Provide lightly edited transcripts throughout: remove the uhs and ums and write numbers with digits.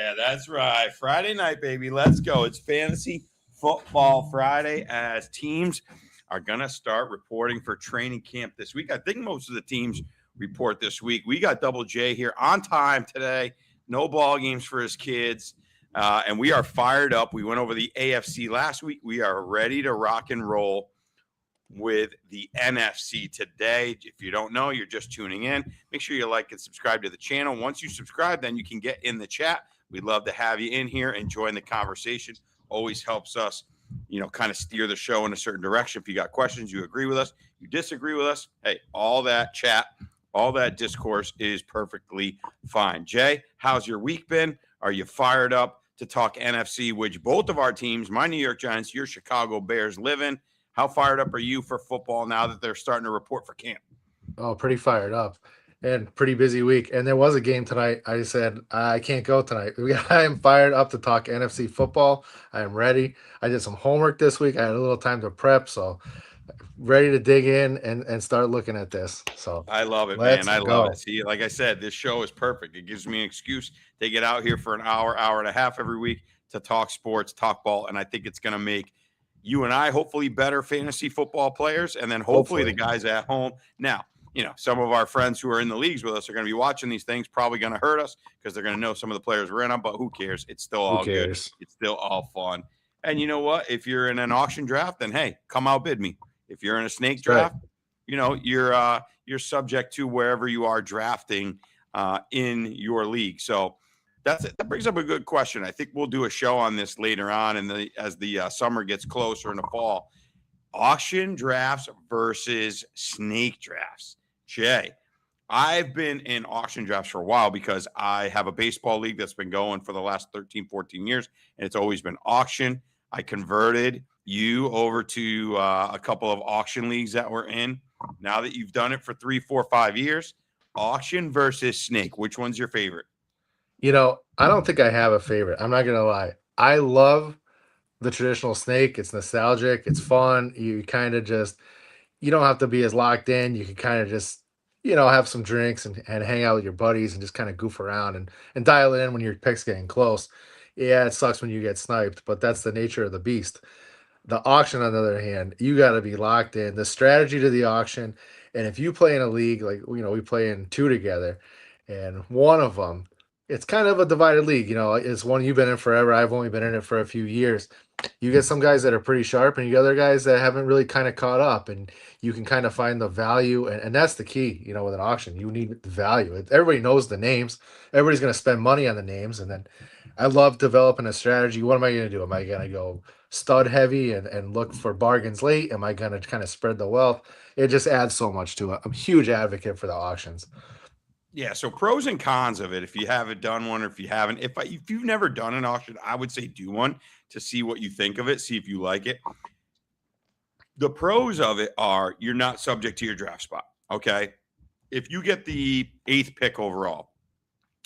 Yeah, that's right. Friday night, baby. Let's go. It's Fantasy Football Friday as teams are going to start reporting for training camp this week. I think most of the teams report this week. We got Double J here on time today. No ball games for his kids. And we are fired up. We went over the AFC last week. We are ready to rock and roll with the NFC today. If you don't know, you're just tuning in. Make sure you like and subscribe to the channel. Once you subscribe, then you can get in the chat. We'd love to have you in here and join the conversation. Always helps us, kind of steer the show in a certain direction. If you got questions, you agree with us, you disagree with us, hey, all that chat, all that discourse is perfectly fine. Jay, how's your week been? Are you fired up to talk NFC, which both of our teams, my New York Giants, your Chicago Bears, live in? How fired up are you for football now that they're starting to report for camp? Oh, pretty fired up and pretty busy week. And there was a game tonight. I said, I can't go tonight. I am fired up to talk NFC football. I am ready. I did some homework this week. I had a little time to prep. So ready to dig in and start looking at this. So I love it, man. I love it. See, like I said, this show is perfect. It gives me an excuse to get out here for an hour and a half every week to talk sports, talk ball. And I think it's going to make you and I hopefully better fantasy football players, and then hopefully the guys at home. Now, some of our friends who are in the leagues with us are going to be watching these things, probably going to hurt us because they're going to know some of the players we're in on, but who cares? It's still all good. It's still all fun. And you know what? If you're in an auction draft, then hey, come outbid me. If you're in a snake draft, you're subject to wherever you are drafting in your league. So that brings up a good question. I think we'll do a show on this later on as the summer gets closer in the fall. Auction drafts versus snake drafts. Jay, I've been in auction drafts for a while because I have a baseball league that's been going for the last 13, 14 years, and it's always been auction. I converted you over to a couple of auction leagues that we're in. Now that you've done it for 3, 4, 5 years, auction versus snake, which one's your favorite? I don't think I have a favorite. I'm not going to lie. I love the traditional snake. It's nostalgic. It's fun. You kind of just, you don't have to be as locked in. You can kind of just, have some drinks and hang out with your buddies and just kind of goof around and dial it in when your pick's getting close. Yeah, it sucks when you get sniped, but that's the nature of the beast. The auction, on the other hand, you got to be locked in. The strategy to the auction, and if you play in a league, like, we play in 2 together, and one of them, it's kind of a divided league. It's one you've been in forever. I've only been in it for a few years. You get some guys that are pretty sharp, and you get other guys that haven't really kind of caught up, and you can kind of find the value. And that's the key, with an auction. You need the value. Everybody knows the names. Everybody's going to spend money on the names. And then I love developing a strategy. What am I going to do? Am I going to go stud heavy and look for bargains late? Am I going to kind of spread the wealth? It just adds so much to it. I'm a huge advocate for the auctions. Yeah, so pros and cons of it. If you haven't done one, or if you haven't, if you've never done an auction, I would say do one to see what you think of it, see if you like it. The pros of it are you're not subject to your draft spot. Okay, if you get the 8th pick overall,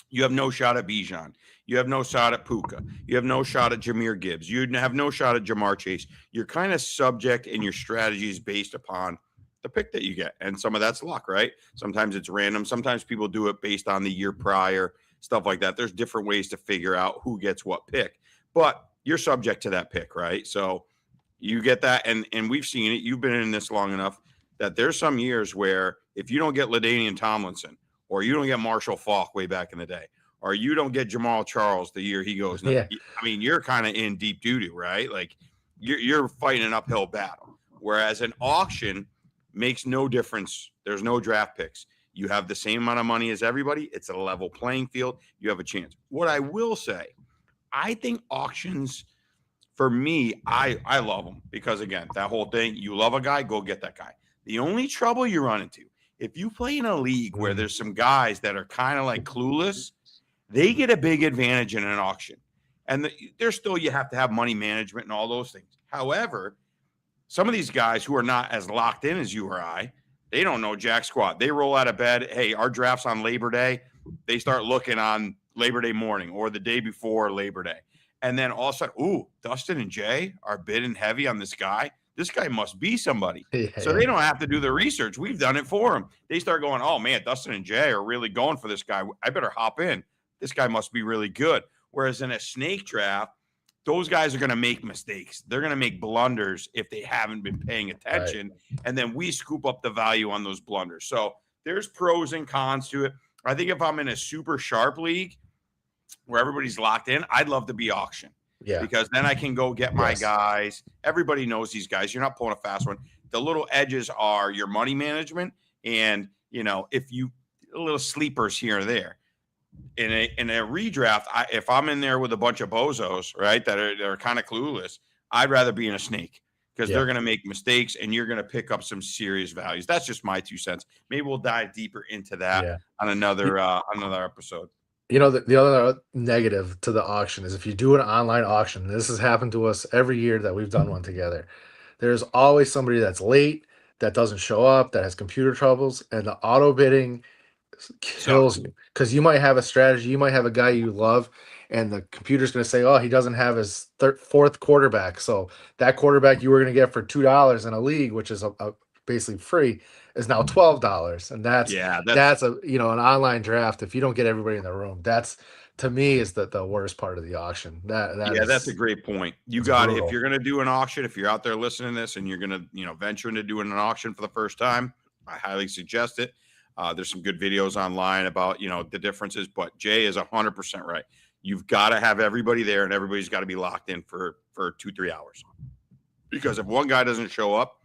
you have no shot at Bijan. You have no shot at Puka. You have no shot at Jahmyr Gibbs. You have no shot at Jamar Chase. You're kind of subject in your strategies based upon the pick that you get. And some of that's luck, right? Sometimes it's random. Sometimes people do it based on the year prior, stuff like that. There's different ways to figure out who gets what pick, but you're subject to that pick, right? So you get that. And we've seen it. You've been in this long enough that there's some years where if you don't get LaDainian Tomlinson, or you don't get Marshall Faulk way back in the day, or you don't get Jamal Charles the year he goes, I mean, you're kind of in deep doo-doo, right? Like you're fighting an uphill battle. Whereas an auction makes no difference. There's no draft picks. You have the same amount of money as everybody. It's a level playing field. You have a chance. What I will say, I think auctions, for me, I love them because, again, that whole thing, you love a guy, go get that guy. The only trouble you run into, if you play in a league where there's some guys that are kind of like clueless, they get a big advantage in an auction. And there's still, you have to have money management and all those things. However, some of these guys who are not as locked in as you or I, they don't know jack squat. They roll out of bed. Hey, our draft's on Labor Day. They start looking on Labor Day morning or the day before Labor Day. And then all of a sudden, ooh, Dustin and Jay are bidding heavy on this guy. This guy must be somebody. Yeah. So they don't have to do the research. We've done it for them. They start going, oh, man, Dustin and Jay are really going for this guy. I better hop in. This guy must be really good. Whereas in a snake draft, those guys are going to make mistakes. They're going to make blunders if they haven't been paying attention. Right. And then we scoop up the value on those blunders. So there's pros and cons to it. I think if I'm in a super sharp league where everybody's locked in, I'd love to be auction. Yeah. Because then I can go get my guys. Everybody knows these guys. You're not pulling a fast one. The little edges are your money management and, if you little sleepers here or there. In a redraft, if I'm in there with a bunch of bozos, right, that are kind of clueless, I'd rather be in a snake because they're going to make mistakes and you're going to pick up some serious values. That's just my 2 cents. Maybe we'll dive deeper into that on another episode. The other negative to the auction is if you do an online auction, this has happened to us every year that we've done one together. There's always somebody that's late, that doesn't show up, that has computer troubles, and the auto bidding kills you because you might have a strategy, you might have a guy you love, and the computer's going to say, "Oh, he doesn't have his fourth quarterback." So that quarterback you were going to get for $2 in a league, which is basically free, is now $12, and that's a an online draft. If you don't get everybody in the room, that's to me is the worst part of the auction. That's a great point. You got it. If you're going to do an auction, if you're out there listening to this and you're going to venture into doing an auction for the first time, I highly suggest it. There's some good videos online about, the differences, but Jay is 100% right. You've got to have everybody there and everybody's got to be locked in for 2-3 hours. Because if one guy doesn't show up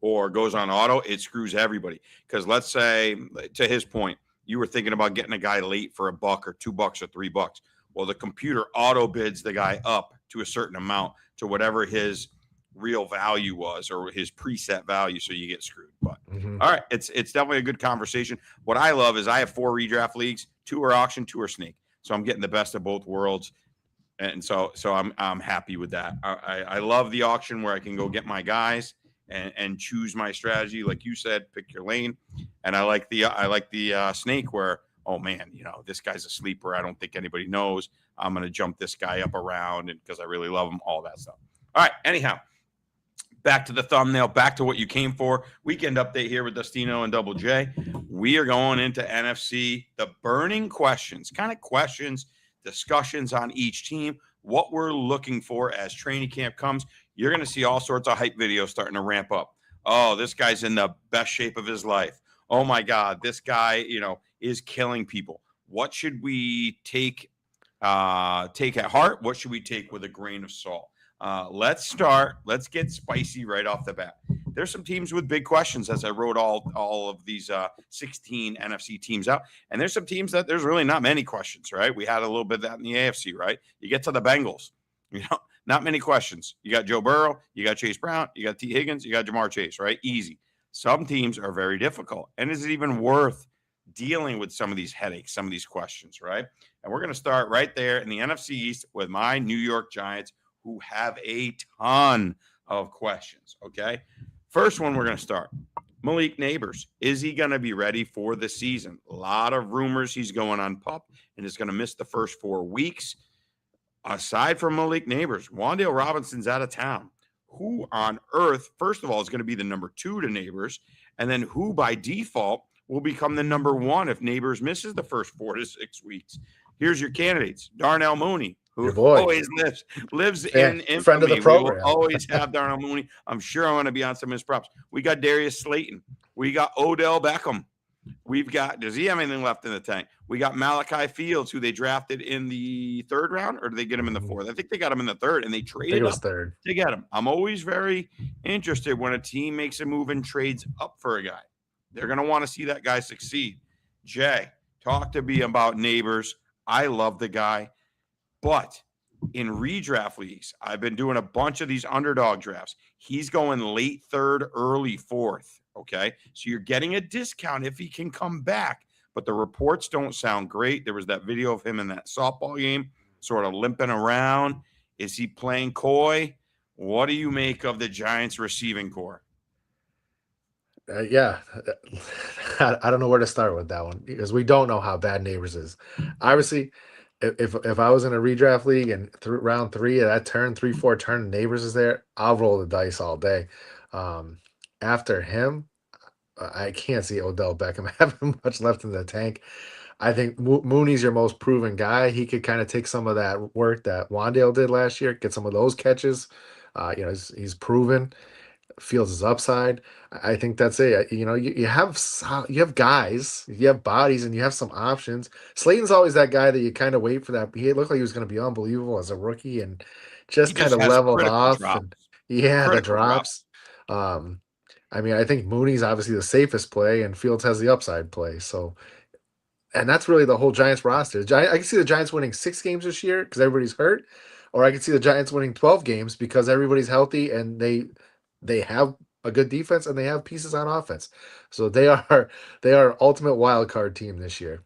or goes on auto, it screws everybody. Because let's say, to his point, you were thinking about getting a guy late for $1 or $2 or $3. Well, the computer auto bids the guy up to a certain amount to whatever his real value was or his preset value, so you get screwed. But all right, it's definitely a good conversation. What I love is I have 4 redraft leagues, 2 are auction, 2 are snake, so I'm getting the best of both worlds, and so I'm happy with that. I love the auction where I can go get my guys and choose my strategy, like you said, pick your lane, and I like the snake where, oh man, this guy's a sleeper, I don't think anybody knows, I'm gonna jump this guy up around and because I really love him, all that stuff. All right, anyhow, back to the thumbnail, back to what you came for. Weekend update here with Dustino and Double J. We are going into NFC, the burning questions, discussions on each team, what we're looking for as training camp comes. You're going to see all sorts of hype videos starting to ramp up. Oh, this guy's in the best shape of his life. Oh my God, this guy, is killing people. What should we take at heart? What should we take with a grain of salt? Let's get spicy right off the bat. There's some teams with big questions as I wrote all of these 16 NFC teams out. And there's some teams that there's really not many questions, right? We had a little bit of that in the AFC, right? You get to the Bengals, not many questions. You got Joe Burrow, you got Chase Brown, you got T. Higgins, you got Jamar Chase, right? Easy. Some teams are very difficult. And is it even worth dealing with some of these headaches, some of these questions, right? And we're going to start right there in the NFC East with my New York Giants, who have a ton of questions, okay? First one we're going to start. Malik Neighbors. Is he going to be ready for the season? A lot of rumors he's going on PUP and is going to miss the first 4 weeks. Aside from Malik Neighbors, Wan'Dale Robinson's out of town. Who on earth, first of all, is going to be the number 2 to Neighbors, and then who by default will become the number 1 if Neighbors misses the first 4 to 6 weeks? Here's your candidates. Darnell Mooney, who always lives in infamy. Friend of the program. We will always have Darnell Mooney. I'm sure I'm going to be on some of his props. We got Darius Slayton. We got Odell Beckham. Does he have anything left in the tank? We got Malachi Fields, who they drafted in the 3rd round, or did they get him in the 4th? I think they got him in the 3rd, and they traded up to get him. I'm always very interested when a team makes a move and trades up for a guy. They're going to want to see that guy succeed. Jay, talk to me about Neighbors. I love the guy. But in redraft leagues, I've been doing a bunch of these underdog drafts. He's going late 3rd, early 4th. Okay. So you're getting a discount if he can come back, but the reports don't sound great. There was that video of him in that softball game, sort of limping around. Is he playing coy? What do you make of the Giants receiving core? I don't know where to start with that one because we don't know how bad Neighbors is. Obviously, if I was in a redraft league and round 3 of that turn, 3-4 turn, Neighbors is there, I'll roll the dice all day. After him, I can't see Odell Beckham having much left in the tank. I think Mooney's your most proven guy. He could kind of take some of that work that Wandale did last year, get some of those catches. He's proven. Fields his upside. I think that's it. You have you have guys, you have bodies, and you have some options. Slayton's always that guy that you kind of wait for that. He looked like he was going to be unbelievable as a rookie, and He just kind just of has leveled critical off. drops. And yeah, the Critical drops. drops. Um, I mean, I think Mooney's obviously the safest play, and Fields has the upside play. So, and that's really the whole Giants roster. I can see the Giants winning 6 games this year because everybody's hurt, or I can see the Giants winning 12 games because everybody's healthy and they have a good defense and they have pieces on offense. So they are ultimate wild card team this year.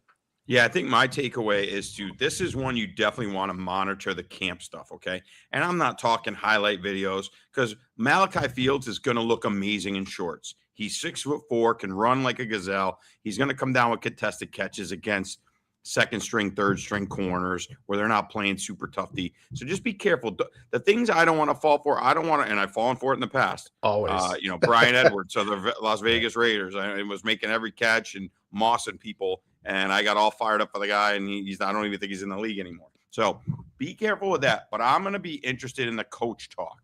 Yeah, I think my takeaway is this is one you definitely want to monitor the camp stuff, okay? And I'm not talking highlight videos because Malachi Fields is going to look amazing in shorts. He's 6'4", can run like a gazelle. He's going to come down with contested catches against second string, third string corners where they're not playing super tough D. So just be careful. The things I don't want to fall for, I don't want to, and I've fallen for it in the past. Always. Brian Edwards, so the Las Vegas Raiders, I was making every catch and mossing people. And I got all fired up for the guy, and I don't even think he's in the league anymore. So be careful with that. But I'm going to be interested in the coach talk.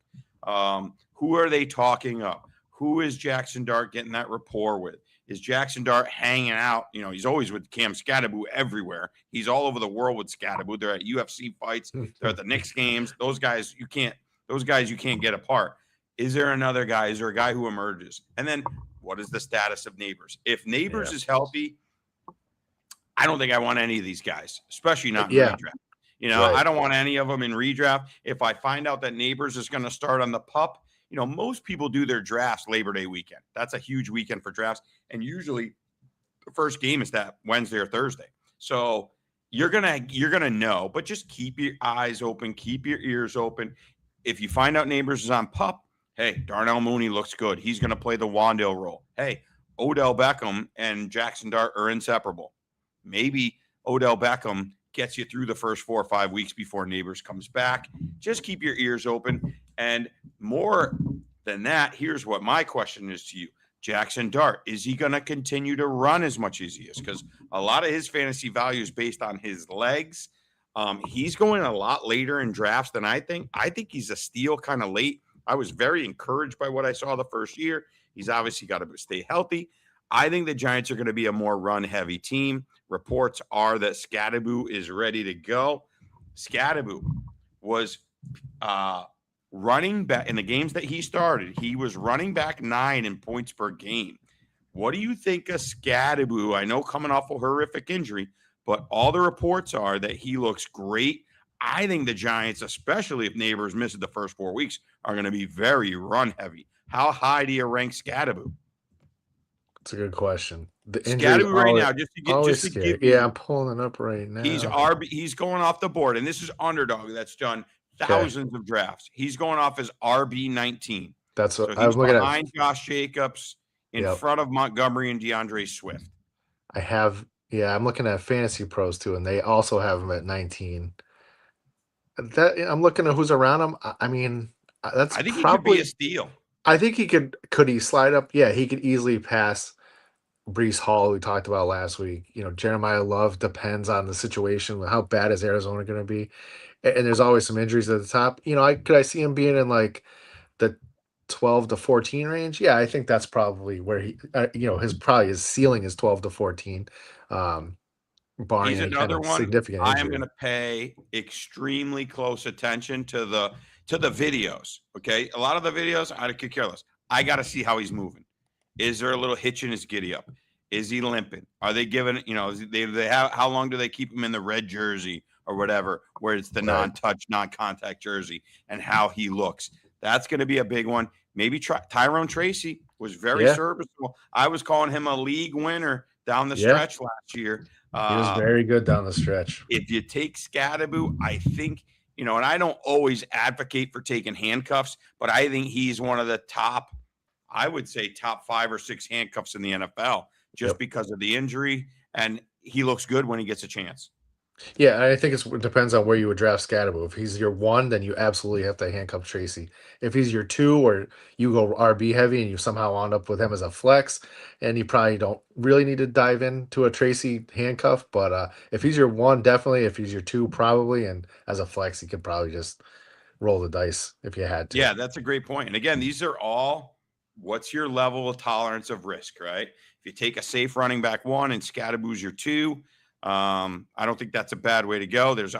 Who are they talking up? Who is Jackson Dart getting that rapport with? Is Jackson Dart hanging out? He's always with Cam Scatterbo everywhere. He's all over the world with Scatterbo. They're at UFC fights. They're at the Knicks games. Those guys you can't get apart. Is there another guy? Is there a guy who emerges? And then what is the status of Neighbors? If Neighbors is healthy, I don't think I want any of these guys, especially not in redraft. Right. I don't want any of them in redraft. If I find out that Neighbors is going to start on the pup, most people do their drafts Labor Day weekend. That's a huge weekend for drafts. And usually the first game is that Wednesday or Thursday. So you're going to know, but just keep your eyes open, keep your ears open. If you find out Neighbors is on pup, hey, Darnell Mooney looks good. He's going to play the Wandale role. Hey, Odell Beckham and Jackson Dart are inseparable. Maybe Odell Beckham gets you through the first 4 or 5 weeks before Neighbors comes back. Just keep your ears open. And more than that, here's what my question is to you. Jackson Dart, is he going to continue to run as much as he is? Because a lot of his fantasy value is based on his legs. He's going a lot later in drafts than I think. I think he's a steal kind of late. I was very encouraged by what I saw the first year. He's obviously got to stay healthy. I think the Giants are going to be a more run-heavy team. Reports are that Scatterbo is ready to go. Scatterbo was running back in the games that he started. He was running back 9 in points per game. What do you think of Scatterbo? I know coming off a horrific injury, but all the reports are that he looks great. I think the Giants, especially if Neighbors misses the first 4 weeks, are going to be very run-heavy. How high do you rank Scatterbo? That's a good question. The Scatterbo right now, just to give you, I'm pulling it up right now. He's going off the board, and this is Underdog that's done thousands of drafts. He's going off as RB19. That's what so he's behind Josh Jacobs, in front of Montgomery and DeAndre Swift. I'm looking at Fantasy Pros too, and they also have him at 19. I'm looking at who's around him. I think he could be a steal. I think he could he slide up? Yeah, he could easily pass Breece Hall, we talked about last week. Jeremiah Love depends on the situation. How bad is Arizona going to be? And there's always some injuries at the top. Could I see him being in like the 12 to 14 range? Yeah, I think that's probably where he, his ceiling is 12 to 14. Barring he's another one. Significant injury. I am going to pay extremely close attention to the videos. Okay, a lot of the videos I could care less. I got to see how he's moving. Is there a little hitch in his giddy up? Is he limping? Are they giving? They have, how long do they keep him in the red jersey or whatever, where it's the non-touch, non-contact jersey, and how he looks? That's going to be a big one. Maybe Tyrone Tracy was very serviceable. I was calling him a league winner down the stretch last year. He was very good down the stretch. If you take Scatterbo, I think, and I don't always advocate for taking handcuffs, but I think he's one of the top 5 or 6 handcuffs in the NFL just because of the injury, and he looks good when he gets a chance. Yeah, I think it depends on where you would draft Scadaboo. If he's your one, then you absolutely have to handcuff Tracy. If he's your two, or you go RB heavy and you somehow wound up with him as a flex, and you probably don't really need to dive into a Tracy handcuff. But if he's your one, definitely. If he's your two, probably. And as a flex, you could probably just roll the dice if you had to. Yeah, that's a great point. And again, these are all what's your level of tolerance of risk, right? If you take a safe running back one and Scadaboo's your two, I don't think that's a bad way to go. There's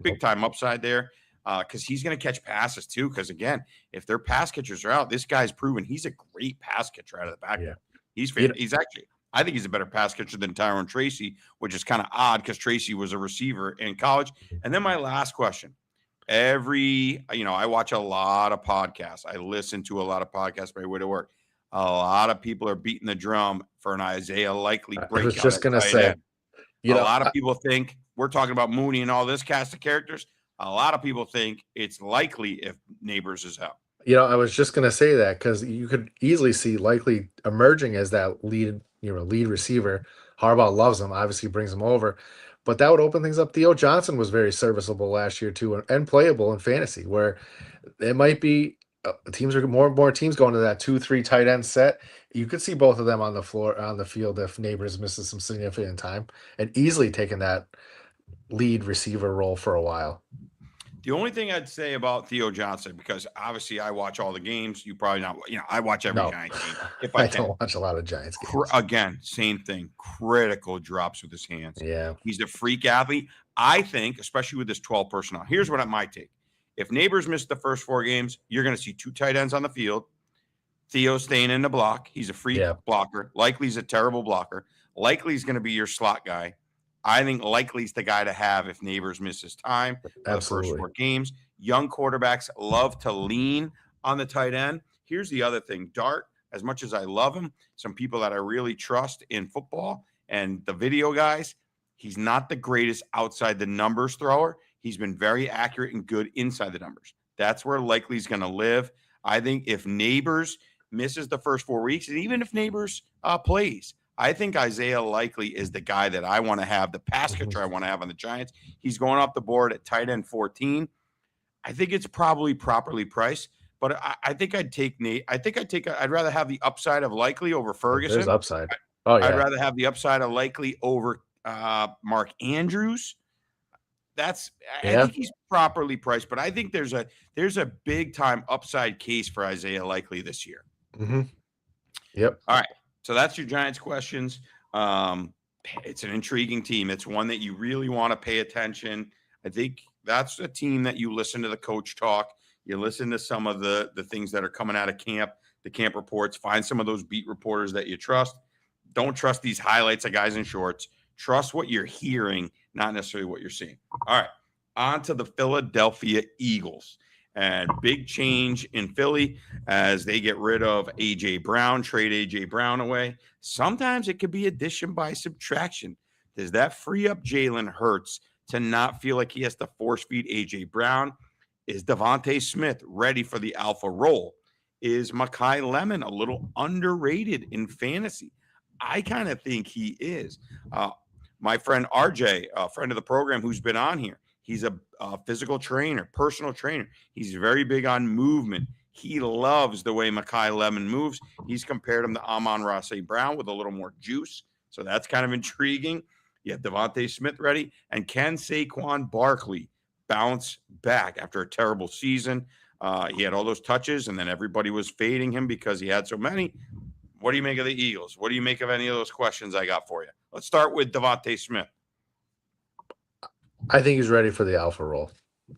big time upside there because he's going to catch passes too. Because again, if their pass catchers are out, this guy's proven he's a great pass catcher out of the backfield. Yeah. He's actually, I think he's a better pass catcher than Tyrone Tracy, which is kind of odd because Tracy was a receiver in college. And then my last question. I watch a lot of podcasts. I listen to a lot of podcasts by way to work. A lot of people are beating the drum for an Isaiah Likely breakout. I was just going to say, a lot of people think we're talking about Mooney and all this cast of characters. A lot of people think it's likely if Neighbors is out. I was just going to say that because you could easily see Likely emerging as that lead receiver. Harbaugh loves him, obviously brings him over, but that would open things up. Theo Johnson was very serviceable last year too, and playable in fantasy, where it might be teams are more and more teams going to that 2-3 tight end set. You could see both of them on the field if Neighbors misses some significant time, and easily taking that lead receiver role for a while. The only thing I'd say about Theo Johnson, because obviously I watch all the games, you probably not. I watch every Giants game if I can. Don't watch a lot of Giants games. Again, same thing. Critical drops with his hands. Yeah, he's a freak athlete. I think, especially with this 12 personnel. Here's what I might take: if Neighbors missed the first 4 games, you're going to see 2 tight ends on the field. Theo staying in the block. He's a freak blocker. Likely's a terrible blocker. Likely's going to be your slot guy. I think Likely's the guy to have if Neighbors misses time for the first 4 games. Young quarterbacks love to lean on the tight end. Here's the other thing. Dart, as much as I love him, some people that I really trust in football and the video guys, he's not the greatest outside the numbers thrower. He's been very accurate and good inside the numbers. That's where Likely's going to live. I think if Neighbors misses the first 4 weeks, and even if Neighbors plays, I think Isaiah Likely is the guy that I want to have, the pass catcher I want to have on the Giants. He's going off the board at tight end 14. I think it's probably properly priced, but I think I'd take Nate. I'd rather have the upside of Likely over Ferguson. There's upside. Oh yeah. I'd rather have the upside of Likely over Mark Andrews. I think he's properly priced, but I think there's a big time upside case for Isaiah Likely this year. Mm-hmm. Yep. All right. So that's your Giants questions. It's an intriguing team. It's one that you really want to pay attention. I think that's a team that you listen to the coach talk. You listen to some of the things that are coming out of camp, the camp reports. Find some of those beat reporters that you trust. Don't trust these highlights of guys in shorts. Trust what you're hearing, not necessarily what you're seeing. All right, on to the Philadelphia Eagles. And big change in Philly as they get rid of A.J. Brown, trade A.J. Brown away. Sometimes it could be addition by subtraction. Does that free up Jalen Hurts to not feel like he has to force feed A.J. Brown? Is Devontae Smith ready for the alpha role? Is Mekhi Lemon a little underrated in fantasy? I kind of think he is. My friend RJ, a friend of the program who's been on here, he's a physical trainer, personal trainer. He's very big on movement. He loves the way Mekhi Lemon moves. He's compared him to Amon-Ra St. Brown with a little more juice. So that's kind of intriguing. You have Devontae Smith ready. And can Saquon Barkley bounce back after a terrible season? He had all those touches, and then everybody was fading him because he had so many. What do you make of the Eagles? What do you make of any of those questions I got for you? Let's start with Devontae Smith. I think he's ready for the alpha role.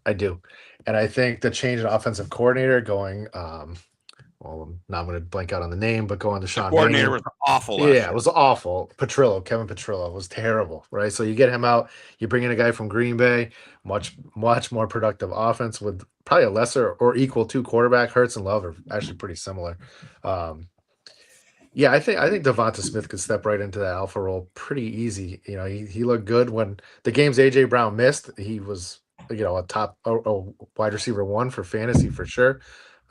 I do. And I think the change in offensive coordinator going, well, now I'm going to blank out on the name, but going to Sean coordinator was awful. Yeah, it was awful. Kevin Petrillo was terrible, right? So you get him out, you bring in a guy from Green Bay, much more productive offense with probably a lesser or equal to quarterback. Hurts and Love are actually pretty similar. Yeah, I think Devonta Smith could step right into that alpha role pretty easy. He looked good when the games AJ Brown missed. He was a top wide receiver 1 for fantasy for sure.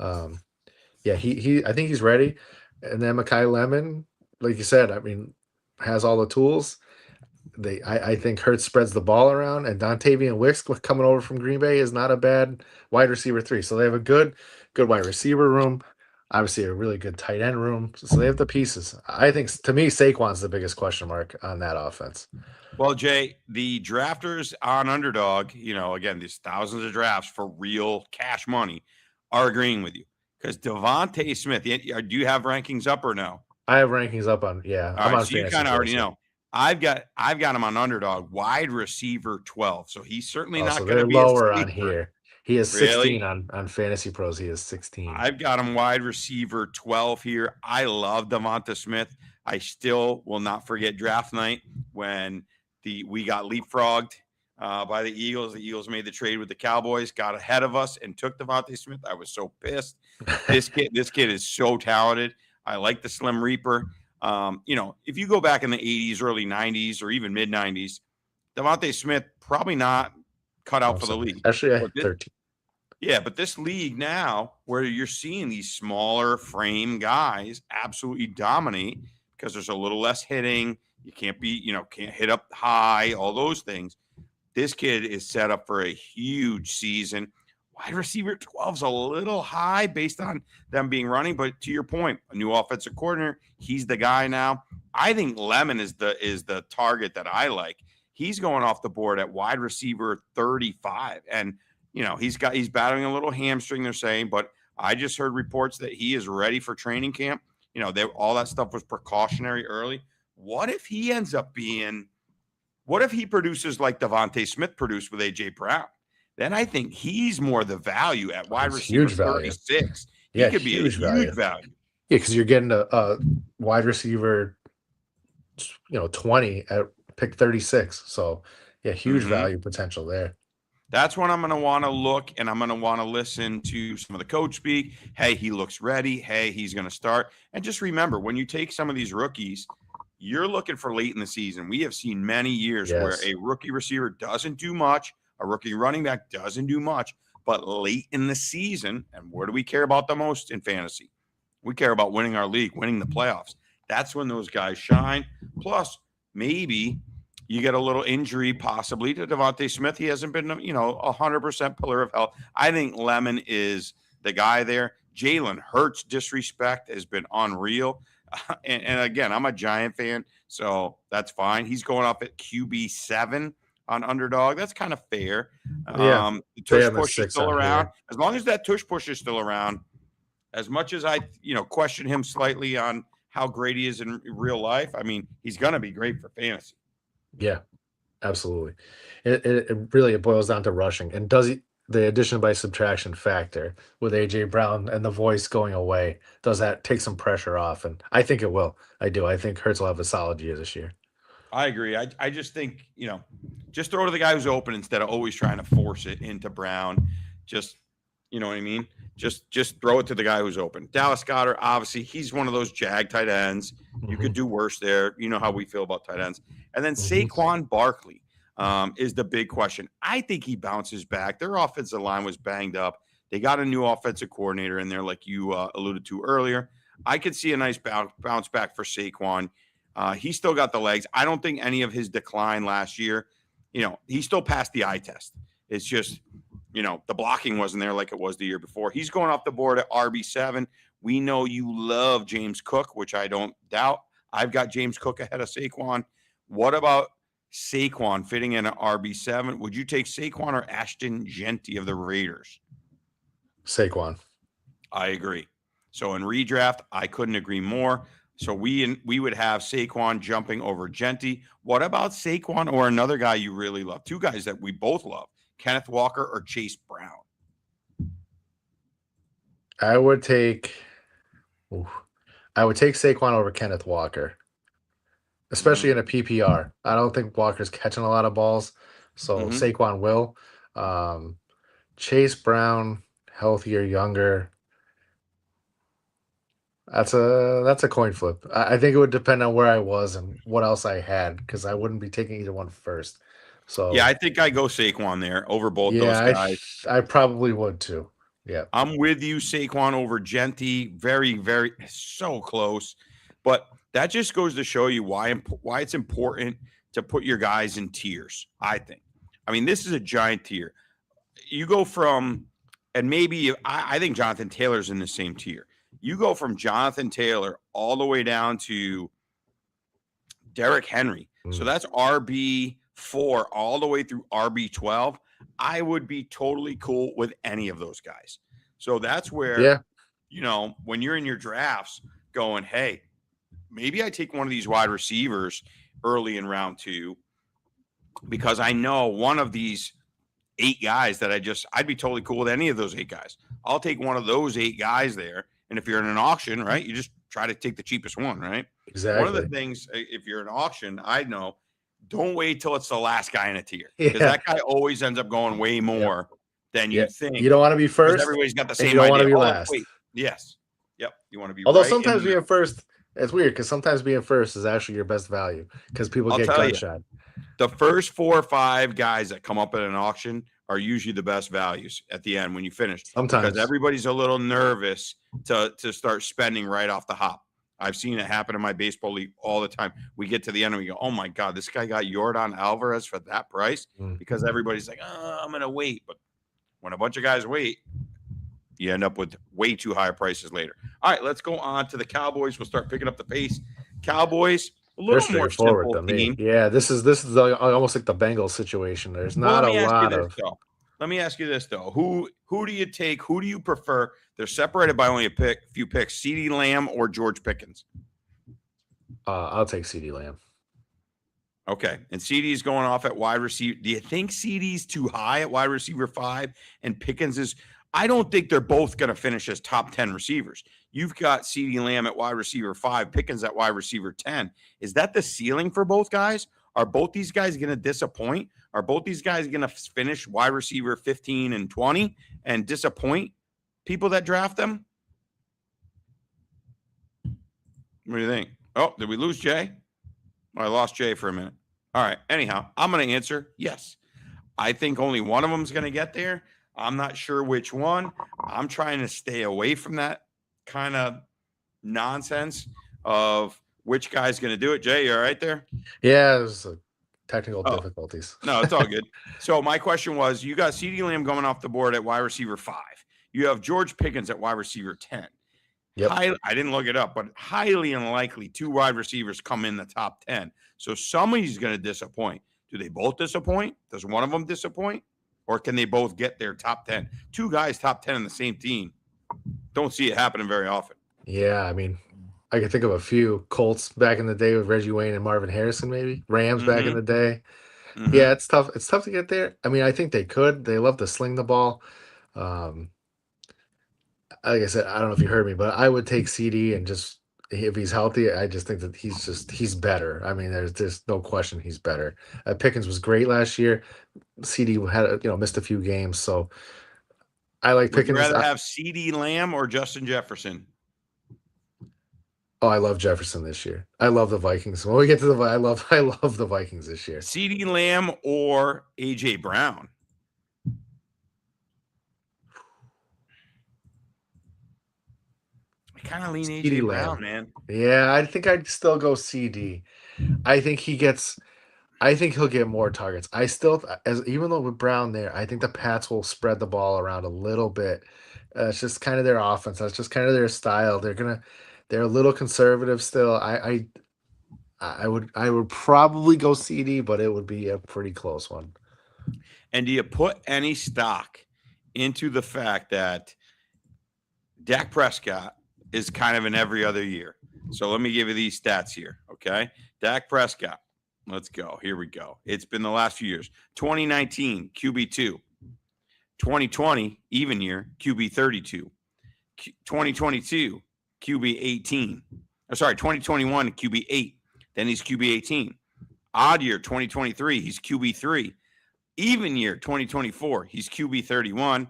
Yeah, I think he's ready. And then Mekhi Lemon, like you said, I mean, has all the tools. I think Hurts spreads the ball around, and Dontavian Wicks coming over from Green Bay is not a bad wide receiver 3. So they have a good wide receiver room, obviously a really good tight end room. So they have the pieces. I think to me, Saquon's the biggest question mark on that offense. Well, Jay, the drafters on Underdog, again, these thousands of drafts for real cash money are agreeing with you because Devontae Smith, do you have rankings up or no? I have rankings up on, All I'm right, on so you Fantasy kind of Pros, already know. I've got him on Underdog, wide receiver 12. So he's certainly Oh, not so going to they're be a lower on sleeper. here. He is 16 Really? on Fantasy Pros. He is 16. I've got him wide receiver 12 here. I love Devonta Smith. I still will not forget draft night when we got leapfrogged by the Eagles. The Eagles made the trade with the Cowboys, got ahead of us, and took Devonta Smith. I was so pissed. This kid is so talented. I like the Slim Reaper. If you go back in the 80s, early 90s, or even mid 90s, Devonta Smith probably not cut out for the league. Actually, 13. Yeah, but this league now, where you're seeing these smaller frame guys absolutely dominate because there's a little less hitting. You can't hit up high, all those things. This kid is set up for a huge season. Wide receiver 12 is a little high based on them being running, but to your point, a new offensive coordinator, he's the guy now. I think Lemon is the target that I like. He's going off the board at wide receiver 35, and he's battling a little hamstring, they're saying, but I just heard reports that he is ready for training camp. All that stuff was precautionary early. What if he produces like Devontae Smith produced with AJ Brown? Then I think he's more the value at wide receiver 36. Yeah, he could be a huge value. Yeah, because you're getting a wide receiver, 20 at pick 36. So yeah, huge value potential there. That's when I'm going to want to look, and I'm going to want to listen to some of the coach speak. Hey, he looks ready. Hey, he's going to start. And just remember, when you take some of these rookies, you're looking for late in the season. We have seen many years where a rookie receiver doesn't do much, a rookie running back doesn't do much, but late in the season, and what do we care about the most in fantasy? We care about winning our league, winning the playoffs. That's when those guys shine. Plus, maybe you get a little injury possibly to Devontae Smith. He hasn't been, 100% pillar of health. I think Lemon is the guy there. Jalen Hurts disrespect has been unreal. And again, I'm a Giant fan, so that's fine. He's going up at QB7 on Underdog. That's kind of fair. Yeah. The tush push is still around. As long as that tush push is still around, as much as I, question him slightly on how great he is in real life, I mean, he's going to be great for fantasy. Yeah, absolutely. It really boils down to rushing. And the addition by subtraction factor with AJ Brown and the voice going away, does that take some pressure off? And I think it will. I do. I think Hurts will have a solid year this year. I agree. I just think, just throw to the guy who's open instead of always trying to force it into Brown. Just, you know what I mean? Just throw it to the guy who's open. Dallas Goedert, obviously, he's one of those jag tight ends. You could do worse there. You know how we feel about tight ends. And then Saquon Barkley is the big question. I think he bounces back. Their offensive line was banged up. They got a new offensive coordinator in there, like you alluded to earlier. I could see a nice bounce back for Saquon. He still got the legs. I don't think any of his decline last year, he still passed the eye test. It's just, the blocking wasn't there like it was the year before. He's going off the board at RB7. We know you love James Cook, which I don't doubt. I've got James Cook ahead of Saquon. What about Saquon fitting in at RB7? Would you take Saquon or Ashton Genty of the Raiders? Saquon. I agree. So in redraft, I couldn't agree more. So we would have Saquon jumping over Genty. What about Saquon or another guy you really love? Two guys that we both love, Kenneth Walker or Chase Brown? I would take Saquon over Kenneth Walker, especially in a PPR. I don't think Walker's catching a lot of balls, so Saquon will. Chase Brown, healthier, younger. That's a coin flip. I think it would depend on where I was and what else I had, because I wouldn't be taking either one first. So yeah, I think I go Saquon there over both those guys. I probably would too. Yeah, I'm with you. Saquon over Genty, very, very so close. But that just goes to show you why it's important to put your guys in tiers, I think. I mean, this is a giant tier. You go from, and maybe I think Jonathan Taylor's in the same tier. You go from Jonathan Taylor all the way down to Derrick Henry. So that's RB4 all the way through RB12. I would be totally cool with any of those guys. So that's where, when you're in your drafts going, hey, maybe I take one of these wide receivers early in round 2 because I know one of these 8 guys that I'd be totally cool with any of those 8 guys. I'll take one of those 8 guys there. And if you're in an auction, right, you just try to take the cheapest one, right? Exactly. One of the things, if you're in an auction, I know, don't wait till it's the last guy in a tier because that guy always ends up going way more than you think. You don't want to be first. Everybody's got the same you don't idea. Want to be last. Wait. Yes. Yep. You want to be Although right. sometimes being first, it's weird because sometimes being first is actually your best value because people get gunshot. The first 4 or 5 guys that come up at an auction are usually the best values at the end when you finish. Sometimes. Because everybody's a little nervous to start spending right off the hop. I've seen it happen in my baseball league all the time. We get to the end and we go, oh, my God, this guy got Yordan Alvarez for that price because everybody's like, I'm going to wait. But when a bunch of guys wait, you end up with way too high prices later. All right, let's go on to the Cowboys. We'll start picking up the pace. Cowboys, a little more straightforward simple to team. me. Yeah, this is almost like the Bengals situation. There's not a lot of. Let me ask you this though: who do you take? Who do you prefer? They're separated by only a few picks: CeeDee Lamb or George Pickens. I'll take CeeDee Lamb. Okay, and CeeDee's going off at wide receiver. Do you think CeeDee's too high at wide receiver 5 and Pickens is? I don't think they're both going to finish as top 10 receivers. You've got CeeDee Lamb at wide receiver 5, Pickens at wide receiver 10. Is that the ceiling for both guys? Are both these guys going to disappoint? Are both these guys going to finish wide receiver 15 and 20 and disappoint people that draft them? What do you think? Oh, did we lose Jay? I lost Jay for a minute. All right. Anyhow, I'm going to answer yes. I think only one of them is going to get there. I'm not sure which one. I'm trying to stay away from that kind of nonsense of which guy's going to do it. Jay, you all right there? Yeah, there's technical difficulties. No, it's all good. So my question was, you got CeeDee Lamb going off the board at wide receiver 5. You have George Pickens at wide receiver 10. Yep. I didn't look it up, but highly unlikely 2 wide receivers come in the top 10. So somebody's going to disappoint. Do they both disappoint? Does one of them disappoint? Or can they both get their top 10? 2 guys top 10 in the same team. Don't see it happening very often. Yeah, I mean, I can think of a few. Colts back in the day with Reggie Wayne and Marvin Harrison, maybe. Rams back in the day. Yeah, it's tough. It's tough to get there. I mean, I think they could. They love to sling the ball. Like I said, I don't know if you heard me, but I would take CD and just if he's healthy, I just think that he's better. I mean, there's no question he's better. Pickens was great last year. CD had missed a few games, so I like Pickens. Would you rather have CeeDee Lamb or Justin Jefferson? Oh, I love Jefferson this year. I love the Vikings. When we get to I love the Vikings this year. CeeDee Lamb or AJ Brown? I kind of lean AJ Brown, man. Yeah, I think I'd still go CD. I think he'll get more targets. Even though with Brown there, I think the Pats will spread the ball around a little bit. It's just kind of their offense. That's just kind of their style. They're a little conservative still. I would probably go CD, but it would be a pretty close one. And do you put any stock into the fact that Dak Prescott is kind of an every other year? So let me give you these stats here, okay? Dak Prescott. Let's go. Here we go. It's been the last few years. 2019, QB2. 2020, even year, QB 32. 2022, QB 18. 2021, QB 8. Then he's QB 18. Odd year, 2023, he's QB 3. Even year, 2024, he's QB 31.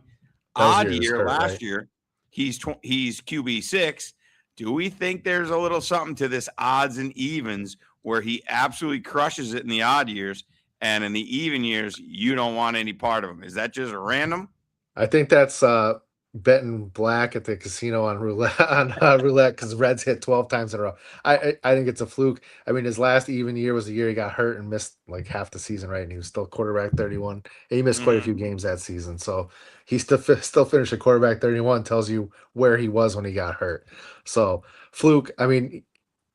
Odd year, last year, he's QB 6. Do we think there's a little something to this odds and evens where he absolutely crushes it in the odd years, and in the even years, you don't want any part of him? Is that just random? I think that's betting black at the casino on roulette because Reds hit 12 times in a row. I think it's a fluke. I mean, his last even year was the year he got hurt and missed like half the season, right? And he was still quarterback 31. And he missed quite a Mhm. few games that season, so he still finished at quarterback 31. Tells you where he was when he got hurt. So fluke. I mean,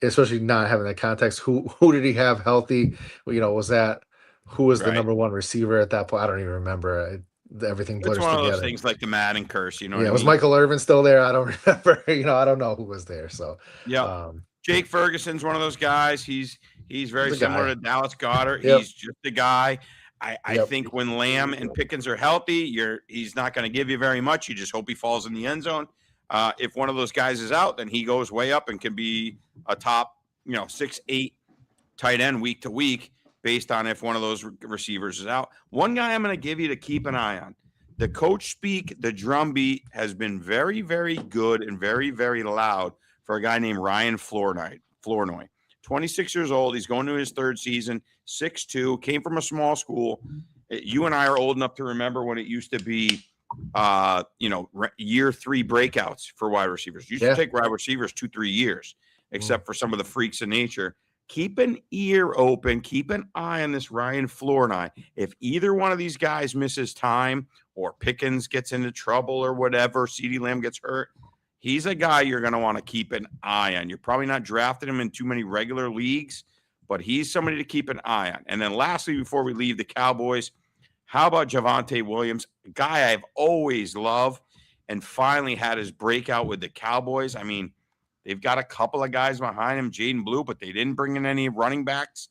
especially not having that context. Who did he have healthy? Was that who was the Right. number one receiver at that point? I don't even remember. Everything It's blurs one of those together. things like the Madden curse, you know what I Yeah, was mean? Michael Irvin still there? I don't remember. I don't know who was there. So, Yep. um, Jake Ferguson's one of those guys. He's very the similar guy. to Dallas Goedert. Yep. He's just a guy. I Yep. think when Lamb and Pickens are healthy, he's not going to give you very much. You just hope he falls in the end zone. If one of those guys is out, then he goes way up and can be a top, 6-8 tight end week to week based on if one of those receivers is out. One guy I'm going to give you to keep an eye on. The coach speak, the drumbeat has been very, very good and very, very loud for a guy named Ryan Flournoy. 26 years old. He's going to his third season, 6'2", came from a small school. You and I are old enough to remember when it used to be, year 3 breakouts for wide receivers. You used to take wide receivers 2-3 years, except for some of the freaks of nature. Keep an ear open. Keep an eye on this Ryan Flournoy. If either one of these guys misses time or Pickens gets into trouble or whatever, CeeDee Lamb gets hurt, he's a guy you're going to want to keep an eye on. You're probably not drafting him in too many regular leagues, but he's somebody to keep an eye on. And then lastly, before we leave the Cowboys, how about Javonte Williams, a guy I've always loved and finally had his breakout with the Cowboys? I mean, they've got a couple of guys behind him, Jaden Blue, but they didn't bring in any running backs.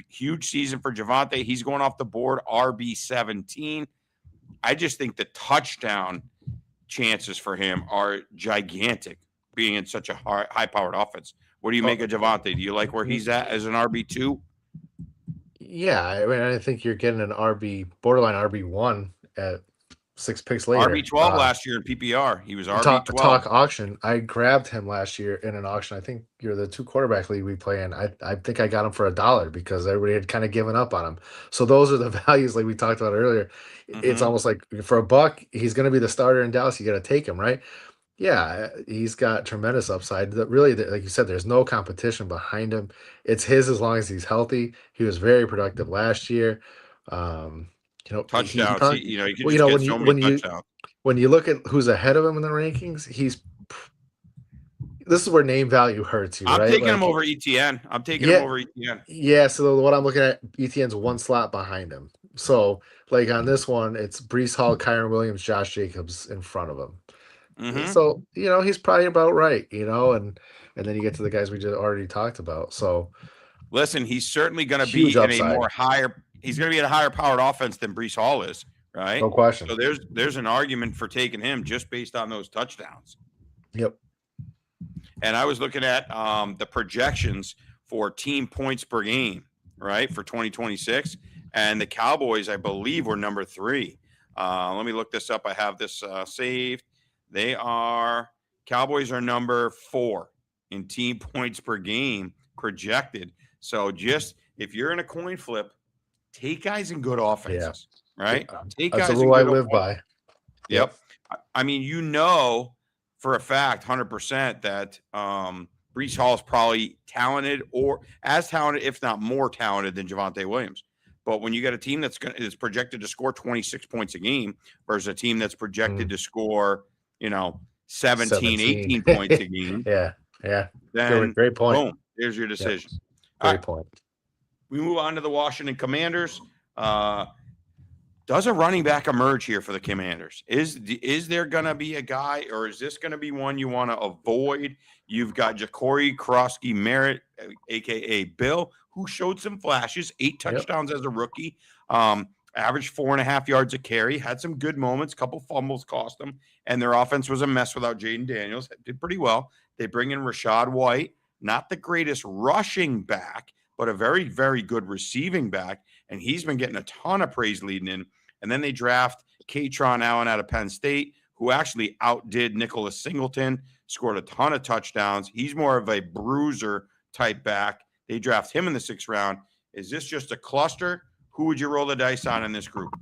Huge season for Javonte. He's going off the board, RB17. I just think the touchdown chances for him are gigantic, being in such a high-powered offense. What do you make of Javonte? Do you like where he's at as an RB2? Yeah, I mean, I think you're getting an borderline RB1 at 6 picks later. RB12 last year in PPR. He was RB12. Talk auction. I grabbed him last year in an auction. I think you're the 2 quarterback league we play in. I think I got him for $1 because everybody had kind of given up on him. So those are the values like we talked about earlier. It's almost like for $1, he's going to be the starter in Dallas. You got to take him, right? Yeah, he's got tremendous upside. That really, like you said, there's no competition behind him. It's his as long as he's healthy. He was very productive last year. He's Touchdowns. young. You could Well, just get when so many you touchdowns. when you look at who's ahead of him in the rankings, this is where name value hurts you, I'm right? taking Like, him over ETN. I'm taking him over ETN. yeah. So what I'm looking at, ETN's 1 slot behind him. So like on this one, it's Breece Hall, Kyron Williams, Josh Jacobs in front of him. So he's probably about right, and then you get to the guys we just already talked about. So listen, he's certainly going to huge be in a upside. more higher. He's going to be in a higher powered offense than Breece Hall is, right? No question. So there's an argument for taking him just based on those touchdowns. Yep. And I was looking at the projections for team points per game, right, for 2026, and the Cowboys, I believe, were number 3. Let me look this up. I have this saved. Cowboys are number 4 in team points per game projected. So just if you're in a coin flip, take guys in good offenses, right? Take That's guys a rule in I good live by. Yep. I mean, for a fact, 100% that Breece Hall is probably talented or as talented, if not more talented than Javonte Williams. But when you got a team that's projected to score 26 points a game versus a team that's projected to score, 17, 18 points a game. Yeah. Then great point. Boom, there's your decision. Yep. Great point. We move on to the Washington Commanders. Does a running back emerge here for the Commanders? Is there going to be a guy, or is this going to be one you want to avoid? You've got Ja'Cory Krosky-Merritt, a.k.a. Bill, who showed some flashes, 8 touchdowns as a rookie, averaged 4.5 yards a carry, had some good moments, couple fumbles cost them, and their offense was a mess without Jaden Daniels. Did pretty well. They bring in Rachaad White, not the greatest rushing back, but a very, very good receiving back, and he's been getting a ton of praise leading in. And then they draft Katron Allen out of Penn State, who actually outdid Nicholas Singleton, scored a ton of touchdowns. He's more of a bruiser type back. They draft him in the 6th round. Is this just a cluster? Who would you roll the dice on in this group?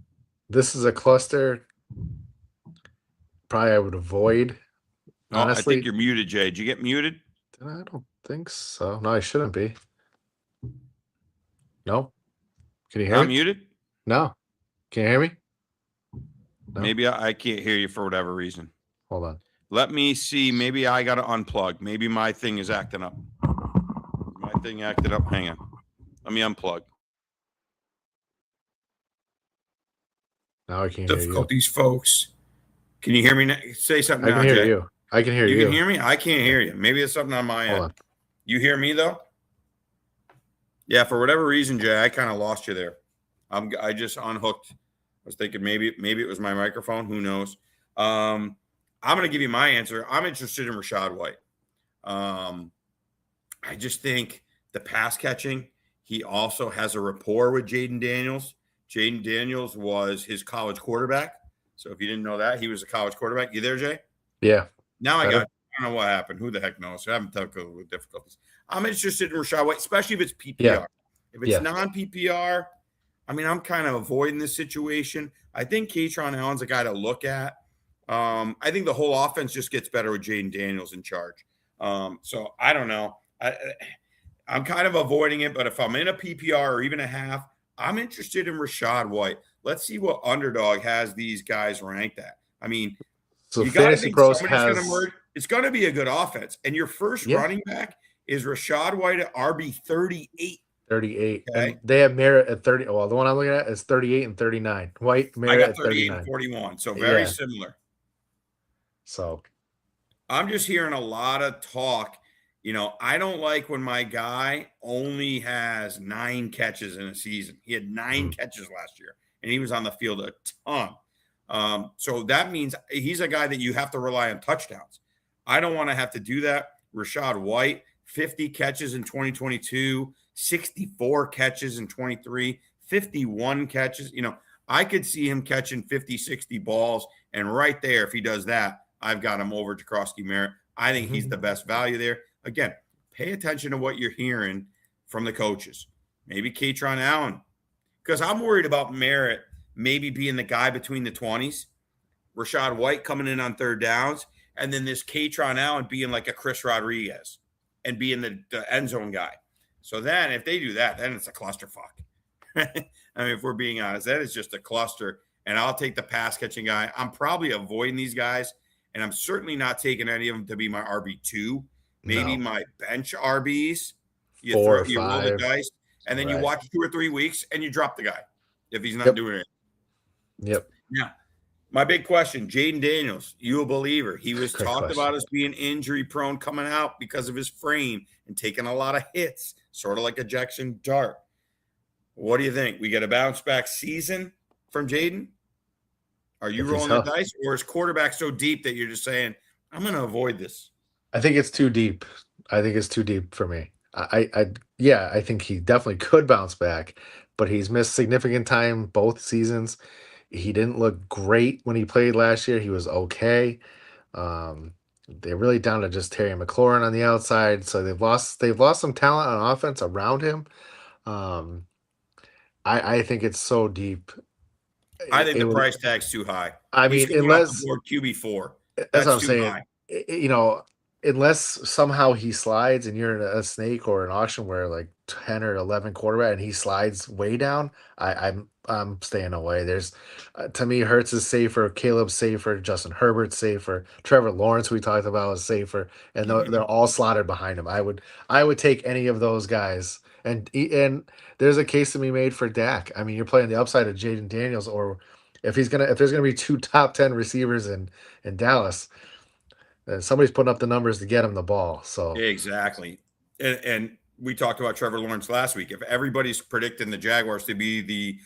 This is a cluster. probably I would avoid. Oh, I think Honestly, you're muted, Jay. Did you get muted? I don't think so. No, I shouldn't be. No, can you hear Not me? muted? No, can you hear me? No, Maybe I can't hear you for whatever reason. hold on. Let me see. Maybe I got to unplug. Maybe my thing is acting up. My thing acted up. Hang on. Let me unplug. Now I can hear you. Difficulties, folks. Can you hear me now? Say something I now, can hear Jay. you. I can hear you. You can hear me? I can't hear you. Maybe it's something on my Hold end. on. You hear me, though? Yeah, for whatever reason, Jay, I kind of lost you there. I just unhooked. I was thinking maybe it was my microphone. Who knows? I'm going to give you my answer. I'm interested in Rashad White. I just think the pass catching, he also has a rapport with Jaden Daniels. Jaden Daniels was his college quarterback. So if you didn't know that, he was a college quarterback. You there, Jay? Yeah. Now I don't know what happened. Who the heck knows? I haven't technical difficulties. I'm interested in Rashad White, especially if it's PPR. Yeah. If it's non-PPR, I mean, I'm kind of avoiding this situation. I think Kaytron Allen's a guy to look at. I think the whole offense just gets better with Jaden Daniels in charge. So I don't know. I'm kind of avoiding it, but if I'm in a PPR or even a half, I'm interested in Rashad White. Let's see what underdog has these guys ranked at. I mean, So you got to Fantasy think Pros somebody's going to has merge. It's going to be a good offense. And your first running back is Rashad White at RB 38. 38. Okay. And they have Merritt at 30. Well, the one I'm looking at is 38 and 39. White, Merritt I got at 38 39. and 41. So very similar. So I'm just hearing a lot of talk. You know, I don't like when my guy only has 9 catches in a season. He had 9 catches last year, and he was on the field a ton. So that means he's a guy that you have to rely on touchdowns. I don't want to have to do that. Rashad White, 50 catches in 2022, 64 catches in 23, 51 catches. You know, I could see him catching 50, 60 balls. And right there, if he does that, I've got him over Jakrowski Merritt. I think he's the best value there. Again, pay attention to what you're hearing from the coaches. Maybe Kaytron Allen, because I'm worried about Merritt maybe being the guy between the 20s, Rashad White coming in on third downs, and then this Kaytron Allen being like a Chris Rodriguez and being the end zone guy. So then if they do that, then it's a clusterfuck. I mean, if we're being honest, that is just a cluster. And I'll take the pass catching guy. I'm probably avoiding these guys, and I'm certainly not taking any of them to be my RB2. Maybe my bench RBs. You roll the dice, and then you watch 2 or 3 weeks, and you drop the guy if he's not doing it. Yep. Now, my big question, Jaden Daniels, you a believer. He was talked about as being injury prone coming out because of his frame and taking a lot of hits, sort of like a Jackson Dart. What do you think? We get a bounce back season from Jaden? Are you rolling the dice, or is quarterback so deep that you're just saying, I'm going to avoid this? I think it's too deep. I think it's too deep for me. I think he definitely could bounce back, but he's missed significant time both seasons. He didn't look great when he played last year. He was okay. They're really down to just Terry McLaurin on the outside, so they've lost some talent on offense around him. I think it's so deep. I think the price tag's too high. I mean, unless QB4, that's what I'm saying. High. You know, unless somehow he slides and you're in a snake or an auction where like 10 or 11 quarterback and he slides way down, I'm staying away. There's to me, Hurts is safer, Caleb's safer, Justin Herbert's safer, Trevor Lawrence we talked about is safer, and they're all slotted behind him. I would take any of those guys, and there's a case to be made for Dak. I mean, you're playing the upside of Jaden Daniels, or if there's gonna be 2 top 10 receivers in Dallas. Somebody's putting up the numbers to get him the ball. So exactly, and we talked about Trevor Lawrence last week. If everybody's predicting the Jaguars to be the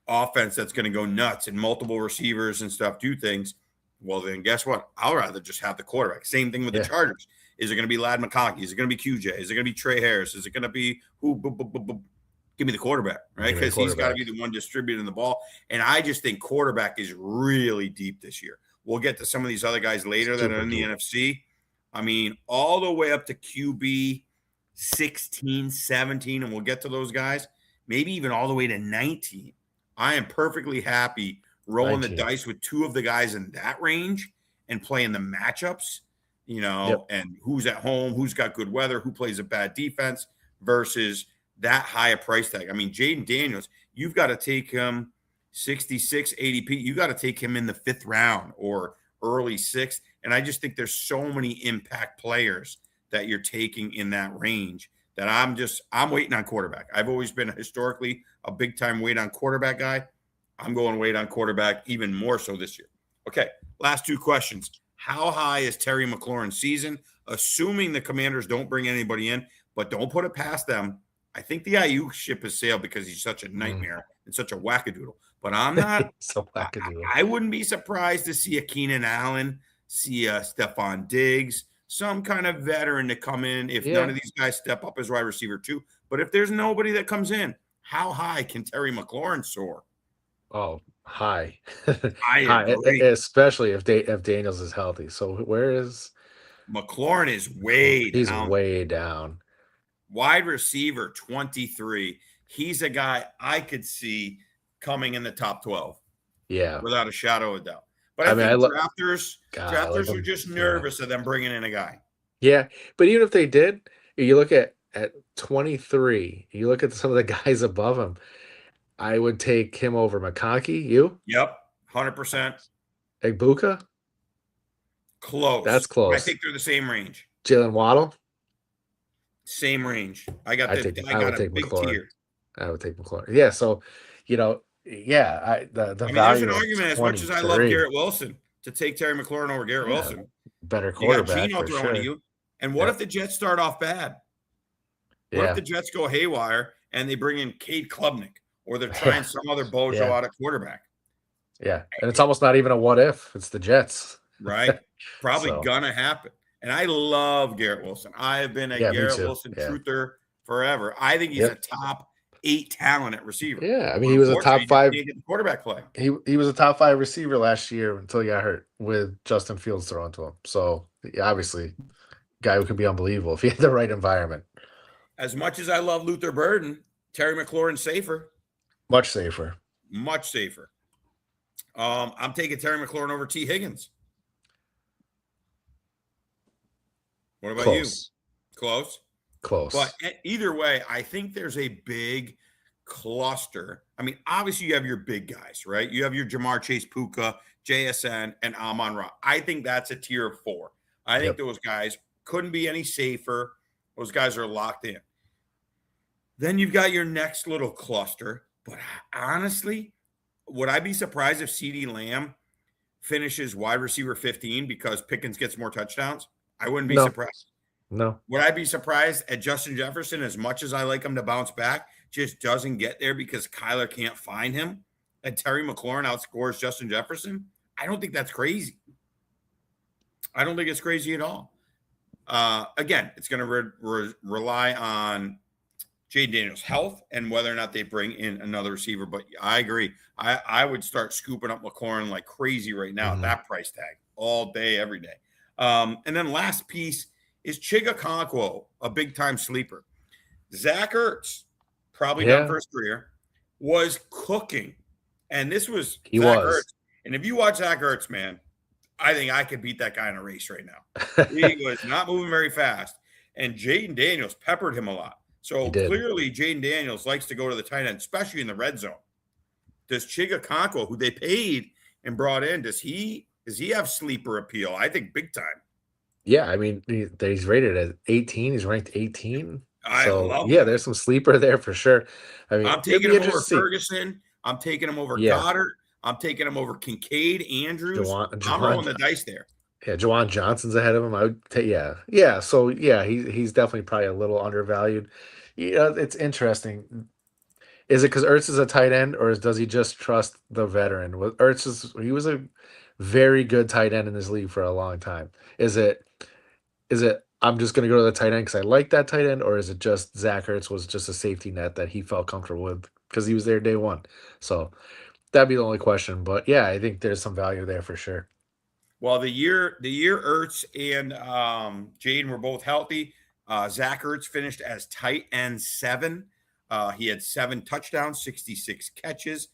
offense that's going to go nuts and multiple receivers and stuff do things, well, then guess what? I'll rather just have the quarterback. Same thing with the Chargers. Is it going to be Ladd McConkey? Is it going to be QJ? Is it going to be Trey Harris? Is it going to be who? Give me the quarterback, right? Because he's got to be the one distributing the ball. And I just think quarterback is really deep this year. We'll get to some of these other guys later that are in the NFC. I mean, all the way up to QB 16, 17, and we'll get to those guys, maybe even all the way to 19. I am perfectly happy rolling the dice with 2 of the guys in that range and playing the matchups, Yep. and who's at home, who's got good weather, who plays a bad defense versus that high a price tag. I mean, Jaden Daniels, you've got to take him 66 ADP. You got to take him in the 5th round or early 6th. And I just think there's so many impact players that you're taking in that range that I'm waiting on quarterback. I've always been historically a big time wait on quarterback guy. I'm going wait on quarterback even more so this year. Okay, last 2 questions. How high is Terry McLaurin's season? Assuming the Commanders don't bring anybody in, but don't put it past them. I think the IU ship has sailed because he's such a nightmare and such a wackadoodle. But I'm not. So wackadoodle. I wouldn't be surprised to see a Keenan Allen, see a Stephon Diggs, some kind of veteran to come in if none of these guys step up as wide receiver too. But if there's nobody that comes in, how high can Terry McLaurin soar? Oh, high. High, especially if Daniels is healthy. So where is McLaurin? Is way he's down. way down. Wide receiver 23. He's a guy I could see coming in the top 12. Yeah, without a shadow of doubt. But I think drafters are just nervous of them bringing in a guy. Yeah, but even if they did, you look at 23, you look at some of the guys above him, I would take him over McConkey. You? Yep, 100%. Egbuka? Close. That's close. I think they're the same range. Jalen Waddle? Same range. I got a big McLaurin. tier. I would take McLaurin. Yeah, so, the value. There's an argument as much as I love Garrett Wilson to take Terry McLaurin over Garrett Wilson. Better quarterback. You got Geno throwing to you. And what if the Jets start off bad? What if the Jets go haywire and they bring in Cade Klubnik or they're trying some other bojo out at quarterback? Yeah, and it's almost not even a what if. It's the Jets. Right? Probably gonna happen. And I love Garrett Wilson. I have been a Garrett Wilson truther forever. I think he's a top 8 talent at receiver. Yeah, I mean, he was a top 5 quarterback play. He was a top 5 receiver last year until he got hurt with Justin Fields throwing to him. So obviously, guy who can be unbelievable if he had the right environment. As much as I love Luther Burden, Terry McLaurin's safer. Much safer. Much safer. I'm taking Terry McLaurin over T. Higgins. What about you? Close. But either way, I think there's a big cluster. I mean, obviously you have your big guys, right? You have your Jamar Chase, Puka, JSN, and Amon-Ra. I think that's a tier of 4. I think those guys couldn't be any safer. Those guys are locked in. Then you've got your next little cluster. But honestly, would I be surprised if CeeDee Lamb finishes wide receiver 15 because Pickens gets more touchdowns? I wouldn't be surprised. No. Would I be surprised at Justin Jefferson, as much as I like him to bounce back, just doesn't get there because Kyler can't find him and Terry McLaurin outscores Justin Jefferson? I don't think that's crazy. I don't think it's crazy at all. Again, it's going to rely on Jaden Daniels' health and whether or not they bring in another receiver. But I agree. I would start scooping up McLaurin like crazy right now at that price tag all day, every day. And then last piece is Chiga Okonkwo, a big-time sleeper. Zach Ertz, probably done for his career, was cooking. And this was Zach Ertz. And if you watch Zach Ertz, man, I think I could beat that guy in a race right now. He was not moving very fast. And Jaden Daniels peppered him a lot. So clearly Jaden Daniels likes to go to the tight end, especially in the red zone. Does Chiga Okonkwo, who they paid and brought in, does he have sleeper appeal? I think big time. Yeah, I mean, he's rated at 18. He's ranked 18. I love it. There's some sleeper there for sure. I mean, I'm taking him over Ferguson. I'm taking him over Goddard. I'm taking him over Kincaid, Andrews. I'm rolling the dice there. Yeah, Juwan Johnson's ahead of him. I would take, yeah. So he's definitely probably a little undervalued. It's interesting. Is it because Ertz is a tight end, or does he just trust the veteran? He was a very good tight end in this league for a long time. Is it I'm just going to go to the tight end because I like that tight end, or is it just Zach Ertz was just a safety net that he felt comfortable with because he was there day one? So that'd be the only question. But yeah, I think there's some value there for sure. Well, the year Ertz and Jaden were both healthy, Zach Ertz finished as tight end 7. He had 7 touchdowns, 66 catches.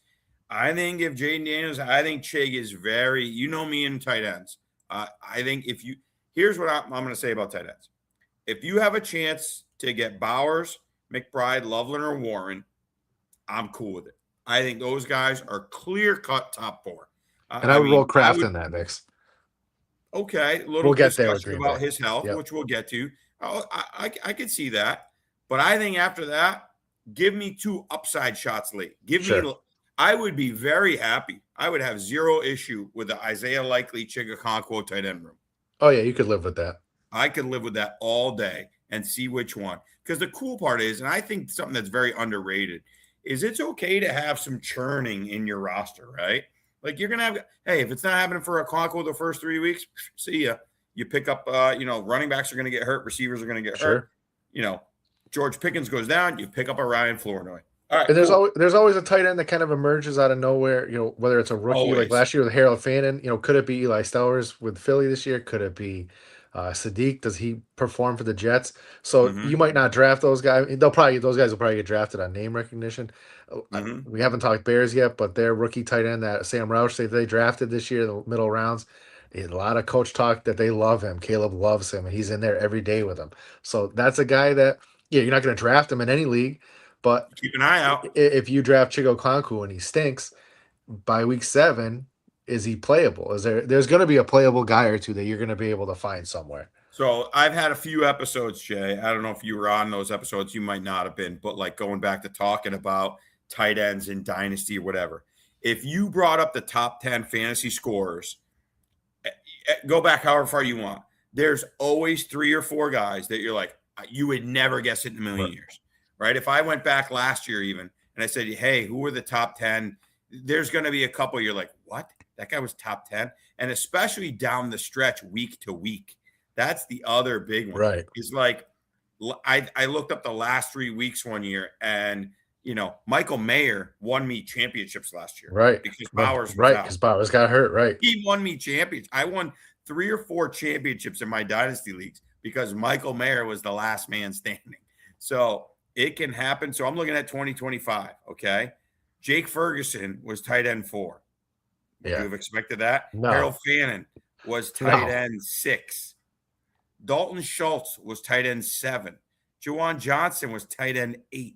I think if Jaden Daniels, I think Chig is very, me in tight ends. I think here's what I'm going to say about tight ends. If you have a chance to get Bowers, McBride, Loveland, or Warren, I'm cool with it. I think those guys are clear-cut top 4. And I would roll Kraft in that mix. Okay, a little We'll get there with discussion Green about Bay. his health, Yep. which we'll get to. I could see that. But I think after that, give me 2 upside shots late. I would be very happy. I would have zero issue with the Isaiah Likely, Chigakonkwo tight end room. Oh, yeah, you could live with that. I could live with that all day and see which one. Because the cool part is, and I think something that's very underrated, is it's okay to have some churning in your roster, right? Like you're going to have, hey, if it's not happening for a Konkwo the first 3 weeks, see ya. You pick up, running backs are going to get hurt. Receivers are going to get hurt. George Pickens goes down. You pick up a Ryan Flournoy. All right. And there's always a tight end that kind of emerges out of nowhere, whether it's a rookie like last year with Harold Fannin, could it be Eli Stellers with Philly this year? Could it be Sadiq? Does he perform for the Jets? So you might not draft those guys. Those guys will probably get drafted on name recognition. We haven't talked Bears yet, but their rookie tight end, that Sam Roush, they drafted this year, the middle rounds. A lot of coach talk that they love him. Caleb loves him, and he's in there every day with him. So that's a guy that, you're not going to draft him in any league, but keep an eye out. If you draft Chigakonkwo and he stinks, by week 7, is he playable? There's going to be a playable guy or two that you're going to be able to find somewhere. So I've had a few episodes, Jay. I don't know if you were on those episodes. You might not have been, but like going back to talking about tight ends in Dynasty or whatever. If you brought up the top 10 fantasy scorers, go back however far you want. There's always 3 or 4 guys that you're like, you would never guess it in a million years, right? If I went back last year even and I said, hey, who were the top 10? There's going to be a couple you're like, what? That guy was top 10? And especially down the stretch week to week. That's the other big one. Right. It's like I looked up the last 3 weeks one year and, Michael Mayer won me championships last year. Right. Because Bowers was right. Because Bowers got hurt. Right. He won me championships. I won 3 or 4 championships in my Dynasty leagues because Michael Mayer was the last man standing. So it can happen. So I'm looking at 2025. Okay. Jake Ferguson was tight end 4. Would you have expected that? No. Harold Fannin was tight end 6. Dalton Schultz was tight end 7. Juwan Johnson was tight end 8.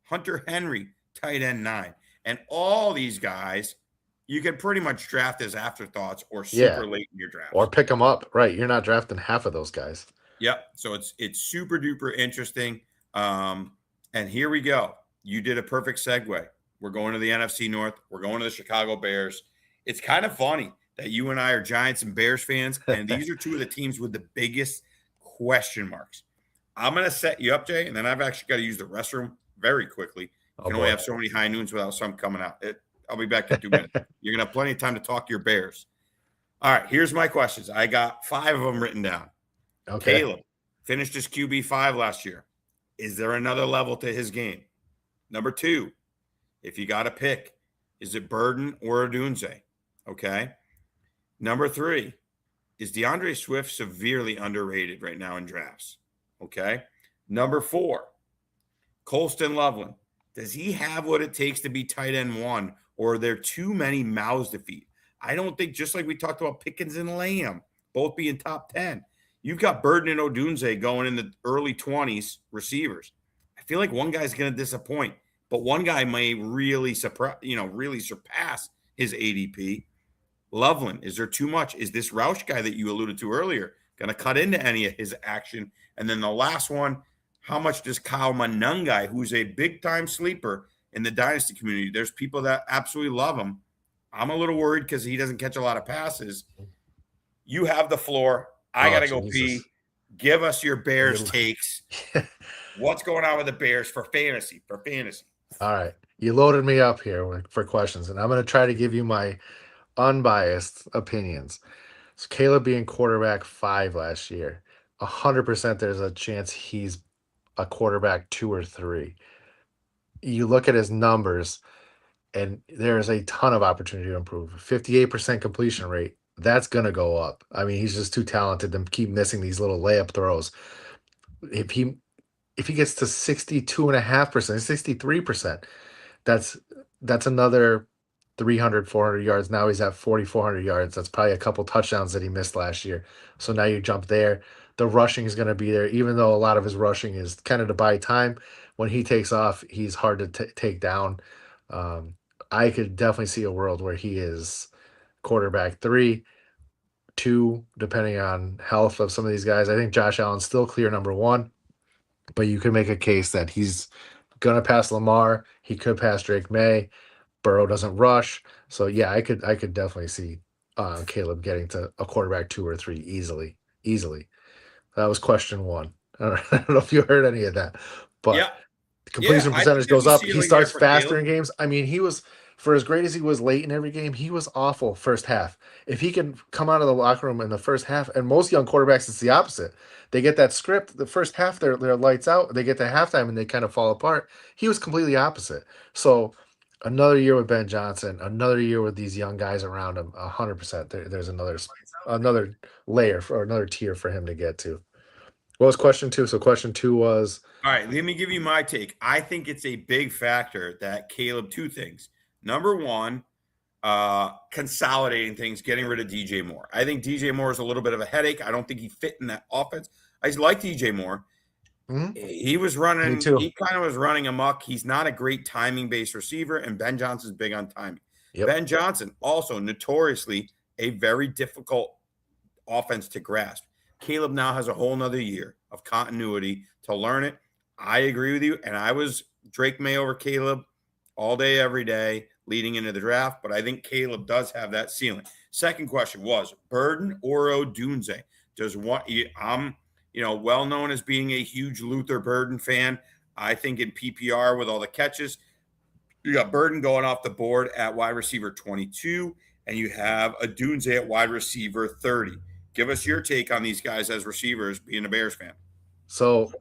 Hunter Henry, tight end 9. And all these guys, you can pretty much draft as afterthoughts or super late in your draft. Or pick them up. Right. You're not drafting half of those guys. Yep. So it's super duper interesting. And here we go. You did a perfect segue. We're going to the NFC North. We're going to the Chicago Bears. It's kind of funny that you and I are Giants and Bears fans, and these are 2 of the teams with the biggest question marks. I'm going to set you up, Jay, and then I've actually got to use the restroom very quickly. You can only have so many high noons without some coming out. I'll be back in 2 minutes. You're going to have plenty of time to talk to your Bears. All right, here's my questions. I got 5 of them written down. Okay. Caleb finished his QB5 last year. Is there another level to his game? Number 2, if you got to pick, is it Burden or Odunze? Okay. Number 3, is DeAndre Swift severely underrated right now in drafts? Okay. Number 4, Colston Loveland. Does he have what it takes to be tight end 1, or are there too many mouths to feed? I don't think, just like we talked about Pickens and Lamb, both being top 10. You've got Burden and Odunze going in the early 20s receivers. I feel like one guy's going to disappoint, but one guy may really surpass his ADP. Loveland, is there too much? Is this Roush guy that you alluded to earlier going to cut into any of his action? And then the last one, how much does Kyle Monangai, who's a big-time sleeper in the Dynasty community, there's people that absolutely love him. I'm a little worried because he doesn't catch a lot of passes. You have the floor. I got to go pee. Give us your Bears takes. What's going on with the Bears for fantasy? All right. You loaded me up here for questions, and I'm going to try to give you my unbiased opinions. So Caleb being quarterback 5 last year, 100% there's a chance he's a quarterback 2 or 3. You look at his numbers, and there's a ton of opportunity to improve. 58% completion rate. That's going to go up. I mean, he's just too talented to keep missing these little layup throws. If he gets to 62.5%, 63%, that's another 300, 400 yards. Now he's at 4,400 yards. That's probably a couple touchdowns that he missed last year. So now you jump there. The rushing is going to be there, even though a lot of his rushing is kind of to buy time. When he takes off, he's hard to take down. Um, I could definitely see a world where he is quarterback 3, 2, depending on health of some of these guys. I think Josh Allen's still clear number 1, but you could make a case that he's going to pass Lamar. He could pass Drake May. Burrow doesn't rush. So yeah, I could definitely see Caleb getting to a quarterback 2 or 3 easily. Easily. That was question 1. I don't know if you heard any of that, but Yeah. completion I think percentage there's goes a up. He ceiling there starts for faster Caleb. in games. I mean, he was, for as great as he was late in every game, he was awful first half. If he can come out of the locker room in the first half, and most young quarterbacks, it's the opposite. They get that script, the first half, they're lights out. They get to halftime and they kind of fall apart. He was completely opposite. So another year with Ben Johnson, another year with these young guys around him, 100%. There's another layer or another tier for him to get to. What was question 2? So question 2 was, All right, let me give you my take. I think it's a big factor that Caleb, 2 things. Number 1, consolidating things, getting rid of DJ Moore. I think DJ Moore is a little bit of a headache. I don't think he fit in that offense. I like DJ Moore. He was running, me too. he kind of was running amok. He's not a great timing based receiver, and Ben Johnson's big on timing. Yep. Ben Johnson, also notoriously a very difficult offense to grasp. Caleb now has a whole nother year of continuity to learn it. I agree with you. And I was Drake May over Caleb all day, every day leading into the draft. But I think Caleb does have that ceiling. Second question was Burden or Odunze? Does one, I'm, well known as being a huge Luther Burden fan. I think in PPR with all the catches, you got Burden going off the board at wide receiver 22, and you have Odunze at wide receiver 30. Give us your take on these guys as receivers, being a Bears fan. So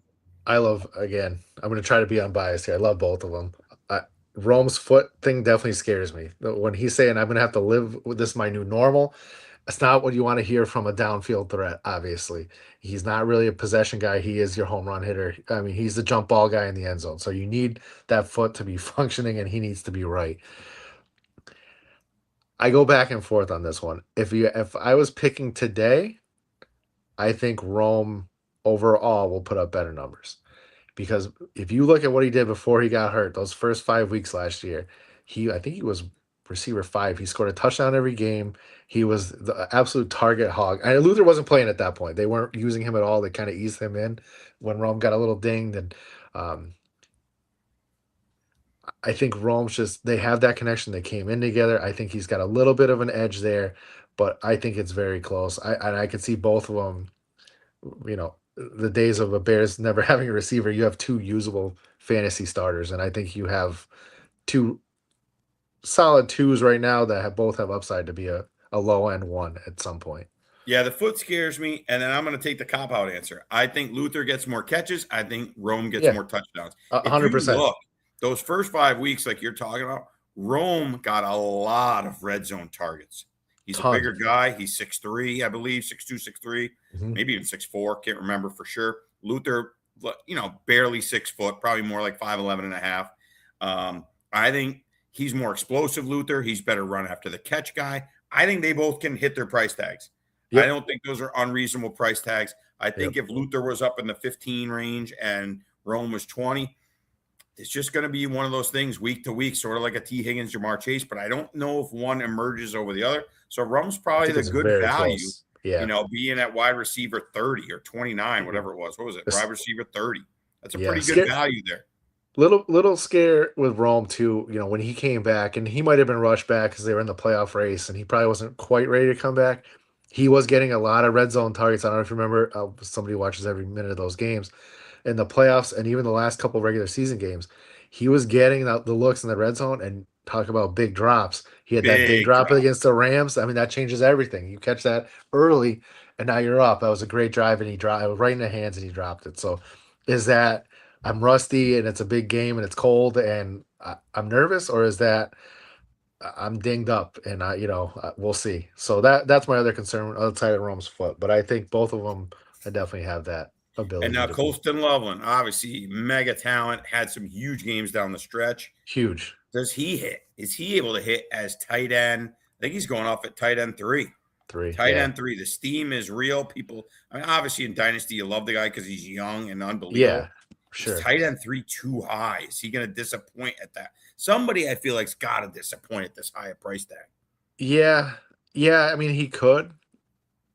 I'm going to try to be unbiased here. I love both of them. Rome's foot thing definitely scares me. When he's saying I'm going to have to live with this, my new normal, it's not what you want to hear from a downfield threat, obviously. He's not really a possession guy. He is your home run hitter. I mean, he's the jump ball guy in the end zone. So you need that foot to be functioning, and he needs to be right. I go back and forth on this one. If I was picking today, I think Rome overall will put up better numbers. Because if you look at what he did before he got hurt, those first 5 weeks last year, I think he was receiver 5. He scored a touchdown every game. He was the absolute target hog. And Luther wasn't playing at that point. They weren't using him at all. They kind of eased him in when Rome got a little dinged. And I think they have that connection. They came in together. I think he's got a little bit of an edge there, but I think it's very close. I could see both of them, the days of a Bears never having a receiver, you have 2 usable fantasy starters. And I think you have 2 solid 2s right now that both have upside to be a low end 1 at some point. Yeah, the foot scares me. And then I'm going to take the cop out answer. I think Luther gets more catches. I think Rome gets more touchdowns. 100%. If you look, those first 5 weeks, like you're talking about, Rome got a lot of red zone targets. He's a bigger guy. He's 6'3", I believe, 6'2", 6'3", maybe even 6'4". Can't remember for sure. Luther, barely 6 foot, probably more like 5'11" and a half. I think he's more explosive, Luther. He's better run after the catch guy. I think they both can hit their price tags. Yep. I don't think those are unreasonable price tags. I think if Luther was up in the 15 range and Rome was 20, it's just going to be one of those things week to week, sort of like a T. Higgins, Jamar Chase, but I don't know if one emerges over the other. So Rome's probably the good value, being at wide receiver 30 or 29, whatever it was. What was it? Wide receiver 30. That's a pretty good value there. Little scare with Rome too, when he came back, and he might have been rushed back because they were in the playoff race and he probably wasn't quite ready to come back. He was getting a lot of red zone targets. I don't know if you remember, somebody watches every minute of those games. In the playoffs and even the last couple of regular season games, he was getting the looks in the red zone. And talk about big drops. He had that big drop against the Rams. I mean, that changes everything. You catch that early, and now you're up. That was a great drive, and he dropped it right in the hands, and he dropped it. So is that I'm rusty, and it's a big game, and it's cold, and I'm nervous, or is that I'm dinged up, and we'll see. So that's my other concern outside of Rome's foot. But I think both of them definitely have that ability. And now Colston Loveland, obviously mega talent, had some huge games down the stretch. Huge. does he hit? Is he able to hit as tight end? I think he's going off at tight end 3. Tight Yeah. end 3. The steam is real. People, I mean, obviously in Dynasty, you love the guy because he's young and unbelievable. Yeah, Is sure. tight end 3 too high? Is he going to disappoint at that? Somebody I feel like's got to disappoint at this higher price tag. Yeah. Yeah. I mean, he could.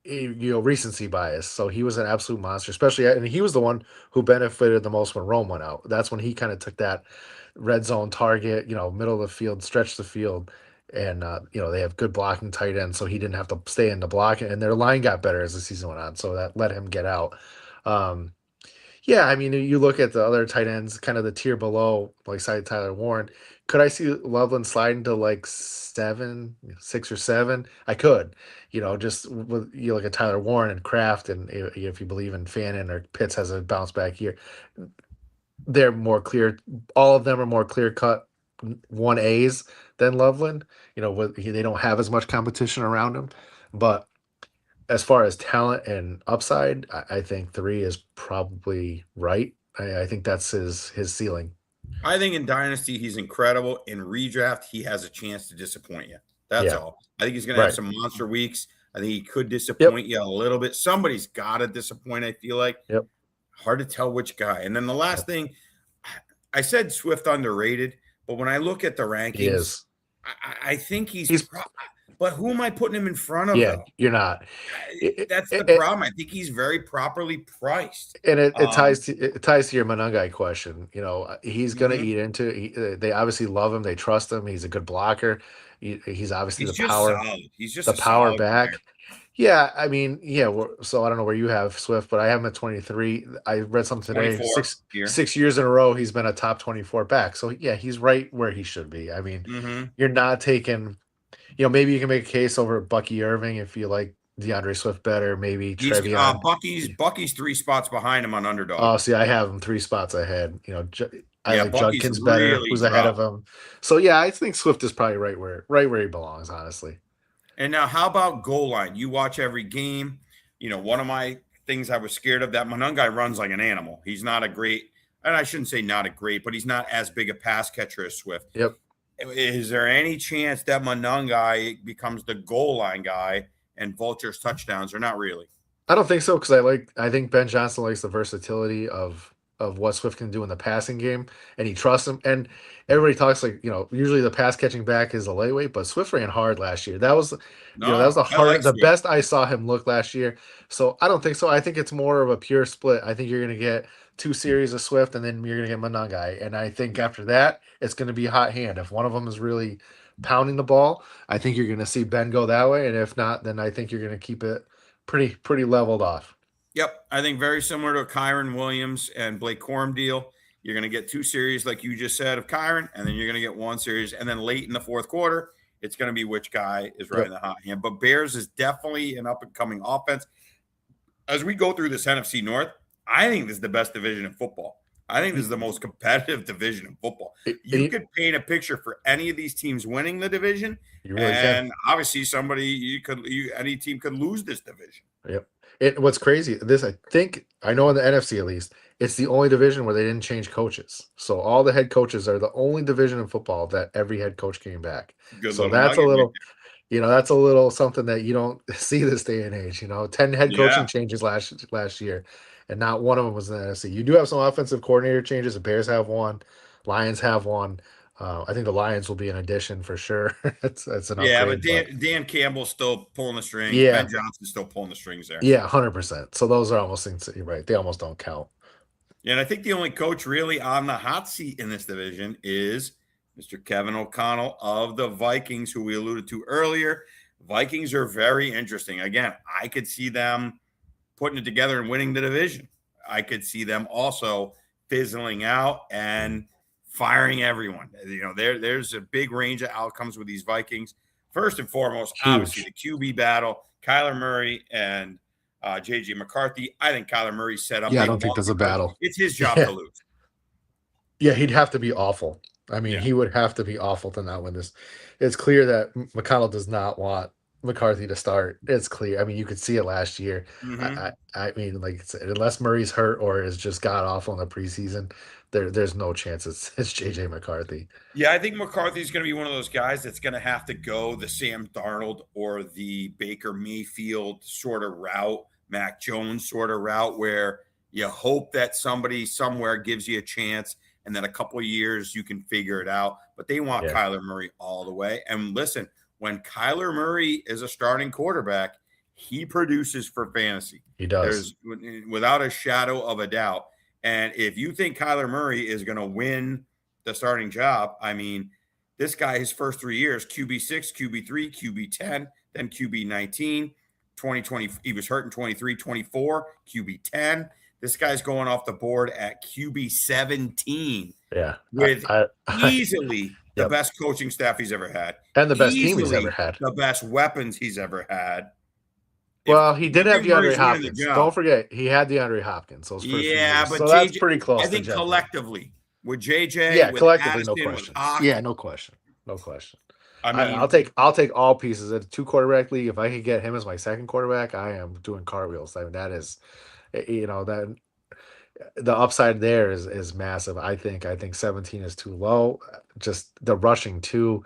Recency bias. So he was an absolute monster, especially, and he was the one who benefited the most when Rome went out. That's when he kind of took that red zone target, middle of the field, stretch the field, and they have good blocking tight end, so he didn't have to stay in the block, and their line got better as the season went on, so that let him get out. Um, yeah, I mean, you look at the other tight ends, kind of the tier below, like side Tyler Warren. Could I see Loveland sliding to like 6 or 7? I could, just with look at Tyler Warren and Kraft, and if you believe in Fannin or Pitts has a bounce back here, they're more clear. All of them are more clear cut 1As than Loveland. They don't have as much competition around them, but as far as talent and upside, I think 3 is probably right. I think that's his ceiling. I think in Dynasty, he's incredible. In redraft, he has a chance to disappoint you. That's all. I think he's going to have some monster weeks. I think he could disappoint you a little bit. Somebody's got to disappoint, I feel like. Yep. Hard to tell which guy. And then the last thing, I said Swift underrated, but when I look at the rankings, I think he's but who am I putting him in front of? Yeah, though? You're not. That's the problem. I think he's very properly priced, and it ties to your Monangai question. He's going to eat into. They obviously love him. They trust him. He's a good blocker. He's obviously the power. Solid. He's just the power back. Player. Yeah, I mean, so I don't know where you have Swift, but I have him at 23. I read something today. 6 years in a row, he's been a top 24 back. So yeah, he's right where he should be. I mean, you're not taking. Maybe you can make a case over Bucky Irving if you like DeAndre Swift better. Maybe Trevion. Bucky's 3 spots behind him on underdog. Oh, see, I have him 3 spots ahead. I like Judkins better, who's ahead of him. So yeah, I think Swift is probably right where he belongs, honestly. And now, how about goal line? You watch every game. One of my things I was scared of, that Monangai runs like an animal. He's not a great, and I shouldn't say not a great, but he's not as big a pass catcher as Swift. Yep. Is there any chance that Monangai becomes the goal line guy and vultures touchdowns, or not really? I don't think so, because I think Ben Johnson likes the versatility of what Swift can do in the passing game, and he trusts him. And everybody talks usually the pass catching back is a lightweight, but Swift ran hard last year. That was the best I saw him look last year. So I don't think so. I think it's more of a pure split. I think you're going to get 2 series of Swift, and then you're going to get Monangai. And I think after that, it's going to be hot hand. If one of them is really pounding the ball, I think you're going to see Ben go that way. And if not, then I think you're going to keep it pretty leveled off. Yep. I think very similar to a Kyron Williams and Blake Corum deal. You're going to get 2 series, like you just said, of Kyron, and then you're going to get 1 series. And then late in the fourth quarter, it's going to be which guy is right in the hot hand. But Bears is definitely an up-and-coming offense. As we go through this NFC North, I think this is the best division in football. I think this is the most competitive division in football. You could paint a picture for any of these teams winning the division, obviously any team could lose this division. Yep. What's crazy, I know in the NFC at least, it's the only division where they didn't change coaches. So all the head coaches are the only division in football that every head coach came back. So that's a little something that you don't see this day and age. 10 head coaching changes last year, and not one of them was in the NFC. You do have some offensive coordinator changes. The Bears have one, Lions have one. I think the Lions will be an addition for sure. It's an upgrade. But Dan Campbell's still pulling the strings. Yeah. Ben Johnson's still pulling the strings there. Yeah, 100%. So those are almost things that you're right. They almost don't count. And I think the only coach really on the hot seat in this division is Mr. Kevin O'Connell of the Vikings, who we alluded to earlier. Vikings are very interesting. Again, I could see them putting it together and winning the division. I could see them also fizzling out and firing everyone. There's a big range of outcomes with these Vikings. First and foremost, obviously, the QB battle, Kyler Murray and J.J. McCarthy. I think Kyler Murray's set up. Yeah, I don't think there's a battle. It's his job to lose. Yeah, he'd have to be awful. I mean, he would have to be awful to not win this. It's clear that McConnell does not want McCarthy to start. It's clear. I mean, you could see it last year. Mhm. I mean, like unless Murray's hurt or is just god awful in the preseason, there's no chance it's JJ McCarthy. Yeah, I think McCarthy's going to be one of those guys that's going to have to go the Sam Darnold or the Baker Mayfield sort of route, Mac Jones sort of route, where you hope that somebody somewhere gives you a chance and then a couple of years you can figure it out. But they want Yeah, Kyler Murray all the way. And listen, when Kyler Murray is a starting quarterback, he produces for fantasy. he does. There's without a shadow of a doubt. And if you think Kyler Murray is going to win the starting job, I mean, this guy, his first 3 years, QB6, QB3, QB10, then QB19, 2020. He was hurt in 23, 24, QB10. This guy's going off the board at QB17 Yeah, with I easily the yep, best coaching staff he's ever had, and the best team he's ever easily had. the best weapons he's ever had. If Well, he did have JJ DeAndre Murray's winning the Hopkins. Don't job, forget, he had DeAndre Hopkins those first few yeah, years. but So that's JJ, pretty I close to think Jeff. collectively with JJ, Yeah, with collectively, no Addison, with question. Hawk, Yeah, no question. No question. I I'll mean, take all pieces. At a 2 quarterback league, if I could get him as my second quarterback, I am doing cartwheels. I mean, that is, that the upside there is massive. I think 17 is too low. Just the rushing too.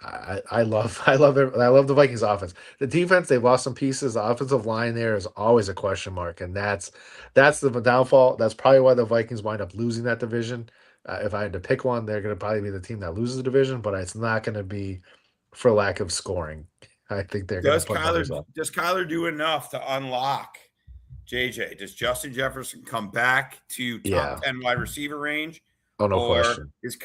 I love I love the Vikings offense. The defense, they've lost some pieces. The offensive line there is always a question mark, and that's the downfall. That's probably why the Vikings wind up losing that division. If I had to pick one, they're going to probably be the team that loses the division, but it's not going to be for lack of scoring. I think they're going to does put Kyler numbers up. does Kyler do enough to unlock JJ? Does Justin Jefferson come back to Yeah. top 10 wide receiver range? Oh, no Or question. is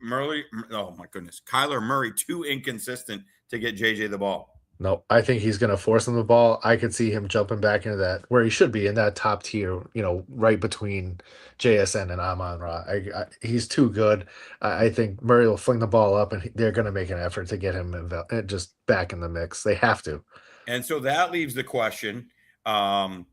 Murray, oh my goodness, Kyler Murray too inconsistent to get JJ the ball? No, I think he's going to force him the ball. I could see him jumping back into that where he should be in that top tier, right between JSN and Amon Ra. He's too good. I think Murray will fling the ball up, and they're going to make an effort to get him just back in the mix. They have to. And so that leaves the question. Kyler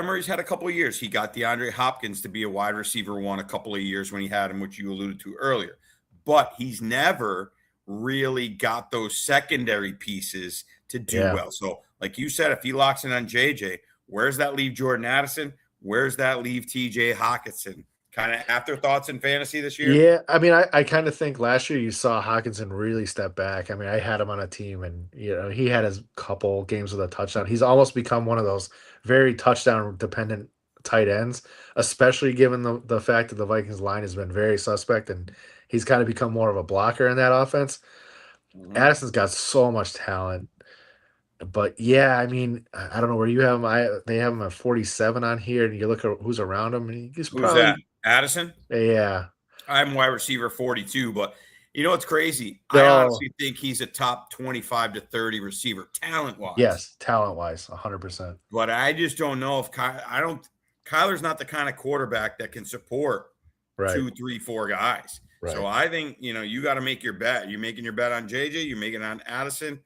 Murray's had a couple of years. He got DeAndre Hopkins to be a wide receiver one a couple of years when he had him, which you alluded to earlier. But he's never really got those secondary pieces to do Yeah. well. So, like you said, if he locks in on JJ, where's that leave Jordan Addison? Where's that leave TJ Hawkinson? Kind of afterthoughts in fantasy this year? Yeah, I mean, I kind of think last year you saw Hawkinson really step back. I mean, I had him on a team, and he had his couple games with a touchdown. He's almost become one of those very touchdown dependent tight ends, especially given the fact that the Vikings line has been very suspect, and he's kind of become more of a blocker in that offense. Mhm. Addison's got so much talent, but yeah, I mean, I don't know where you have him. They have him at 47 on here, and you look at who's around him, and he's Who's that? probably Addison? yeah. I'm wide receiver 42, but you know what's crazy? I They're all honestly think he's a top 25 to 30 receiver talent wise. yes, talent wise, 100%. But I just don't know if Kyler's not the kind of quarterback that can support Right, 2, 3, 4 guys. So right. I think, you got to make your bet. You're making your bet on JJ, you're making it on Addison.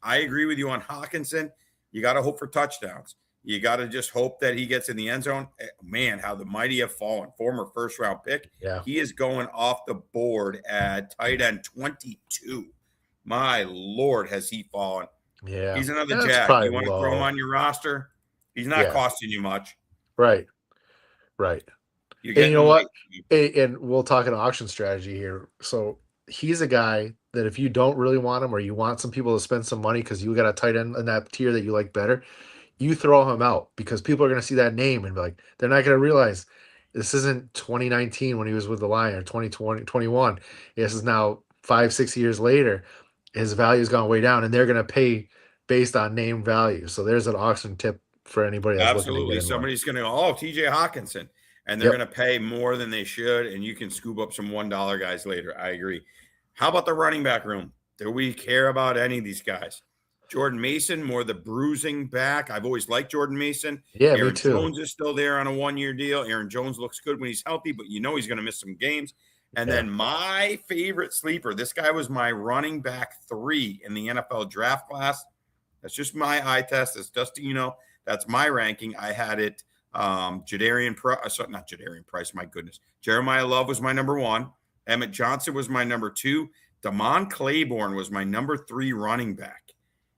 I agree with you on Hawkinson. You got to hope for touchdowns. You got to just hope that he gets in the end zone. Man, how the mighty have fallen. Former first round pick. Yeah, He is going off the board at tight end 22. My Lord, has he fallen. yeah. He's another That's Jag. probably You want to throw him low. on your roster? He's not Yeah, costing you much. right, right. You're And you getting know like what? And we'll talk an auction strategy here. So he's a guy that if you don't really want him or you want some people to spend some money because you got a tight end in that tier that you like better, you throw him out because people are going to see that name and be like, they're not going to realize this isn't 2019 when he was with the Lion or 2020, 21. This is now 5, 6 years later. His value's gone way down and they're going to pay based on name value. So there's an auction tip for anybody that's looking to absolutely. get in one. Somebody's going to go, oh, TJ Hawkinson. And they're Yep. going to pay more than they should. And you can scoop up some $1 guys later. I agree. How about the running back room? Do we care about any of these guys? Jordan Mason, more the bruising back. I've always liked Jordan Mason. Yeah, me Aaron too. Jones is still there on a 1-year deal. Aaron Jones looks good when he's healthy, but he's going to miss some games. And Yeah. then my favorite sleeper, this guy was my running back 3 in the NFL draft class. That's just my eye test. That's Dustino. That's my ranking. I had it. Not Jadarian Price. My goodness. Jeremiah Love was my number 1. Emmett Johnson was my number 2. Damon Claiborne was my number 3 running back.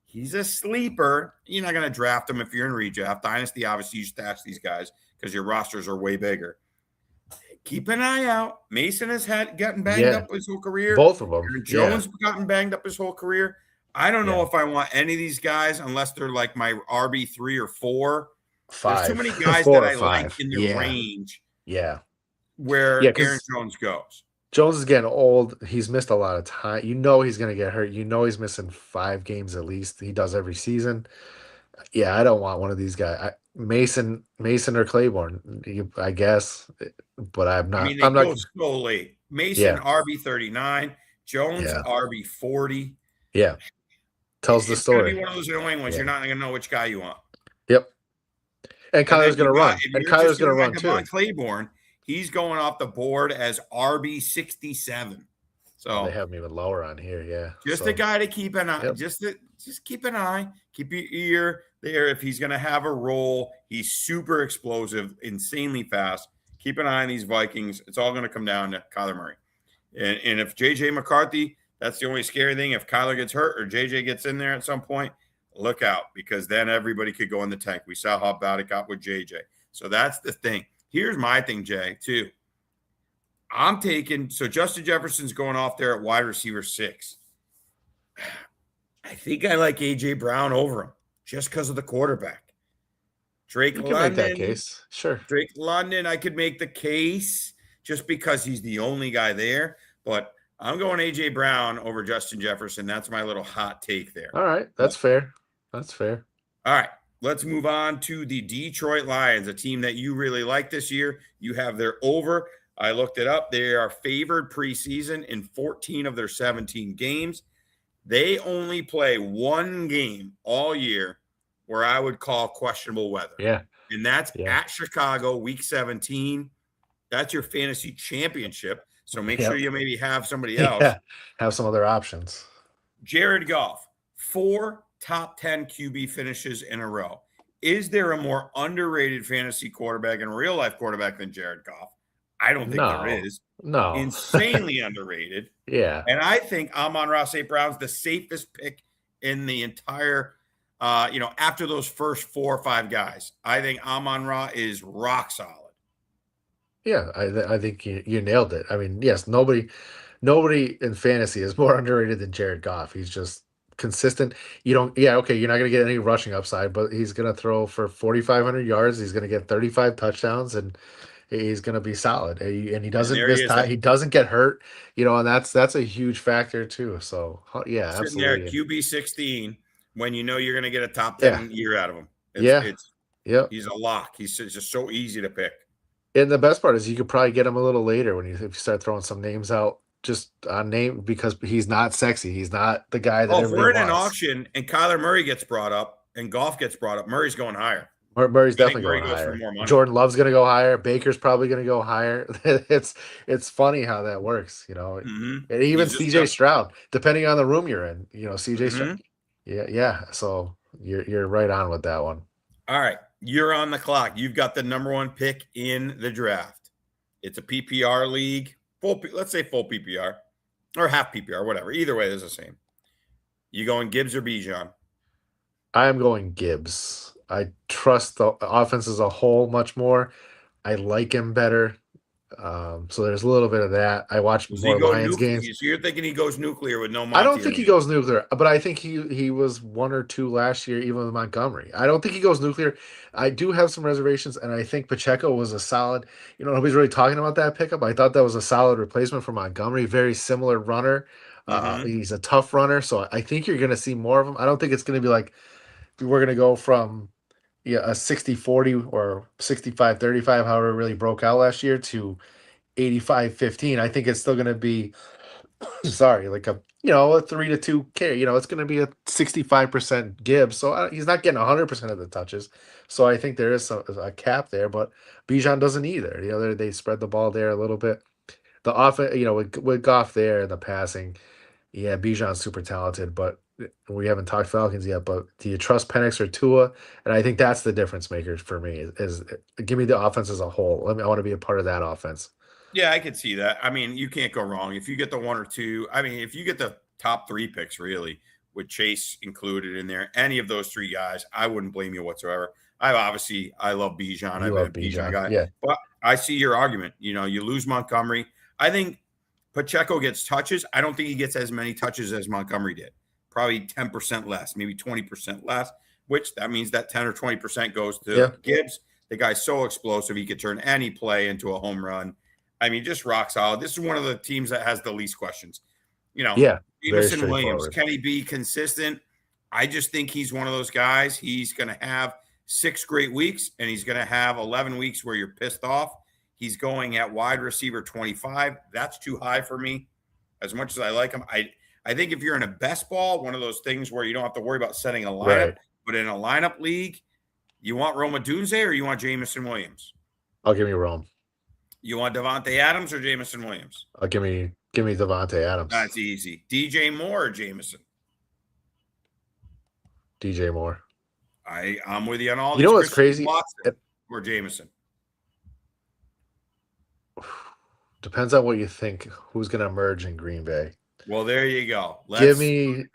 He's a sleeper. You're not going to draft him if you're in redraft. Dynasty, obviously, you stash these guys because your rosters are way bigger. Keep an eye out. Mason has gotten banged up his whole career. Both of them. Aaron Jones gotten banged up his whole career. I don't know if I want any of these guys unless they're like my RB3 or 4. 5. There's too many guys that I like in the range. Yeah. Where Aaron Jones goes. Jones is getting old. He's missed a lot of time. You know he's going to get hurt. You know he's missing 5 games at least. He does every season. Yeah, I don't want one of these guys. Mason or Claiborne, I guess, but I'm not. I mean, they go so late. Mason RB39, Jones RB40. Yeah, tells the story. It's going to be one of those annoying ones. You're not going to know which guy you want. Yep. And Kyler's going to run. And Kyler's going to run too. Claiborne, he's going off the board as RB67. So they have him even lower on here. Yeah, just a guy to keep an eye. Yep. Just keep an eye. Keep your ear there. If he's going to have a role, he's super explosive, insanely fast. Keep an eye on these Vikings. It's all going to come down to Kyler Murray. And if J.J. McCarthy, that's the only scary thing. If Kyler gets hurt or J.J. gets in there at some point, look out, because then everybody could go in the tank. We saw how bad it got with J.J. So that's the thing. Here's my thing, Jay, too. I'm taking – so Justin Jefferson's going off there at wide receiver 6. I think I like A.J. Brown over him just because of the quarterback. Drake London. Make that case. Sure. Drake London, I could make the case just because he's the only guy there. But I'm going A.J. Brown over Justin Jefferson. That's my little hot take there. All right. That's fair. That's fair. All right. Let's move on to the Detroit Lions, a team that you really like this year. You have their over. I looked it up. They are favored preseason in 14 of their 17 games. They only play one game all year where I would call questionable weather. Yeah. And that's at Chicago, week 17. That's your fantasy championship. So make sure you maybe have somebody else. Yeah. Have some other options. Jared Goff, 4 top 10 QB finishes in a row. Is there a more underrated fantasy quarterback and real life quarterback than Jared Goff? I don't think there is. No. Insanely underrated. Yeah. And I think Amon-Ra St. Brown's the safest pick in the entire, after those first 4 or 5 guys. I think Amon-Ra is rock solid. Yeah, I think you nailed it. I mean, yes, nobody in fantasy is more underrated than Jared Goff. He's just consistent. You're not going to get any rushing upside, but he's going to throw for 4,500 yards. He's going to get 35 touchdowns, and he's going to be solid. And he doesn't miss time. He doesn't get hurt, and that's a huge factor too. So yeah, sitting absolutely. there at QB 16 when you know you're going to get a top 10 year out of him. He's a lock. He's just so easy to pick. And the best part is you could probably get him a little later if you start throwing some names out just on name, because he's not sexy. He's not the guy that everybody we're in wants. an auction and Kyler Murray gets brought up and Goff gets brought up, Murray's going higher. Murray's definitely going higher. Jordan Love's going to go higher. Baker's probably going to go higher. It's funny how that works, And even CJ Stroud, depending on the room you're in, CJ Stroud. Yeah. So you're right on with that one. All right. You're on the clock. You've got the number 1 pick in the draft. It's a PPR league. Let's say full PPR or half PPR, whatever. Either way, it's the same. You going Gibbs or Bijan? I am going Gibbs. I trust the offense as a whole much more. I like him better. So there's a little bit of that. I watch more Lions games. So you're thinking he goes nuclear with no Monty? I don't think he goes nuclear, but I think he was 1 or 2 last year, even with Montgomery. I don't think he goes nuclear. I do have some reservations, and I think Pacheco was a solid. Nobody's really talking about that pickup. I thought that was a solid replacement for Montgomery. Very similar runner. He's a tough runner, so I think you're going to see more of him. I don't think it's going to be like we're going to go from a 60-40 or 65-35, however it really broke out last year, to 85-15. I think it's still going to be, like a 3-2 carry. It's going to be a 65% Gibbs. So he's not getting 100% of the touches. So I think there is a cap there, but Bijan doesn't either. They spread the ball there a little bit. The offense, with Goff there and the passing, Bijan's super talented, but we haven't talked Falcons yet, but do you trust Penix or Tua? And I think that's the difference maker for me is give me the offense as a whole. I want to be a part of that offense. Yeah, I could see that. I mean, you can't go wrong. If you get the 1 or 2, if you get the top 3 picks really with Chase included in there. Any of those three guys, I wouldn't blame you whatsoever. I love Bijan. You I've been love a Bijan Bijan. guy, Yeah. but I see your argument. You lose Montgomery. I think Pacheco gets touches. I don't think he gets as many touches as Montgomery did. Probably 10% less, maybe 20% less, which that means that 10 or 20% goes to Gibbs. The guy's so explosive. He could turn any play into a home run. I mean, just rock solid. This is one of the teams that has the least questions. Yeah. Very Jameson Williams, straightforward. can he be consistent? I just think he's one of those guys. He's going to have 6 great weeks, and he's going to have 11 weeks where you're pissed off. He's going at wide receiver 25. That's too high for me. As much as I like him, I think if you're in a best ball, one of those things where you don't have to worry about setting a lineup, Right. but in a lineup league, you want Rome Odunze or you want Jameson Williams? I'll give me Rome. You want Devontae Adams or Jameson Williams? I'll give me Devontae Adams. That's easy. DJ Moore or Jameson? DJ Moore. I'm with you on all. You know what's crazy? Watson or Jameson. Depends on what you think. Who's going to emerge in Green Bay? Well, there you go. Give me.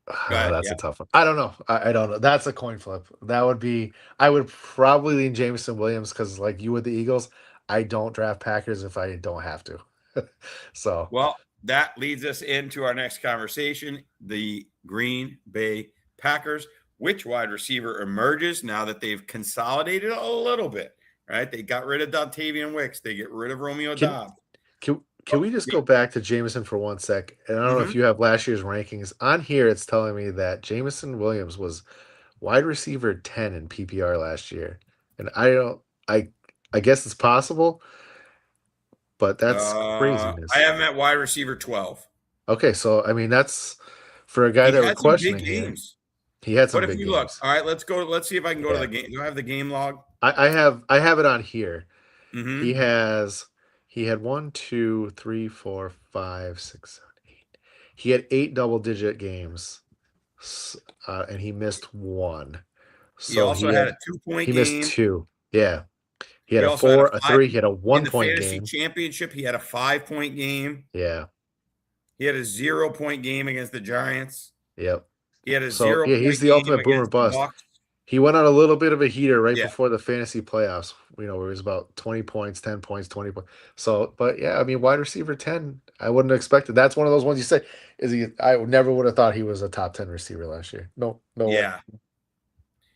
ahead, That's a tough one. I don't know. I don't know. That's a coin flip. That would be. I would probably lean Jameson Williams because, like you with the Eagles, I don't draft Packers if I don't have to. So. Well, that leads us into our next conversation: the Green Bay Packers. Which wide receiver emerges now that they've consolidated a little bit? Right? They got rid of Dontavian Wicks. They get rid of Romeo Doubs. Can we just go back to Jameson for 1 sec? And I don't know if you have last year's rankings. On here, it's telling me that Jameson Williams was wide receiver 10 in PPR last year. And I guess it's possible, but that's craziness. I have him at wide receiver 12. Okay, so I mean that's for a guy that we're questioning games. He had some big games. Look, all right, let's go. Let's see if I can go to the game. Do I have the game log? I have it on here. Mm-hmm. He had 1, 2, 3, 4, 5, 6, 7, 8. He had 8 double-digit games, and he missed 1. So he also had a 2-point game. He missed 2. Yeah, he had a 4, a 3. He had a 1-point game. In the fantasy championship, he had a 5-point game. Yeah, he had a 0-point game against the Giants. Yep. He had a 0. Yeah, he's the ultimate boomer bust. He went on a little bit of a heater right before the fantasy playoffs, where it was about 20 points, 10 points, 20 points. So, but yeah, I mean, wide receiver 10, I wouldn't have expected. That's one of those ones you say, I never would have thought he was a top 10 receiver last year. No. Yeah.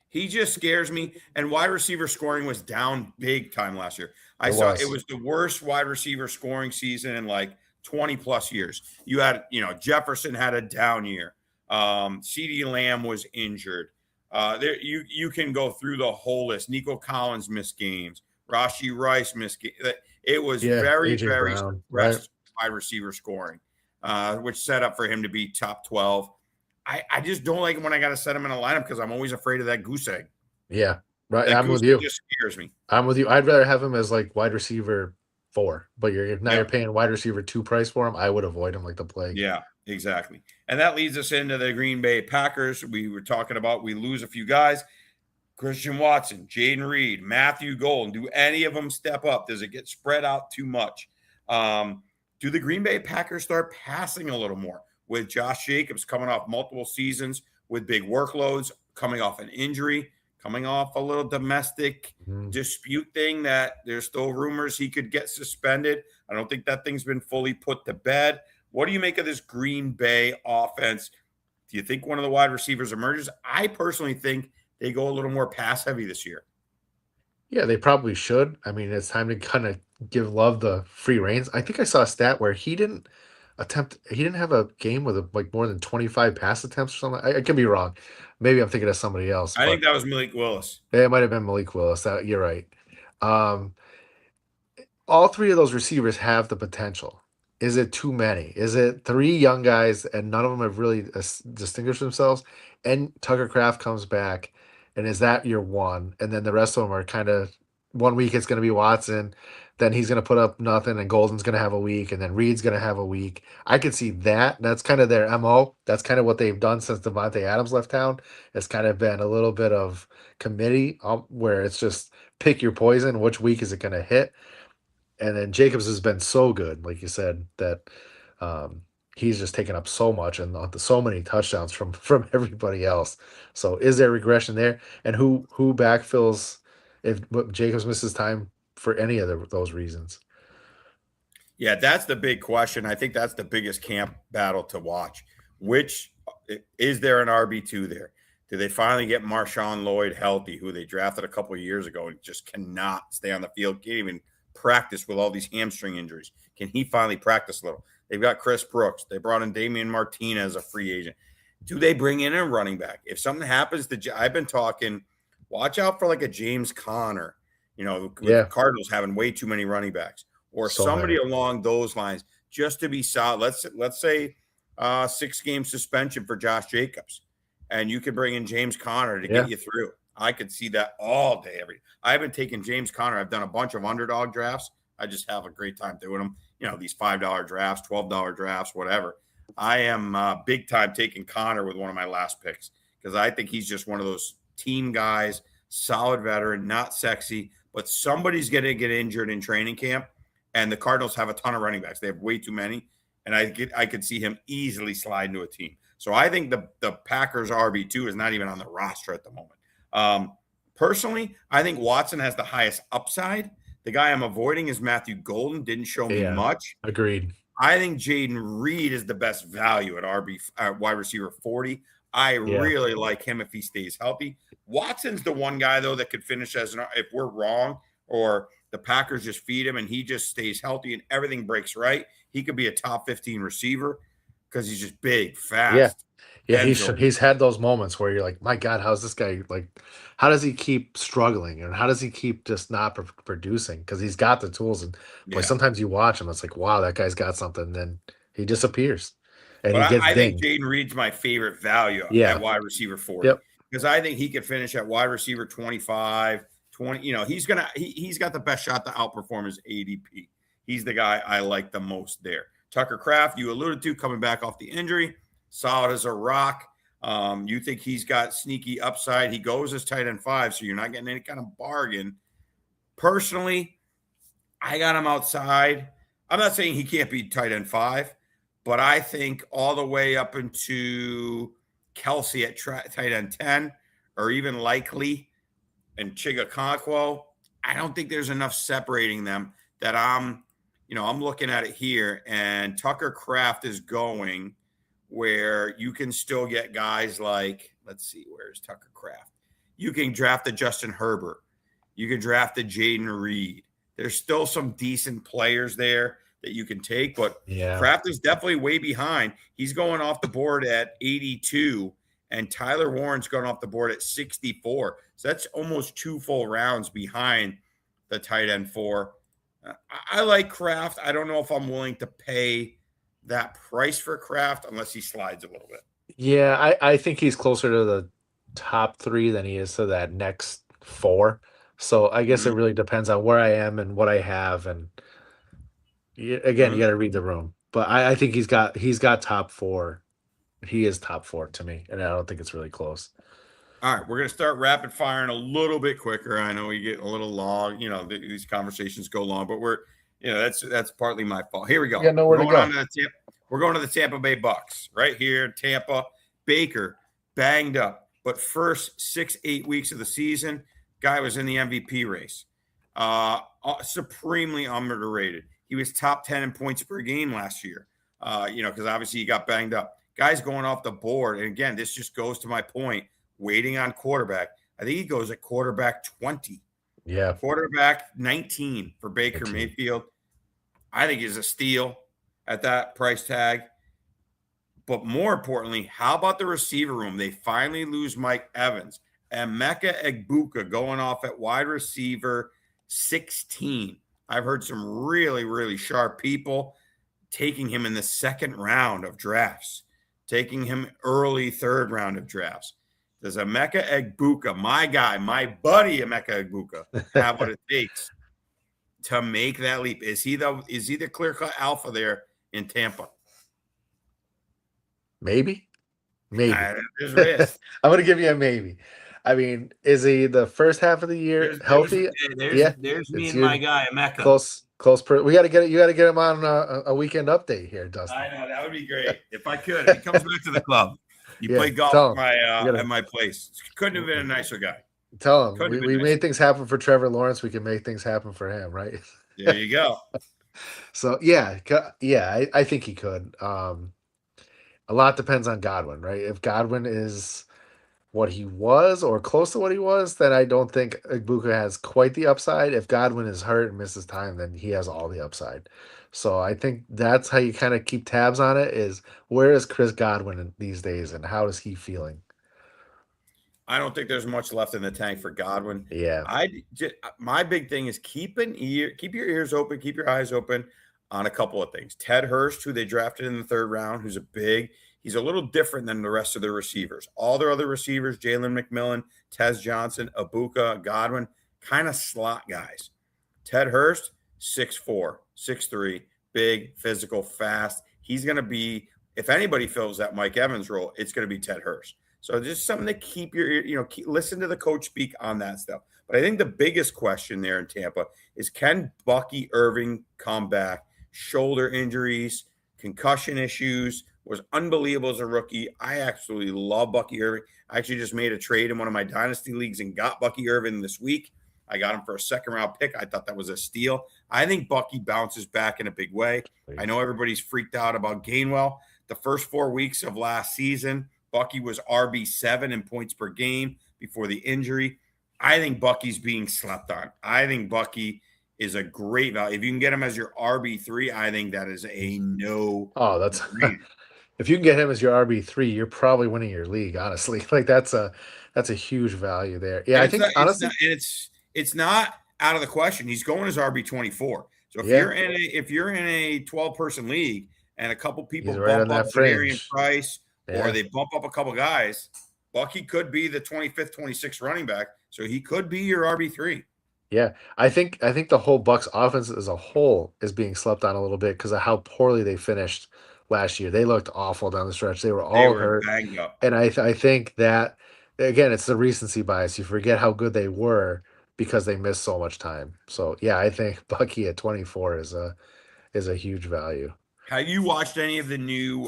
He just scares me. And wide receiver scoring was down big time last year. It was the worst wide receiver scoring season in like 20 plus years. You had, Jefferson had a down year. CeeDee Lamb was injured. You can go through the whole list. Nico Collins missed games. Rashee Rice missed games. It was very, AJ very Brown, suppressed wide receiver scoring, which set up for him to be top 12. I just don't like it when I got to set him in a lineup because I'm always afraid of that goose egg. Yeah, right. I'm with you. It just scares me. I'm with you. I'd rather have him as like wide receiver 4, but you're paying wide receiver 2 price for him. I would avoid him like the plague. Yeah. Exactly. And that leads us into the Green Bay Packers. We were talking about we lose a few guys. Christian Watson, Jaden Reed, Matthew Golden. Do any of them step up? Does it get spread out too much? Do the Green Bay Packers start passing a little more with Josh Jacobs coming off multiple seasons with big workloads, coming off an injury, coming off a little domestic dispute thing that there's still rumors he could get suspended. I don't think that thing's been fully put to bed. What do you make of this Green Bay offense? Do you think one of the wide receivers emerges? I personally think they go a little more pass heavy this year. Yeah, they probably should. I mean, it's time to kind of give Love the free reins. I think I saw a stat where he didn't have a game with like more than 25 pass attempts or something. I could be wrong. Maybe I'm thinking of somebody else. I think that was Malik Willis. Yeah, it might have been Malik Willis. You're right. All 3 of those receivers have the potential. Is it too many? Is it 3 young guys and none of them have really distinguished themselves? And Tucker Kraft comes back, and is that your one? And then the rest of them are kind of 1 week it's going to be Watson, then he's going to put up nothing, and Golden's going to have a week, and then Reed's going to have a week. I could see that. That's kind of their MO. That's kind of what they've done since Devontae Adams left town. It's kind of been a little bit of committee where it's just pick your poison. Which week is it going to hit? And then Jacobs has been so good, like you said, that he's just taken up so much and so many touchdowns from everybody else. So is there regression there? And who backfills if Jacobs misses time for any of those reasons? Yeah, that's the big question. I think that's the biggest camp battle to watch. Which is there an RB2 there? Do they finally get Marshawn Lloyd healthy, who they drafted a couple of years ago and just cannot stay on the field, can't even practice with all these hamstring injuries? Can he finally practice a little? They've got Chris Brooks. They brought in Damian Martinez, a free agent. Do they bring in a running back? If something happens to, I've been talking, watch out for like a James Conner, with the Cardinals having way too many running backs, or So somebody many. along those lines, just to be solid. Let's say 6-game suspension for Josh Jacobs, and you could bring in James Conner to get you through. I could see that all day. I haven't taken James Conner. I've done a bunch of underdog drafts. I just have a great time doing them. These $5 drafts, $12 drafts, whatever. I am big time taking Conner with one of my last picks because I think he's just one of those team guys, solid veteran, not sexy, but somebody's going to get injured in training camp. And the Cardinals have a ton of running backs. They have way too many. And I could see him easily slide into a team. So I think the Packers RB2 is not even on the roster at the moment. Personally, I think Watson has the highest upside. The guy I'm avoiding is Matthew Golden. Didn't show me much. Agreed. I think Jaden Reed is the best value at wide receiver 40. I really like him if he stays healthy. Watson's the one guy, though, that could finish if we're wrong or the Packers just feed him and he just stays healthy and everything breaks right, he could be a top 15 receiver because he's just big, fast. Yeah, he's had those moments where you're like, my God, how's this guy, how does he keep struggling and how does he keep just not producing? Because he's got the tools and sometimes you watch him, it's like, wow, that guy's got something. And then he disappears and but he gets I dinged. think Jaden Reed's my favorite value at wide receiver 40 because I think he could finish at wide receiver 25, 20. He's got the best shot to outperform his ADP. He's the guy I like the most there. Tucker Kraft, you alluded to, coming back off the injury, solid as a rock. You think he's got sneaky upside. He goes as tight end 5, so you're not getting any kind of bargain. Personally, I got him outside. I'm not saying he can't be tight end 5, but I think all the way up into Kelsey at tight end 10 or even Likely and Chigakonkwo, I don't think there's enough separating them that I'm looking at it here, and Tucker Kraft is going where you can still get guys like, let's see, where's Tucker Kraft? You can draft a Justin Herbert. You can draft a Jaden Reed. There's still some decent players there that you can take, but Kraft is definitely way behind. He's going off the board at 82, and Tyler Warren's going off the board at 64. So that's almost 2 full rounds behind the tight end 4. I like Kraft. I don't know if I'm willing to pay that price for Kraft unless he slides a little bit. Yeah, I think he's closer to the top 3 than he is to that next 4. So I guess it really depends on where I am and what I have. And again, you got to read the room. But I think he's got top 4. He is top 4 to me, and I don't think it's really close. All right, we're going to start rapid firing a little bit quicker. I know we get a little long. These conversations go long, but that's partly my fault. Here we go. Yeah, nowhere to go. We're going to the Tampa Bay Bucks right here. Tampa. Baker banged up, but first 6-8 weeks of the season, guy was in the MVP race. Supremely underrated. He was top 10 in points per game last year. Because obviously he got banged up. Guys going off the board, and again, this just goes to my point. Waiting on quarterback. I think he goes at quarterback 20. Yeah. Quarterback 19 for Baker Mayfield. I think is a steal at that price tag. But more importantly, how about the receiver room? They finally lose Mike Evans. And Emeka Egbuka going off at wide receiver 16. I've heard some really, really sharp people taking him in the second round of drafts, taking him early third round of drafts. Does Emeka Egbuka, my guy, my buddy Emeka Egbuka, have what it takes to make that leap? Is he the clear-cut alpha there in Tampa? Maybe. There's risk. I'm going to give you a maybe. I mean, is he the first half of the year healthy? There's me and my guy Emeka. We got to get it. You got to get him on a weekend update here, Dustin. I know that would be great if I could. If he comes back to the club, you play golf at my place. Couldn't have been a nicer guy. Tell him we made things happen for Trevor Lawrence. We can make things happen for him, right? There you go. So I think he could. A lot depends on Godwin, right? If Godwin is what he was or close to what he was, then I don't think Ibuka has quite the upside. If Godwin is hurt and misses time, then he has all the upside. So I think that's how you kind of keep tabs on it, is where is Chris Godwin these days and how is he feeling? I don't think there's much left in the tank for Godwin. Yeah. My big thing is keep your ears open, keep your eyes open on a couple of things. Ted Hurst, who they drafted in the 3rd round, he's a little different than the rest of the receivers. All their other receivers, Jalen McMillan, Tez Johnson, Ibuka, Godwin, kind of slot guys. Ted Hurst, 6'4", 6'3", big, physical, fast. He's going to be, if anybody fills that Mike Evans role, it's going to be Ted Hurst. So just something to keep listen to the coach speak on that stuff. But I think the biggest question there in Tampa is, can Bucky Irving come back? Shoulder injuries, concussion issues, was unbelievable as a rookie. I absolutely love Bucky Irving. I actually just made a trade in one of my Dynasty leagues and got Bucky Irving this week. I got him for a 2nd-round pick. I thought that was a steal. I think Bucky bounces back in a big way. I know everybody's freaked out about Gainwell. The first 4 weeks of last season, Bucky was RB7 in points per game before the injury. I think Bucky's being slept on. I think Bucky is a great value. If you can get him as your RB3, I think that is a no. Oh, that's if you can get him as your RB3, you're probably winning your league, honestly. Like that's a huge value there. Yeah, and I think honestly, it's not out of the question. He's going as RB24. So if you're in a 12-person league and a couple people bump up Marion Price, or they bump up a couple guys, Bucky could be the 25th, 26th running back. So he could be your RB3. Yeah, I think the whole Bucks offense as a whole is being slept on a little bit because of how poorly they finished last year. They looked awful down the stretch. They were all hurt, banged up. And I think that, again, it's the recency bias. You forget how good they were because they missed so much time. So yeah, I think Bucky at 24 is a huge value. Have you watched any of the new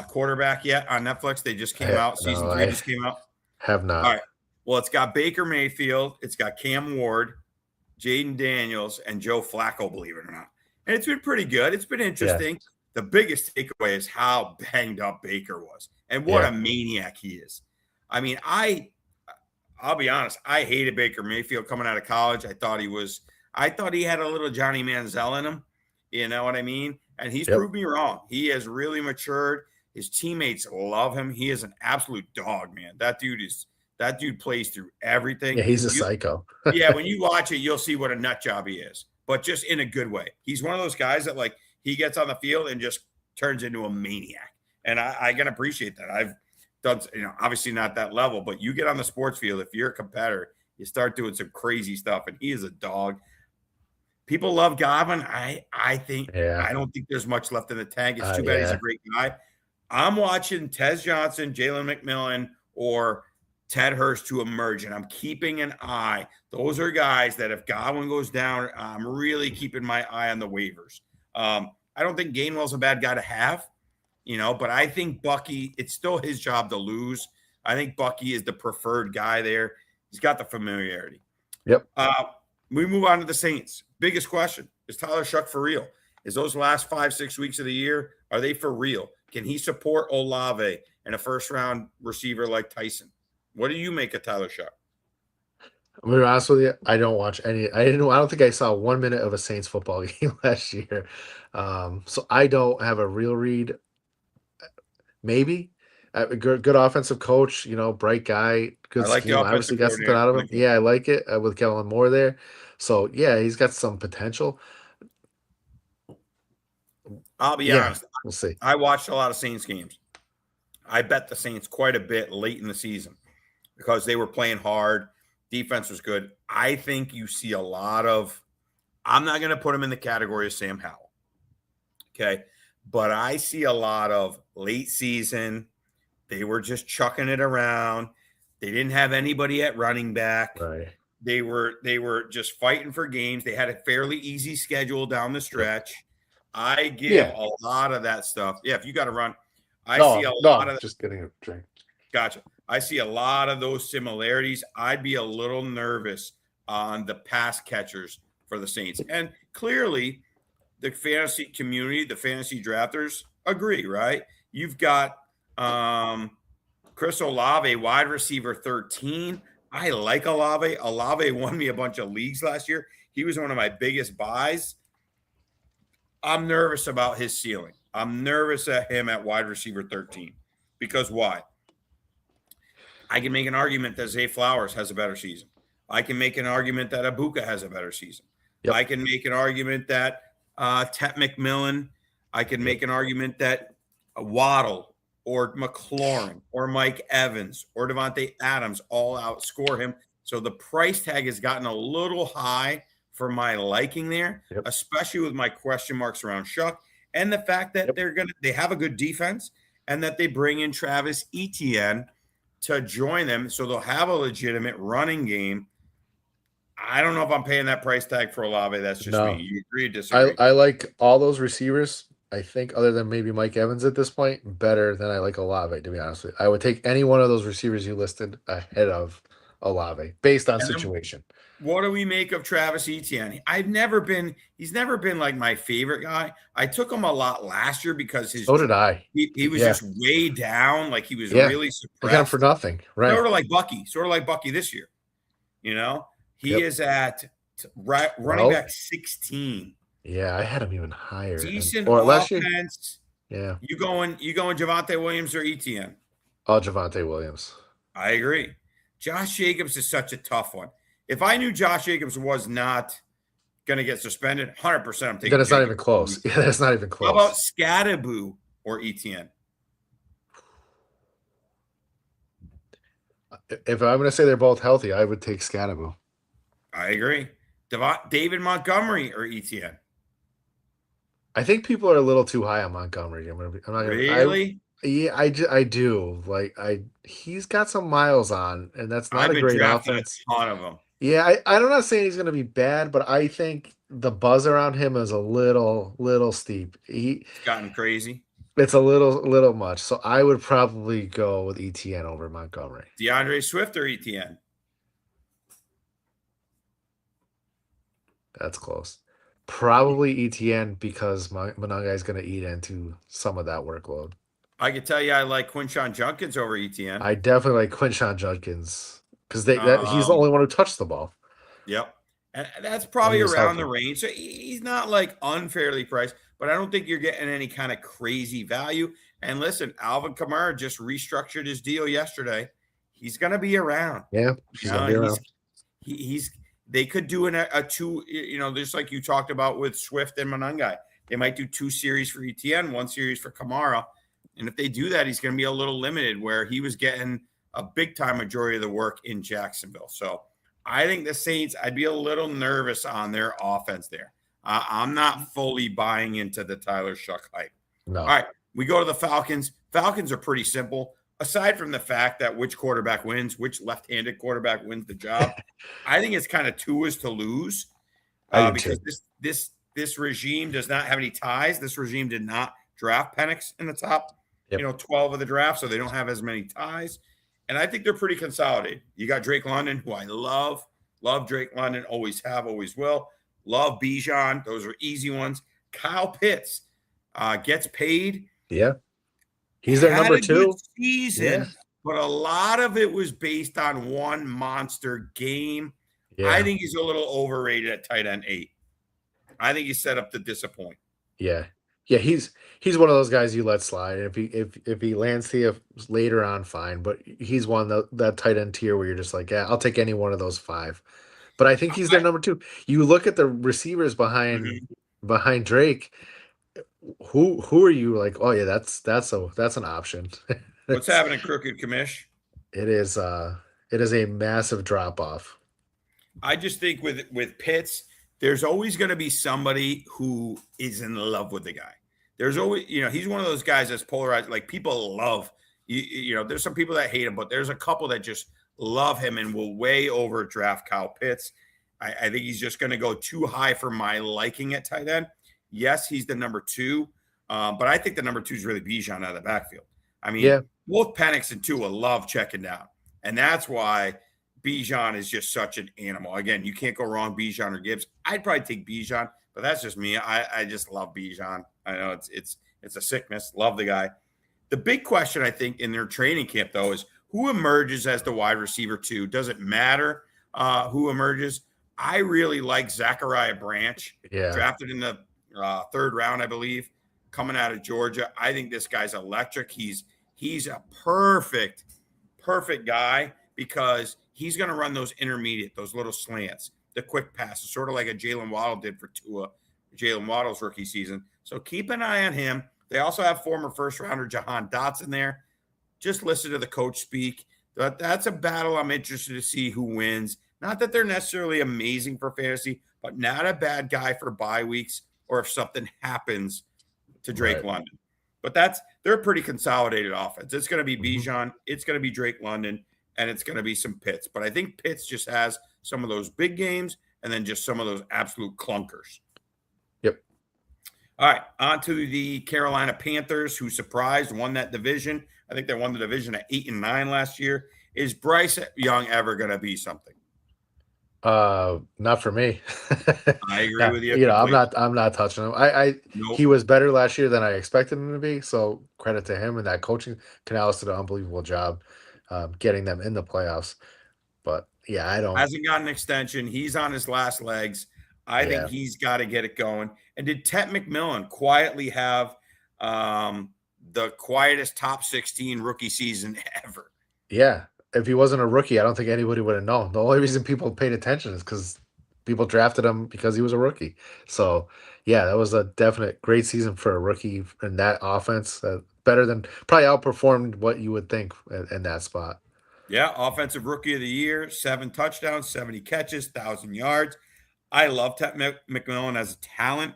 quarterback yet on Netflix? They just came out. Season 3 just came out. Have not. All right. Well, it's got Baker Mayfield. It's got Cam Ward, Jaden Daniels, and Joe Flacco, believe it or not. And it's been pretty good. It's been interesting. Yeah. The biggest takeaway is how banged up Baker was and what a maniac he is. I mean, I'll be honest. I hated Baker Mayfield coming out of college. I thought he had a little Johnny Manziel in him. You know what I mean? And he's proved me wrong. He has really matured. His teammates love him. He is an absolute dog, man. That dude plays through everything. Yeah, he's a psycho. Yeah, when you watch it, you'll see what a nut job he is, but just in a good way. He's one of those guys that, like, he gets on the field and just turns into a maniac. And I can appreciate that. I've done, obviously not that level, but you get on the sports field, if you're a competitor, you start doing some crazy stuff, and he is a dog. People love Godwin. I don't think there's much left in the tank. It's too bad he's a great guy. I'm watching Tez Johnson, Jalen McMillan, or Ted Hurst to emerge, and I'm keeping an eye. Those are guys that if Godwin goes down, I'm really keeping my eye on the waivers. I don't think Gainwell's a bad guy to have, but I think Bucky, it's still his job to lose. I think Bucky is the preferred guy there. He's got the familiarity. Yep. We move on to the Saints. Biggest question, is Tyler Shuck for real? Is those last 5-6 weeks of the year, are they for real? Can he support Olave and a first-round receiver like Tyson? What do you make of Tyler Shuck? I'm gonna be honest with you. I don't watch any. I don't think I saw 1 minute of a Saints football game last year. So I don't have a real read. Maybe a good offensive coach. Bright guy, good scheme. Obviously got something out of him. Yeah, I like it with Kellen Moore there. So yeah, he's got some potential. I'll be honest. We'll see. I watched a lot of Saints games. I bet the Saints quite a bit late in the season because they were playing hard. Defense was good. I think you see a lot of – I'm not going to put him in the category of Sam Howell, okay? But I see a lot of late season. They were just chucking it around. They didn't have anybody at running back. Right. They were just fighting for games. They had a fairly easy schedule down the stretch. I give a lot of that stuff. Yeah, if you got to run, I see a lot of. Just getting a drink. Gotcha. I see a lot of those similarities. I'd be a little nervous on the pass catchers for the Saints, and clearly, the fantasy community, the fantasy drafters agree. Right? You've got Chris Olave, wide receiver 13. I like Olave. Olave won me a bunch of leagues last year. He was one of my biggest buys. I'm nervous about his ceiling. I'm nervous at him at wide receiver 13. Because why? I can make an argument that Zay Flowers has a better season. I can make an argument that Abuka has a better season. Yep. I can make an argument that Tet McMillan. I can make an argument that Waddle or McLaurin or Mike Evans or Devontae Adams all outscore him. So the price tag has gotten a little high for my liking there, especially with my question marks around Shuck and the fact that they have a good defense and that they bring in Travis Etienne to join them. So they'll have a legitimate running game. I don't know if I'm paying that price tag for Olave. That's just me. You agree or disagree? I like all those receivers. I think other than maybe Mike Evans at this point, better than I like Olave, to be honest with you. I would take any one of those receivers you listed ahead of Olave based on situation. What do we make of Travis Etienne? He's never been like my favorite guy. I took him a lot last year because so did I. He was just way down. Like he was really suppressed. I got him for nothing. Right. Sort of like Bucky this year. You know, he is at running back 16. Yeah, I had him even higher. Decent offense. Yeah. You going Javonte Williams or Etienne? Oh, Javonte Williams. I agree. Josh Jacobs is such a tough one. If I knew Josh Jacobs was not going to get suspended, 100% I'm taking. Then it's not even close. Yeah, that's not even close. How about Scadaboo or Etienne? If I'm going to say they're both healthy, I would take Scadaboo. I agree. David Montgomery or Etienne? I think people are a little too high on Montgomery. Really? I do. Like he's got some miles on, and that's not a great offense. A ton of them. Yeah, I'm not saying he's going to be bad, but I think the buzz around him is a little steep. It's gotten crazy. It's a little much. So I would probably go with Etienne over Montgomery. DeAndre Swift or Etienne? That's close. Probably Etienne because Monangai is going to eat into some of that workload. I can tell you I like Quinshon Judkins over Etienne. I definitely like Quinshon Judkins because he's the only one who touched the ball. Yep. And that's probably around the range. So he's not like unfairly priced, but I don't think you're getting any kind of crazy value. And listen, Alvin Kamara just restructured his deal yesterday. He's going to be around. Yeah, he's going to be around. They could do a two, just like you talked about with Swift and Monangai. They might do 2 series for Etienne, 1 series for Kamara. And if they do that, he's going to be a little limited where he was getting a big-time majority of the work in Jacksonville. So I think the Saints, I'd be a little nervous on their offense there. I'm not fully buying into the Tyler Shuck hype. No. All right, we go to the Falcons. Falcons are pretty simple. Aside from the fact that which quarterback wins, which left-handed quarterback wins the job, I think it's kind of Tua's to lose because this regime does not have any ties. This regime did not draft Penix in the top 12 of the draft, so they don't have as many ties. And I think they're pretty consolidated. You got Drake London, who I love. Love Drake London, always have, always will. Love Bijan. Those are easy ones. Kyle Pitts gets paid. Yeah. He's their number 2 season, but a lot of it was based on one monster game. Yeah. I think he's a little overrated at tight end 8. I think he's set up to disappoint. Yeah. Yeah, he's one of those guys you let slide. If he lands here later on, fine. But he's one that tight end tier where you're just like, yeah, I'll take any one of those 5. But I think he's their number 2. You look at the receivers behind Drake. Who are you like? Oh yeah, that's an option. What's happening, Crooked Commish? It is a massive drop off. I just think with Pitts, there's always going to be somebody who is in love with the guy. There's always, he's one of those guys that's polarized. Like people love, There's some people that hate him, but there's a couple that just love him and will way over draft Kyle Pitts. I think he's just going to go too high for my liking at tight end. Yes, he's the number 2, but I think the number 2 is really Bijan out of the backfield. I mean, both Penix and Tua love checking down, and that's why Bijan is just such an animal. Again, you can't go wrong, Bijan or Gibbs. I'd probably take Bijan, but that's just me. I just love Bijan. I know it's a sickness. Love the guy. The big question, I think, in their training camp, though, is who emerges as the wide receiver 2. Does it matter who emerges? I really like Zachariah Branch, drafted in the 3rd round, I believe, coming out of Georgia. I think this guy's electric. He's a perfect guy because he's going to run those intermediate, those little slants, the quick passes, sort of like a Jalen Waddle did for Tua, Jalen Waddle's rookie season. So keep an eye on him. They also have former first-rounder Jahan Dotson there. Just listen to the coach speak. That's a battle I'm interested to see who wins. Not that they're necessarily amazing for fantasy, but not a bad guy for bye weeks or if something happens to Drake London. But they're a pretty consolidated offense. It's going to be Bijan, it's going to be Drake London, and it's going to be some Pitts. But I think Pitts just has some of those big games and then just some of those absolute clunkers. Yep. All right, on to the Carolina Panthers, who surprised, won that division. I think they won the division at 8-9 last year. Is Bryce Young ever going to be something? Not for me. I agree with you. I'm not touching him. Nope. He was better last year than I expected him to be. So credit to him and that coaching. Canales did an unbelievable job getting them in the playoffs. But I don't. Hasn't got an extension. He's on his last legs. I think he's got to get it going. And did Tet McMillan quietly have the quietest top 16 rookie season ever? Yeah. If he wasn't a rookie, I don't think anybody would have known. The only reason people paid attention is because people drafted him because he was a rookie. So, that was a definite great season for a rookie in that offense. Better than probably outperformed what you would think in that spot. Yeah, offensive rookie of the year, 7 touchdowns, 70 catches, 1,000 yards. I love Tet McMillan as a talent.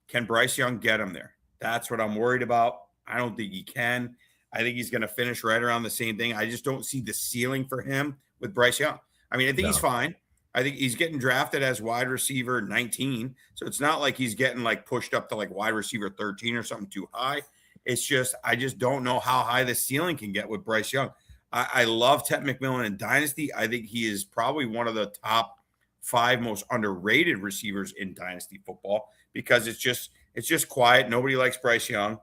Can Bryce Young get him there? That's what I'm worried about. I don't think he can. I think he's going to finish right around the same thing. I just don't see the ceiling for him with Bryce Young. I mean, I think he's fine. I think he's getting drafted as wide receiver 19. So it's not like he's getting pushed up to wide receiver 13 or something too high. It's just, I just don't know how high the ceiling can get with Bryce Young. I love Tet McMillan in Dynasty. I think he is probably one of the top 5 most underrated receivers in Dynasty football because it's just quiet. Nobody likes Bryce Young,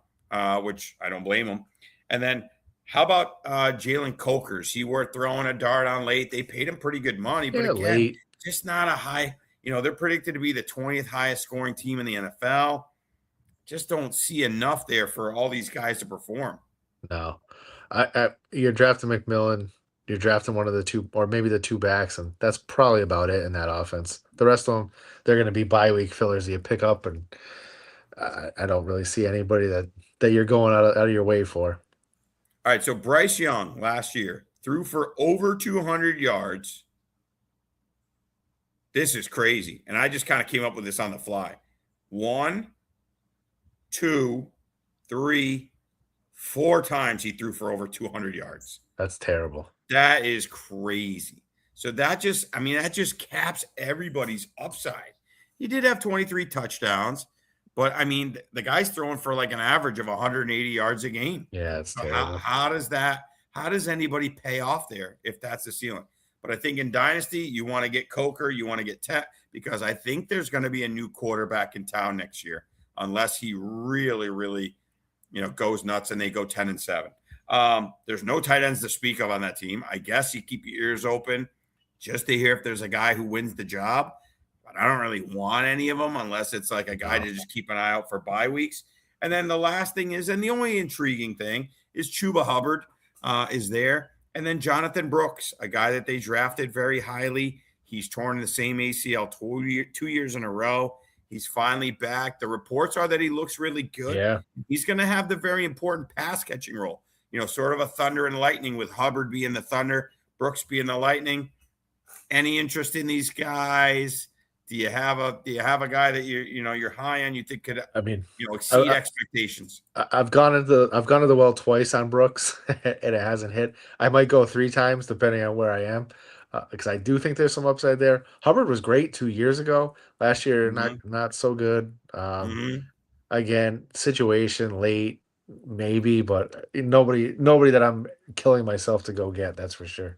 which I don't blame him. And then how about Jalen Coker? He were throwing a dart on late. They paid him pretty good money, but again, just not a high. They're predicted to be the 20th highest scoring team in the NFL. Just don't see enough there for all these guys to perform. No. You're drafting McMillan. You're drafting one of the 2 or maybe the 2 backs, and that's probably about it in that offense. The rest of them, they're going to be bye week fillers that you pick up, and I don't really see anybody that you're going out of your way for. All right, so Bryce Young last year threw for over 200 yards. This is crazy. And I just kind of came up with this on the fly. 1, 2, 3, 4 times he threw for over 200 yards. That's terrible. That is crazy. So that just caps everybody's upside. He did have 23 touchdowns. But, I mean, the guy's throwing for an average of 180 yards a game. Yeah, it's terrible. How does anybody pay off there if that's the ceiling? But I think in Dynasty, you want to get Coker, you want to get Tet, because I think there's going to be a new quarterback in town next year, unless he really, really, goes nuts and they go 10-7. There's no tight ends to speak of on that team. I guess you keep your ears open just to hear if there's a guy who wins the job. But I don't really want any of them unless it's a guy to just keep an eye out for bye weeks. And then the last thing is, and the only intriguing thing is Chuba Hubbard is there. And then Jonathan Brooks, a guy that they drafted very highly. He's torn the same ACL 2 years in a row. He's finally back. The reports are that he looks really good. Yeah. He's going to have the very important pass catching role, sort of a thunder and lightning with Hubbard being the thunder, Brooks being the lightning. Any interest in these guys? Do you have a guy that you're high on? You think could I mean, exceed expectations? I've gone into the well twice on Brooks, and it hasn't hit. I might go 3 times depending on where I am, because I do think there's some upside there. Hubbard was great 2 years ago. Last year, Mhm. not so good. Mhm. Again, situation late, maybe, but nobody that I'm killing myself to go get. That's for sure.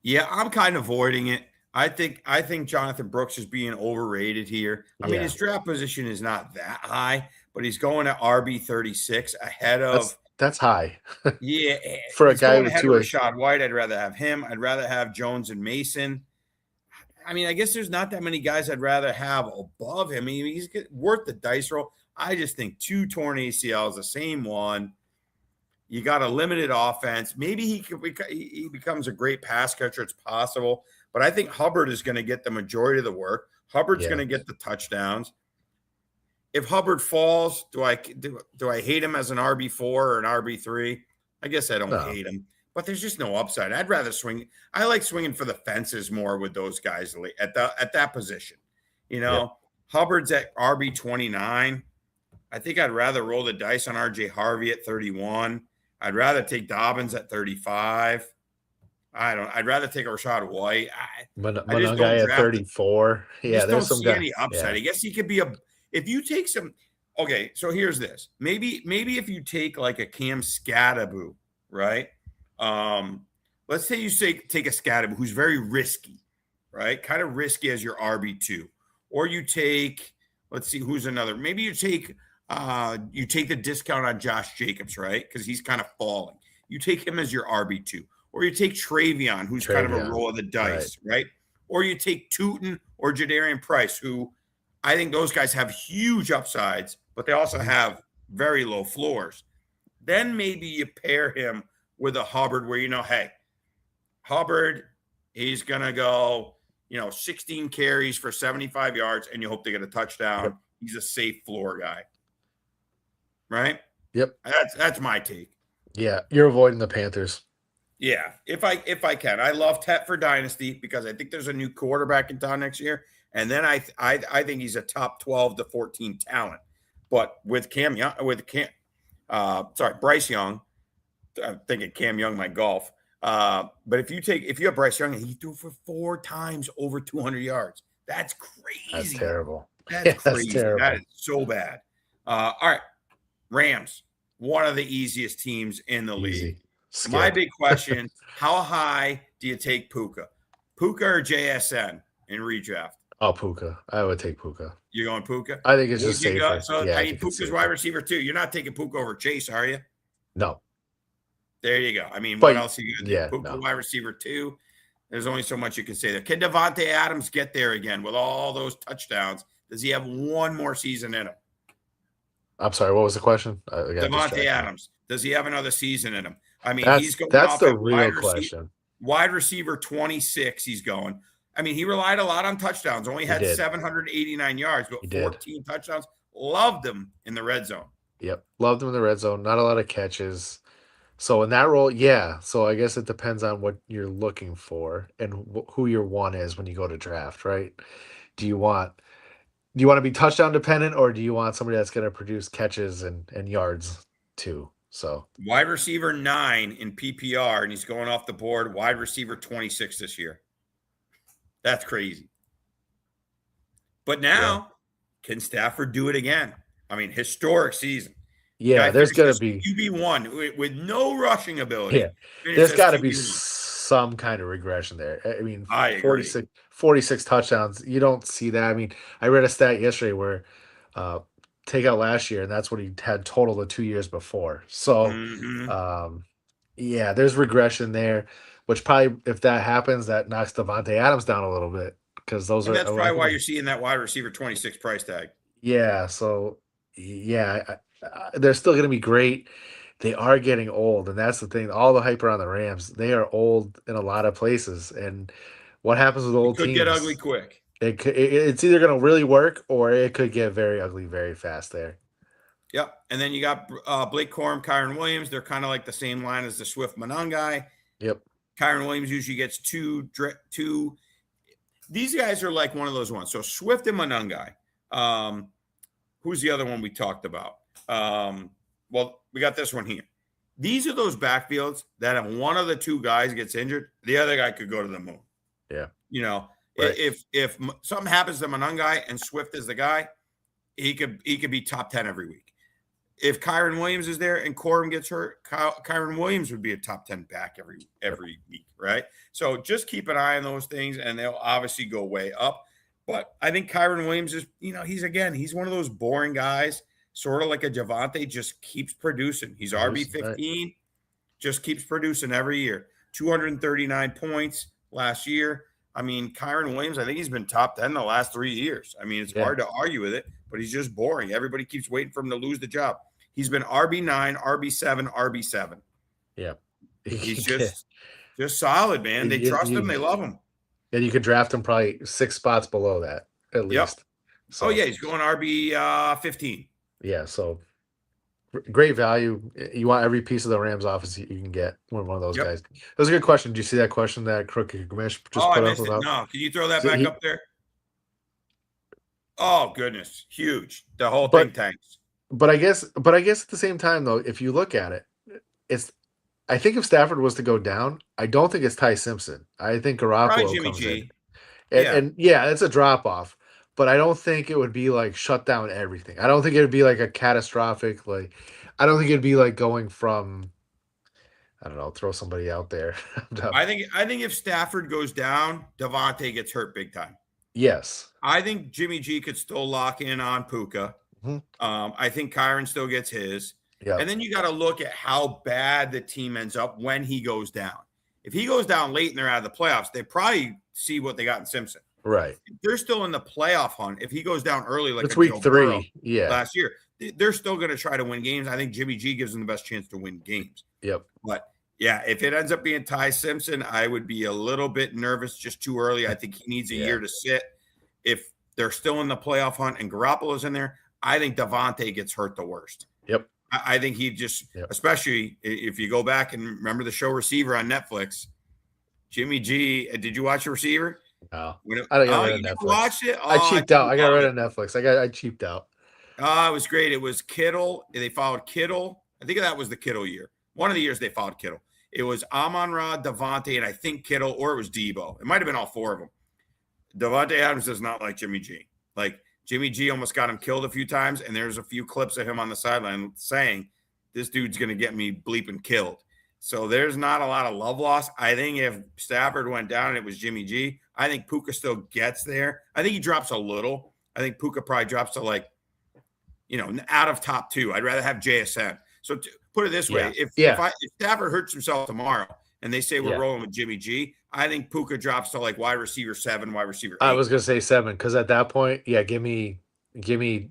Yeah, I'm kind of avoiding it. I think Jonathan Brooks is being overrated here. I mean, Yeah, his draft position is not that high, but he's going at RB 36 ahead of that's high yeah, for a he's guy going with ahead of 2 A. Rashad White. I'd rather have him. I'd rather have Jones and Mason. I mean, I guess there's not that many guys I'd rather have above him. I mean, he's worth the dice roll. I just think 2 torn ACLs, the same one. You got a limited offense. Maybe he becomes a great pass catcher. It's possible, but I think Hubbard is going to get the majority of the work. Hubbard's going Yeah, to get the touchdowns. If Hubbard falls, do I hate him as an RB4 or an RB3? I guess I don't no, hate him, but there's just no upside. I'd rather swing. I like swinging for the fences more with those guys at that position. yep, Hubbard's at RB29. I think I'd rather roll the dice on RJ Harvey at 31. I'd rather take Dobbins at 35. I'd rather take a Rashad White. I just don't Monangai at draft. 34. I Yeah, just don't there's some see guy. any upside. Yeah, I guess he could be if you take some. Okay, so here's this. Maybe if you take like a Cam Scattaboo, right? Let's say you take a Scattaboo who's very risky, right? Kind of risky as your RB2. Or you take, let's see, who's another. Maybe you take the discount on Josh Jacobs, right? Because he's kind of falling. You take him as your RB2. Or you take Travion, who's kind of a Travion. roll of the Right. dice, right? Or you take Tootin or Jadarian Price, who I think those guys have huge upsides, but they also Mhm. have very low floors. Then maybe you pair him with a Hubbard where, hey, Hubbard, he's going to go, 16 carries for 75 yards, and you hope they get a touchdown. Yep. He's a safe floor guy, right? Yep. That's my take. Yeah, you're avoiding the Panthers. Yeah, if I can. I love Tet for Dynasty because I think there's a new quarterback in town next year. And then I think he's a top 12 to 14 talent. But with Bryce Young, I'm thinking Cam Young might golf. But if you have Bryce Young and he threw for 4 times over 200 yards, that's crazy. That's terrible. That's That's crazy. terrible. That is so bad. All right, Rams, one of the easiest teams in the league. Easy. Skip. My big question, how high do you take Puka? Puka or JSN in redraft? Oh, Puka. I would take Puka. You're going Puka? I think it's just safer. So Yeah, I need Puka's wide receiver too. You're not taking Puka over Chase, are you? No. There you go. I mean, But, what else are you going to do? Puka no. wide receiver too. There's only so much you can say there. Can Devontae Adams get there again with all those touchdowns? Does he have one more season in him? I'm sorry. What was the question? Devontae Adams. Does he have another season in him? I mean, that's he's going that's off the at real question. Wide receiver 26, he's going. I mean, he relied a lot on touchdowns. Only had 789 yards, but 14 touchdowns. Loved him in the red zone. Yep. Loved him in the red zone. Not a lot of catches. So in that role, yeah. So I guess it depends on what you're looking for and who your one is when you go to draft, right? Do you want to be touchdown dependent, or do you want somebody that's going to produce catches and yards too? So wide receiver 9 in PPR, and he's going off the board. Wide receiver 26 this year. That's crazy. But now, can Stafford do it again? I mean, historic season. Yeah, there's going to be QB1 with no rushing ability. Yeah, there's got to be some kind of regression there. I mean, 46 touchdowns. You don't see that. I mean, I read a stat yesterday where take out last year, and that's what he had total the 2 years before. So, yeah, there's regression there, which probably, if that happens, that knocks Devontae Adams down a little bit because that's probably why you're seeing that wide receiver 26 price tag. Yeah. So, yeah, they're still going to be great. They are getting old, and that's the thing. All the hype around the Rams, they are old in a lot of places. And what happens with old teams? It could get ugly quick. It's either going to really work or it could get very ugly very fast there. Yep. And then you got Blake Corum, Kyron Williams. They're kind of like the same line as the Swift Manon guy. Yep. Kyron Williams usually gets two. these guys are like one of those ones. So Swift and Monungai. Who's the other one we talked about? Well, we got this one here. These are those backfields that if one of the two guys gets injured, the other guy could go to the moon. Yeah. Right. If something happens to Monungai and Swift is the guy, he could be top 10 every week. If Kyron Williams is there and Corum gets hurt, Kyron Williams would be a top 10 back every week, right? So just keep an eye on those things, and they'll obviously go way up. But I think Kyron Williams is, he's one of those boring guys, sort of like a Javonte, just keeps producing. He's RB15, just keeps producing every year. 239 points last year. I mean, Kyron Williams, I think he's been top 10 the last 3 years. I mean, it's hard to argue with it, but he's just boring. Everybody keeps waiting for him to lose the job. He's been RB9, RB7, RB7. Yeah. He's just solid, man. They trust him. They love him. And you could draft him probably 6 spots below that, at least. So, he's going RB 15. Yeah, so great value. You want every piece of the Rams offense you can get one of those guys. That was a good question. Did you see that question that Crooked Gamish just put I up missed about? it. No, can you throw that back up there? Oh, goodness. Huge. The whole thing tanks. But I guess at the same time, though, if you look at it, I think if Stafford was to go down, I don't think it's Ty Simpson. I think Garoppolo comes in. And it's a drop off. But I don't think it would be like shut down everything. I don't think it would be like a catastrophic, I don't think it'd be like going from, I don't know, throw somebody out there. I think if Stafford goes down, Devontae gets hurt big time. Yes. I think Jimmy G could still lock in on Puka. Mm-hmm. I think Kyron still gets his. Yeah. And then you got to look at how bad the team ends up when he goes down. If he goes down late and they're out of the playoffs, they probably see what they got in Simpson. Right. If they're still in the playoff hunt. If he goes down early, like it's week 3, last year, they're still going to try to win games. I think Jimmy G gives them the best chance to win games. Yep. But if it ends up being Ty Simpson, I would be a little bit nervous just too early. I think he needs a year to sit. If they're still in the playoff hunt and Garoppolo's in there, I think Devontae gets hurt the worst. Yep. I think he just, especially if you go back and remember the show Receiver on Netflix, Jimmy G. Did you watch the Receiver? No, I don't get rid of Netflix. Watched it? I cheaped out. I got rid of Netflix. I cheaped out. It was great. It was Kittle. They followed Kittle. I think that was the Kittle year. One of the years they followed Kittle. It was Amon-Ra, Devontae, and I think Kittle, or it was Debo. It might have been all 4 of them. Devontae Adams does not like Jimmy G. Like, Jimmy G almost got him killed a few times, and there's a few clips of him on the sideline saying, this dude's going to get me bleeping killed. So there's not a lot of love lost. I think if Stafford went down and it was Jimmy G, I think Puka still gets there. I think he drops a little. I think Puka probably drops to out of top 2. I'd rather have JSN. So put it this way. If Stafford hurts himself tomorrow and they say we're rolling with Jimmy G, I think Puka drops to like wide receiver 7, wide receiver 8. I was going to say 7 because at that point, give me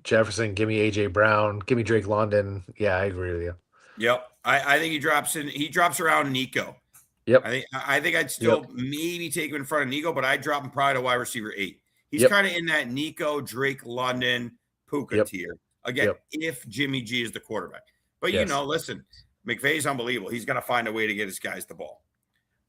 Jefferson, give me A.J. Brown, give me Drake London. Yeah, I agree with you. Yep. I think he drops around Nico. Yep. I think I'd still maybe take him in front of Nico, but I'd drop him probably to wide receiver 8. He's kind of in that Nico, Drake London, Puka tier. Again, if Jimmy G is the quarterback. But, listen, McVay's unbelievable. He's going to find a way to get his guys the ball.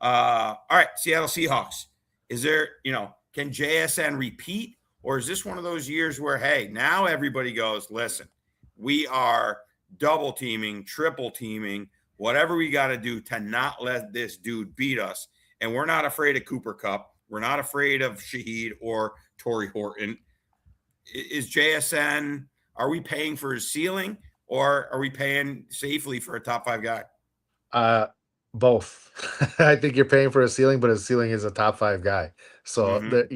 All right, Seattle Seahawks. Is there, can JSN repeat? Or is this one of those years where, hey, now everybody goes, listen, we are double teaming, triple teaming, whatever we got to do to not let this dude beat us. And we're not afraid of Cooper Kupp. We're not afraid of Shaheed or Torrey Horton. Is JSN, are we paying for his ceiling or are we paying safely for a top 5 guy? Both. I think you're paying for a ceiling, but his ceiling is a top 5 guy. So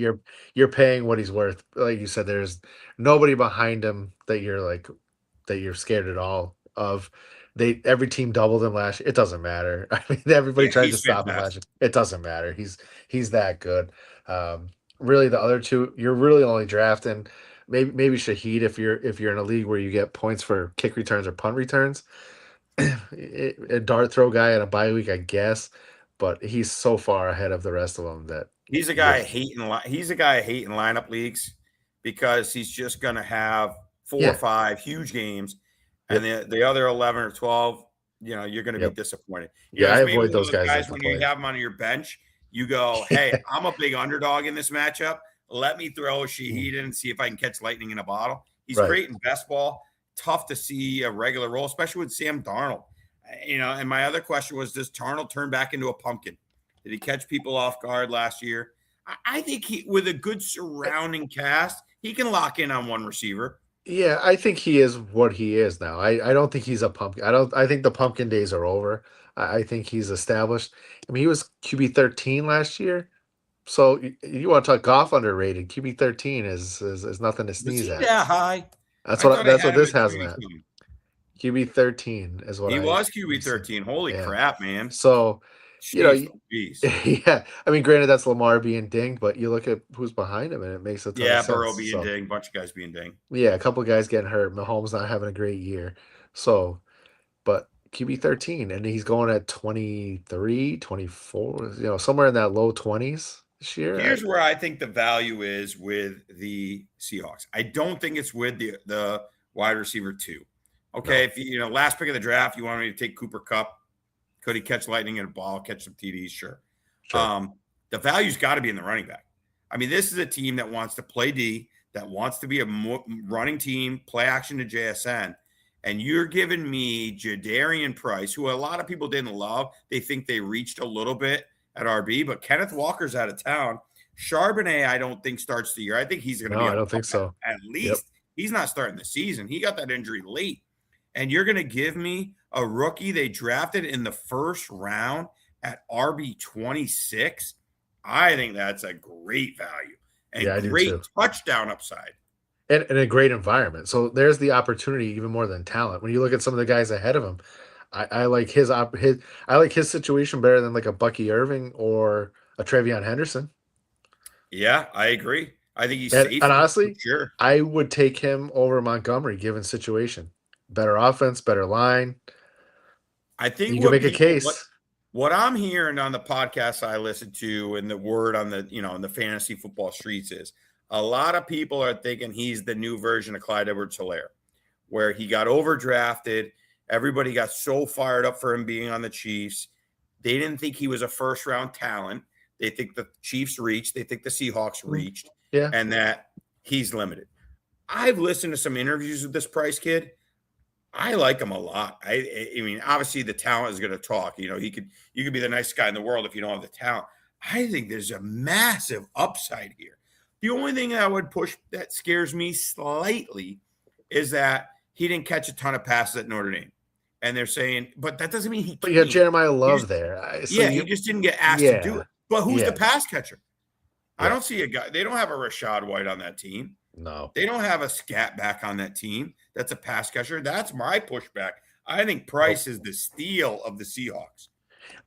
you're paying what he's worth. Like you said, there's nobody behind him that you're scared at all of. Every team doubled him last year. It doesn't matter. I mean, everybody tries to stop him last year. It doesn't matter. He's that good. Really, the other 2, you're really only drafting maybe Shaheed if you're in a league where you get points for kick returns or punt returns. A dart throw guy at a bye week, I guess, but he's so far ahead of the rest of them that he's a guy I hate in lineup leagues because he's just going to have 4 or 5 huge games, and the other 11 or 12, you're going to be disappointed. I avoid those guys when you have them on your bench. You go, hey, I'm a big underdog in this matchup. Let me throw Shaheed in and see if I can catch lightning in a bottle. He's Right. great in best ball. Tough to see a regular role, especially with Sam Darnold. And my other question was, does Darnold turn back into a pumpkin? Did he catch people off guard last year? I think with a good surrounding cast, he can lock in on one receiver. Yeah, I think he is what he is now. I don't think he's a pumpkin. I think the pumpkin days are over. I think he's established. I mean, he was QB 13 last year. So you want to talk golf underrated? QB 13 is nothing to Was sneeze he at. that high? That's I thought I that's had what him this at has him at. QB2. QB 13 is what He I was QB 13. Holy yeah. crap, man. So, you know, Jeez. yeah. I mean, granted, that's Lamar being dinged, but you look at who's behind him, and it makes a ton of Burrow sense. being So, ding, bunch of guys being ding. yeah, a couple guys getting hurt. Mahomes not having a great year. So, but QB 13, and he's going at 23, 24, somewhere in that low 20s this year. Here's where I think the value is with the Seahawks. I don't think it's with the wide receiver 2. Okay, if last pick of the draft, you want me to take Cooper Kupp. Could he catch lightning in a ball, catch some TDs? Sure. The value's got to be in the running back. I mean, this is a team that wants to play D, that wants to be a running team, play action to JSN. And you're giving me Jadarian Price, who a lot of people didn't love. They think they reached a little bit at RB, but Kenneth Walker's out of town. Charbonnet, I don't think starts the year. I think he's going to be. I don't think so. At least he's not starting the season. He got that injury late. And you're going to give me a rookie they drafted in the first round at RB 26. I think that's a great value and great touchdown upside. And a great environment. So there's the opportunity even more than talent. When you look at some of the guys ahead of him, I like his situation better than like a Bucky Irving or a Trevion Henderson. Yeah, I agree. I think he's safe. And honestly, sure, I would take him over Montgomery given situation. Better offense, better line. I think you can make a case. What I'm hearing on the podcasts I listen to and the word on the in the fantasy football streets is a lot of people are thinking he's the new version of Clyde Edwards-Helaire, where he got overdrafted. Everybody got so fired up for him being on the Chiefs. They didn't think he was a first-round talent. They think the Chiefs reached. They think the Seahawks reached. Yeah. And that he's limited. I've listened to some interviews with this Price kid. I like him a lot. I mean, obviously the talent is going to talk. You could be the nicest guy in the world if you don't have the talent. I think there's a massive upside here. The only thing I would push that scares me slightly is that he didn't catch a ton of passes at Notre Dame. And they're saying, but that doesn't mean he can't. But you have Jeremiah Love there. He just didn't get asked to do it. But who's the pass catcher? I don't see a guy. They don't have a Rashad White on that team. No. They don't have a scat back on that team. That's a pass catcher. That's my pushback. I think Price is the steal of the Seahawks.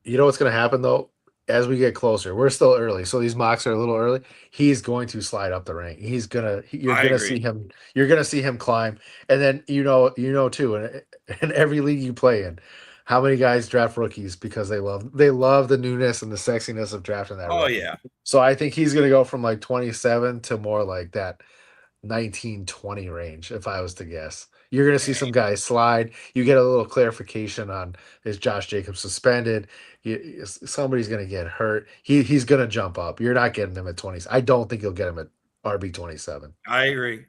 You know what's going to happen, though? As we get closer, we're still early, so these mocks are a little early. He's going to slide up the rank. You're gonna see him. You're gonna see him climb, and then too. In every league you play in, how many guys draft rookies because they love the newness and the sexiness of drafting that. Oh rookie. Yeah. So I think he's gonna go from like 27 to more like that 19-20 range. If I was to guess. You're going to see some guys slide. You get a little clarification on is Josh Jacobs suspended. Somebody's going to get hurt. He's going to jump up. You're not getting him at 20. I don't think you'll get him at RB 27. I agree.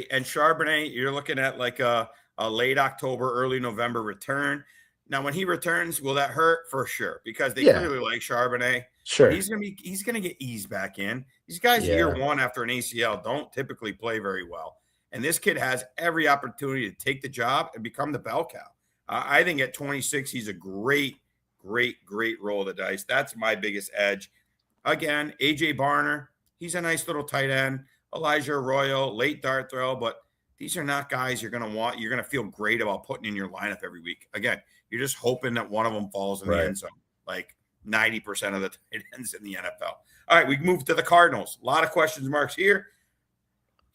And Charbonnet, you're looking at like a late October, early November return. Now, when he returns, will that hurt? For sure, because they clearly like Charbonnet. Sure, he's gonna get eased back in. These guys year one after an ACL don't typically play very well. And this kid has every opportunity to take the job and become the bell cow. I think at 26, he's a great roll of the dice. That's my biggest edge. Again, A.J. Barner, he's a nice little tight end. Elijah Arroyo, late dart throw, but these are not guys you're going to want. You're going to feel great about putting in your lineup every week. Again, you're just hoping that one of them falls in the end zone, like 90% of the tight ends in the NFL. All right, we move to the Cardinals. A lot of questions marks here.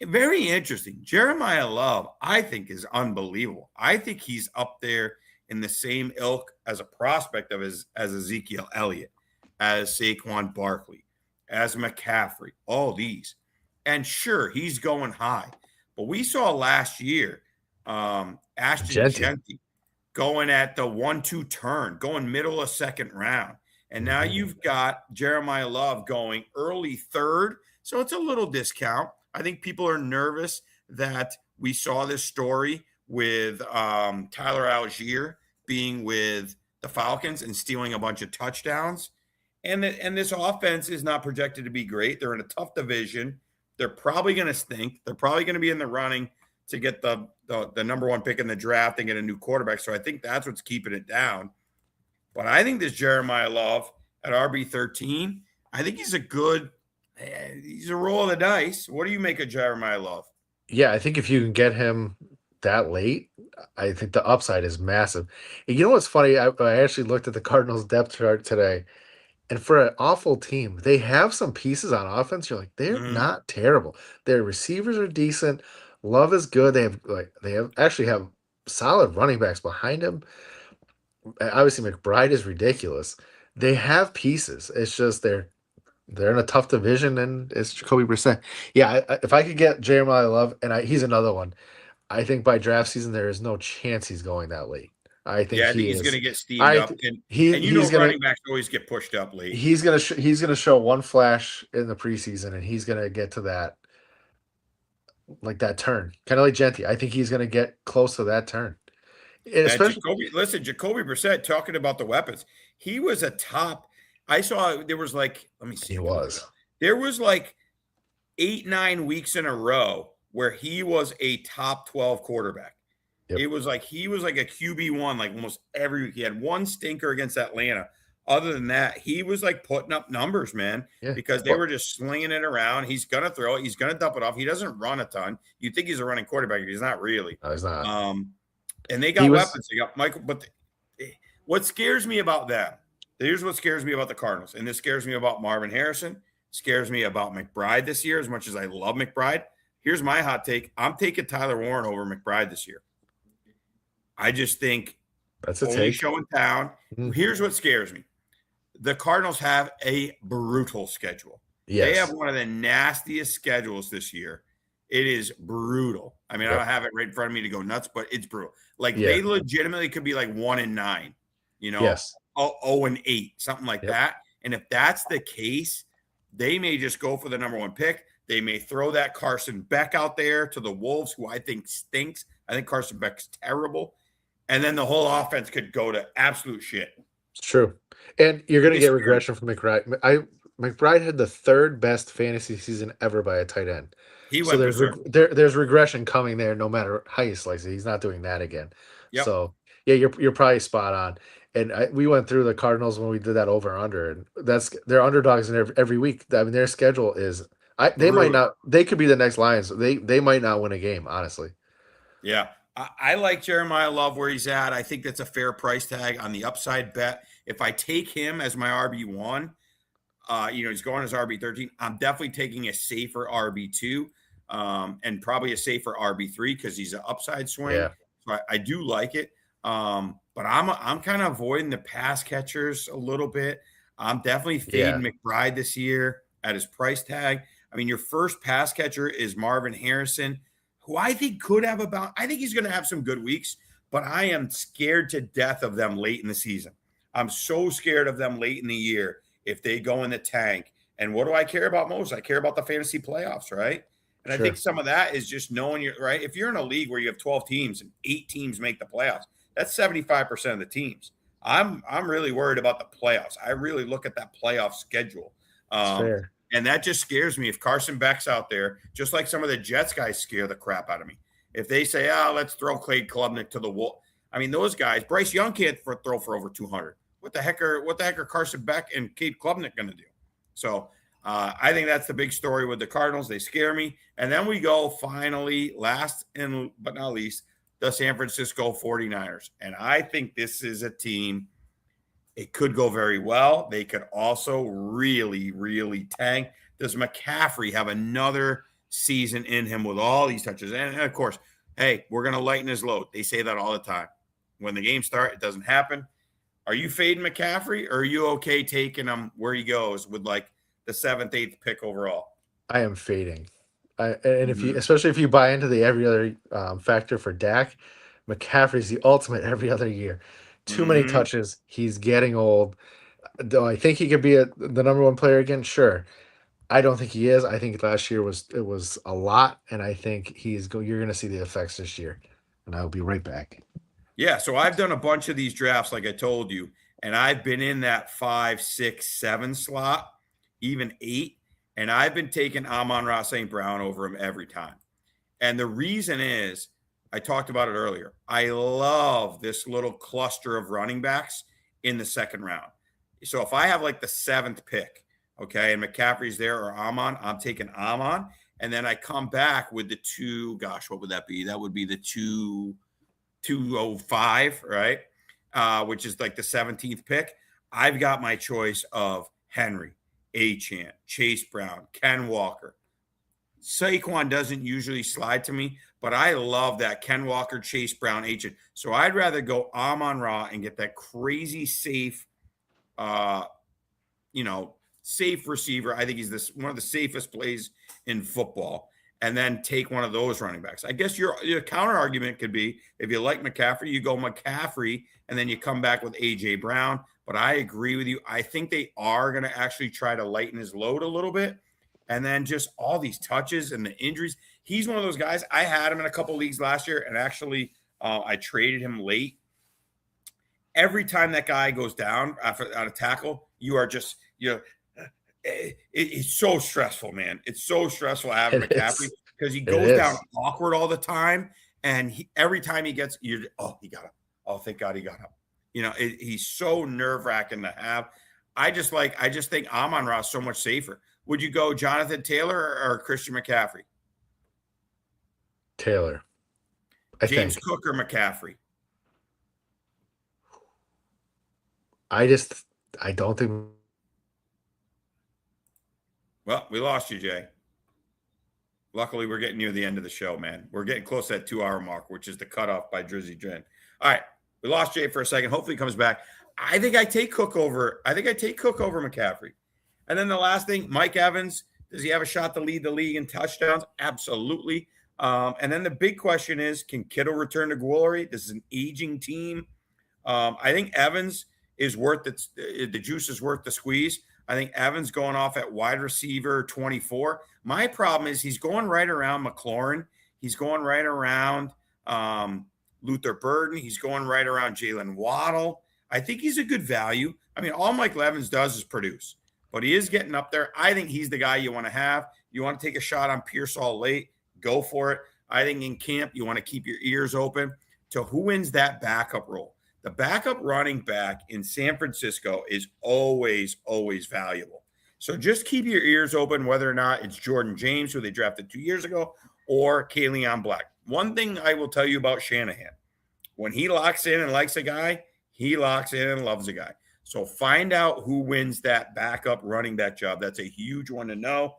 Very interesting. Jeremiah Love, I think, is unbelievable. I think he's up there in the same ilk as a prospect as Ezekiel Elliott, as Saquon Barkley, as McCaffrey, all these. And sure, he's going high. But we saw last year Ashton Genty going at the 1-2 turn, going middle of second round. And now Mhm. you've got Jeremiah Love going early third. So it's a little discount. I think people are nervous that we saw this story with Tyler Algier being with the Falcons and stealing a bunch of touchdowns. And this offense is not projected to be great. They're in a tough division. They're probably going to stink. They're probably going to be in the running to get the number one pick in the draft and get a new quarterback. So I think that's what's keeping it down. But I think this Jeremiah Love at RB13, I think he's he's a roll of the dice. What do you make of Jeremiah Love? Yeah, I think if you can get him that late, I think the upside is massive. And you know what's funny? I actually looked at the Cardinals depth chart today, and for an awful team, they have some pieces on offense. You're like, they're Mm-hmm. not terrible. Their receivers are decent. Love is good. They have actually have solid running backs behind him. Obviously, McBride is ridiculous. They have pieces. It's just they're in a tough division, and it's Jacoby Brissett. Yeah, if I could get Jeremiah Love, and he's another one. I think by draft season there is no chance he's going that late. I think Yeah, I think he he's going is. to get steamed I up, th- and he's gonna running backs always get pushed up late. he's gonna show one flash in the preseason, and he's gonna get to that like that turn, kind of like Genty. I think he's gonna get close to that turn, and especially Jacoby Brissett talking about the weapons. He was a top. I saw there was like, let me see. he I can look it was. up. There was like 8-9 weeks in a row where he was a top 12 quarterback. Yep. It was like he was like a QB1 like almost every week. He had one stinker against Atlanta. Other than that, he was like putting up numbers, man, Yeah. because they were just slinging it around. He's gonna throw it. He's gonna dump it off. He doesn't run a ton. You think he's a running quarterback, but he's not really. No, he's not. And they He got was. weapons. They got Michael. But what scares me about them? Here's what scares me about the Cardinals, and this scares me about Marvin Harrison. Scares me about McBride this year. As much as I love McBride, here's my hot take: I'm taking Tyler Warren over McBride this year. I just think That's a only take. show in town. Mhm. Here's what scares me: the Cardinals have a brutal schedule. They have Yes. one of the nastiest schedules this year. It is brutal. I mean, I Yep. don't have it right in front of me to go nuts, but it's brutal. Like Yeah. they legitimately could be like 1-9, Yes. 0-8, something like Yep. that. And if that's the case, they may just go for the number one pick. They may throw that Carson Beck out there to the Wolves, who I think stinks. I think Carson Beck's terrible. And then the whole offense could go to absolute shit. It's true. And you're going to It's get scary. regression from McBride. McBride had the third best fantasy season ever by a tight end. He So went berserk. there's regression coming there no matter how you slice it. He's not doing that again. Yep. So yeah, you're probably spot on. And we went through the Cardinals when we did that over under, and they're underdogs in every week. I mean, their schedule is they might Brutal. not, they could be the next Lions. They might not win a game, honestly. Yeah. I like Jeremiah Love where he's at. I think that's a fair price tag on the upside bet. If I take him as my RB1, he's going as RB13. I'm definitely taking a safer RB2 and probably a safer RB3 because he's an upside swing. Yeah. So I do like it. But I'm kind of avoiding the pass catchers a little bit. I'm definitely fading McBride this year at his price tag. I mean, your first pass catcher is Marvin Harrison, who I think I think he's going to have some good weeks, but I am scared to death of them late in the season. I'm so scared of them late in the year if they go in the tank. And what do I care about most? I care about the fantasy playoffs, right? And I think some of that is just knowing you're right. If you're in a league where you have 12 teams and 8 teams make the playoffs, that's 75% of the teams. I'm really worried about the playoffs. I really look at that playoff schedule. Fair. And that just scares me. If Carson Beck's out there, just like some of the Jets guys scare the crap out of me. If they say, let's throw Clay Klubnik to the wall. I mean, those guys, Bryce Young can't throw for over 200. What the heck are Carson Beck and Cade Klubnik going to do? So I think that's the big story with the Cardinals. They scare me. And then we go finally, last but not least, the San Francisco 49ers. And I think this is a team. It could go very well. They could also really, really tank. Does McCaffrey have another season in him with all these touches? And of course, hey, we're going to lighten his load. They say that all the time. When the games start, it doesn't happen. Are you fading McCaffrey, or are you okay taking him where he goes with like the 7th, 8th pick overall? I am fading. Especially if you buy into the every other factor for Dak, McCaffrey's the ultimate every other year. Too many touches. He's getting old. Do I think he could be the number one player again? Sure. I don't think he is. I think last year was a lot, and I think you're going to see the effects this year. And I'll be right back. Yeah, so I've done a bunch of these drafts, like I told you, and I've been in that 5, 6, 7 slot, even 8, and I've been taking Amon-Ra St. Brown over him every time. And the reason is, I talked about it earlier. I love this little cluster of running backs in the second round. So if I have like the 7th pick, okay, and McCaffrey's there or Amon, I'm taking Amon, and then I come back with the two. Gosh, what would that be? That would be the 205, right? Which is like the 17th pick. I've got my choice of Henry, Achane, Chase Brown, Ken Walker. Saquon doesn't usually slide to me, but I love that Ken Walker, Chase Brown, Achane. So I'd rather go Amon-Ra and get that crazy safe, safe receiver. I think he's one of the safest plays in football. And then take one of those running backs. I guess your counter argument could be, if you like McCaffrey, you go McCaffrey, and then you come back with A.J. Brown. But I agree with you. I think they are going to actually try to lighten his load a little bit. And then just all these touches and the injuries. He's one of those guys. I had him in a couple leagues last year, and actually I traded him late. Every time that guy goes down on a tackle, you are just it's so stressful, man. It's so stressful having McCaffrey because he goes down awkward all the time, and every time he gets, he got up. Oh, thank God he got up. He's so nerve-wracking to have. I just think Amon-Ra is so much safer. Would you go Jonathan Taylor or Christian McCaffrey? Taylor. James Cook or McCaffrey? I don't think. Well, we lost you, Jay. Luckily, we're getting near the end of the show, man. We're getting close to that 2-hour mark, which is the cutoff by Drizzy Jen. All right. We lost Jay for a second. Hopefully he comes back. I think I take Cook over McCaffrey. And then the last thing, Mike Evans, does he have a shot to lead the league in touchdowns? Absolutely. And then the big question is, can Kittle return to glory? This is an aging team. I think Evans is worth it. The juice is worth the squeeze. I think Evans going off at wide receiver 24. My problem is he's going right around McLaurin. He's going right around Luther Burden. He's going right around Jalen Waddle. I think he's a good value. I mean, all Mike Evans does is produce, but he is getting up there. I think he's the guy you want to have. You want to take a shot on Pearsall late, go for it. I think in camp, you want to keep your ears open to who wins that backup role. The backup running back in San Francisco is always, always valuable. So just keep your ears open, whether or not it's Jordan James, who they drafted 2 years ago, or Kaleon Black. One thing I will tell you about Shanahan, when he locks in and likes a guy, he locks in and loves a guy. So find out who wins that backup running back job. That's a huge one to know.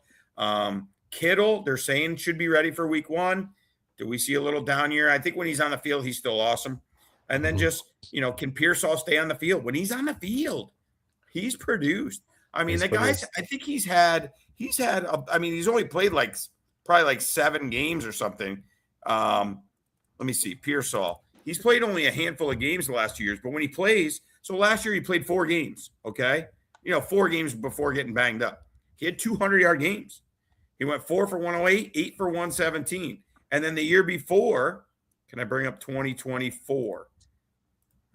Kittle, they're saying, should be ready for week 1. Do we see a little down year? I think when he's on the field, he's still awesome. And then just, can Pearsall stay on the field? When he's on the field, he's produced. I mean, the guys, I think he's only played probably 7 games or something. Let me see, Pearsall. He's played only a handful of games the last 2 years, but when he plays, so last year he played 4 games, okay? 4 games before getting banged up. He had 200-yard games. He went 4 for 108, 8 for 117. And then the year before, can I bring up 2024?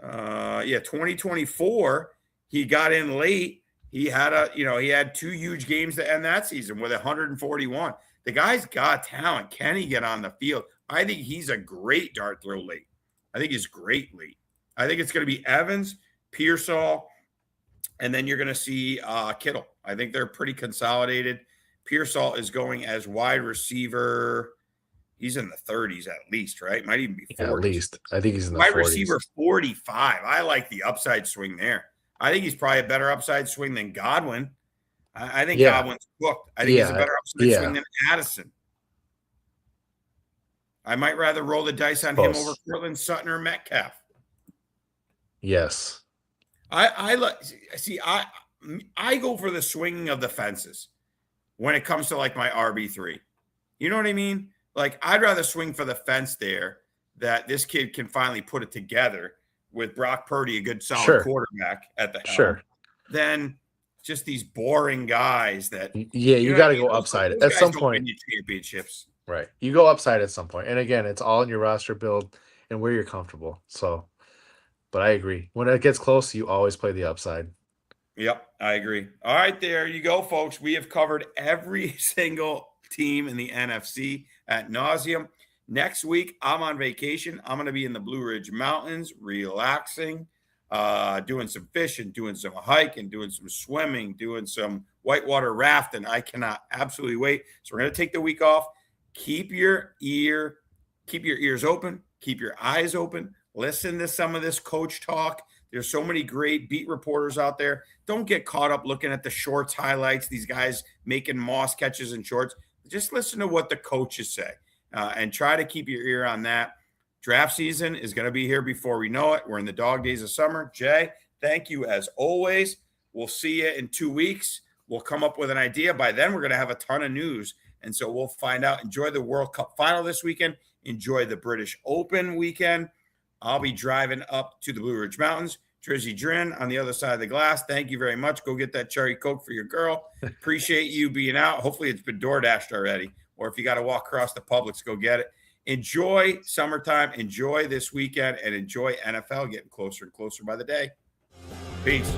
2024, he got in late. He had he had 2 huge games to end that season with 141. The guy's got talent. Can he get on the field? I think he's a great dart throw late. I think he's great late. I think it's going to be Evans, Pearsall, and then you're going to see Kittle. I think they're pretty consolidated. Pearsall is going as wide receiver. He's in the 30s at least, right? Might even be 40s. At least. I think he's in the wide 40s. Receiver 45. I like the upside swing there. I think he's probably a better upside swing than Godwin. I think Godwin's cooked. I think he's a better upside swing than Addison. I might rather roll the dice on him over Cortland Sutton or Metcalf. Yes. I go for the swinging of the fences when it comes to my RB3. You know what I mean? I'd rather swing for the fence there that this kid can finally put it together with Brock Purdy, a good solid quarterback at the helm. Sure. than just these boring guys that. Yeah, you know got what I to go mean? upside Those at guys some don't point. win you championships. Right. You go upside at some point. And again, it's all in your roster build and where you're comfortable. So, but I agree. When it gets close, you always play the upside. Yep, I agree. All right, there you go, folks. We have covered every single team in the NFC ad nauseum. Next week, I'm on vacation. I'm going to be in the Blue Ridge Mountains, relaxing, doing some fishing, doing some hiking, doing some swimming, doing some whitewater rafting. I cannot absolutely wait. So we're going to take the week off. Keep your ears open, keep your eyes open. Listen to some of this coach talk. There's so many great beat reporters out there. Don't get caught up looking at the shorts highlights, these guys making moss catches in shorts. Just listen to what the coaches say and try to keep your ear on that. Draft season is going to be here before we know it. We're in the dog days of summer. Jay, thank you as always. We'll see you in 2 weeks. We'll come up with an idea. By then, we're going to have a ton of news. And so we'll find out. Enjoy the World Cup final this weekend. Enjoy the British Open weekend. I'll be driving up to the Blue Ridge Mountains. Drizzy Drin on the other side of the glass. Thank you very much. Go get that cherry Coke for your girl. Appreciate you being out. Hopefully it's been DoorDashed already. Or if you got to walk across the Publix, go get it. Enjoy summertime. Enjoy this weekend. And enjoy NFL getting closer and closer by the day. Peace.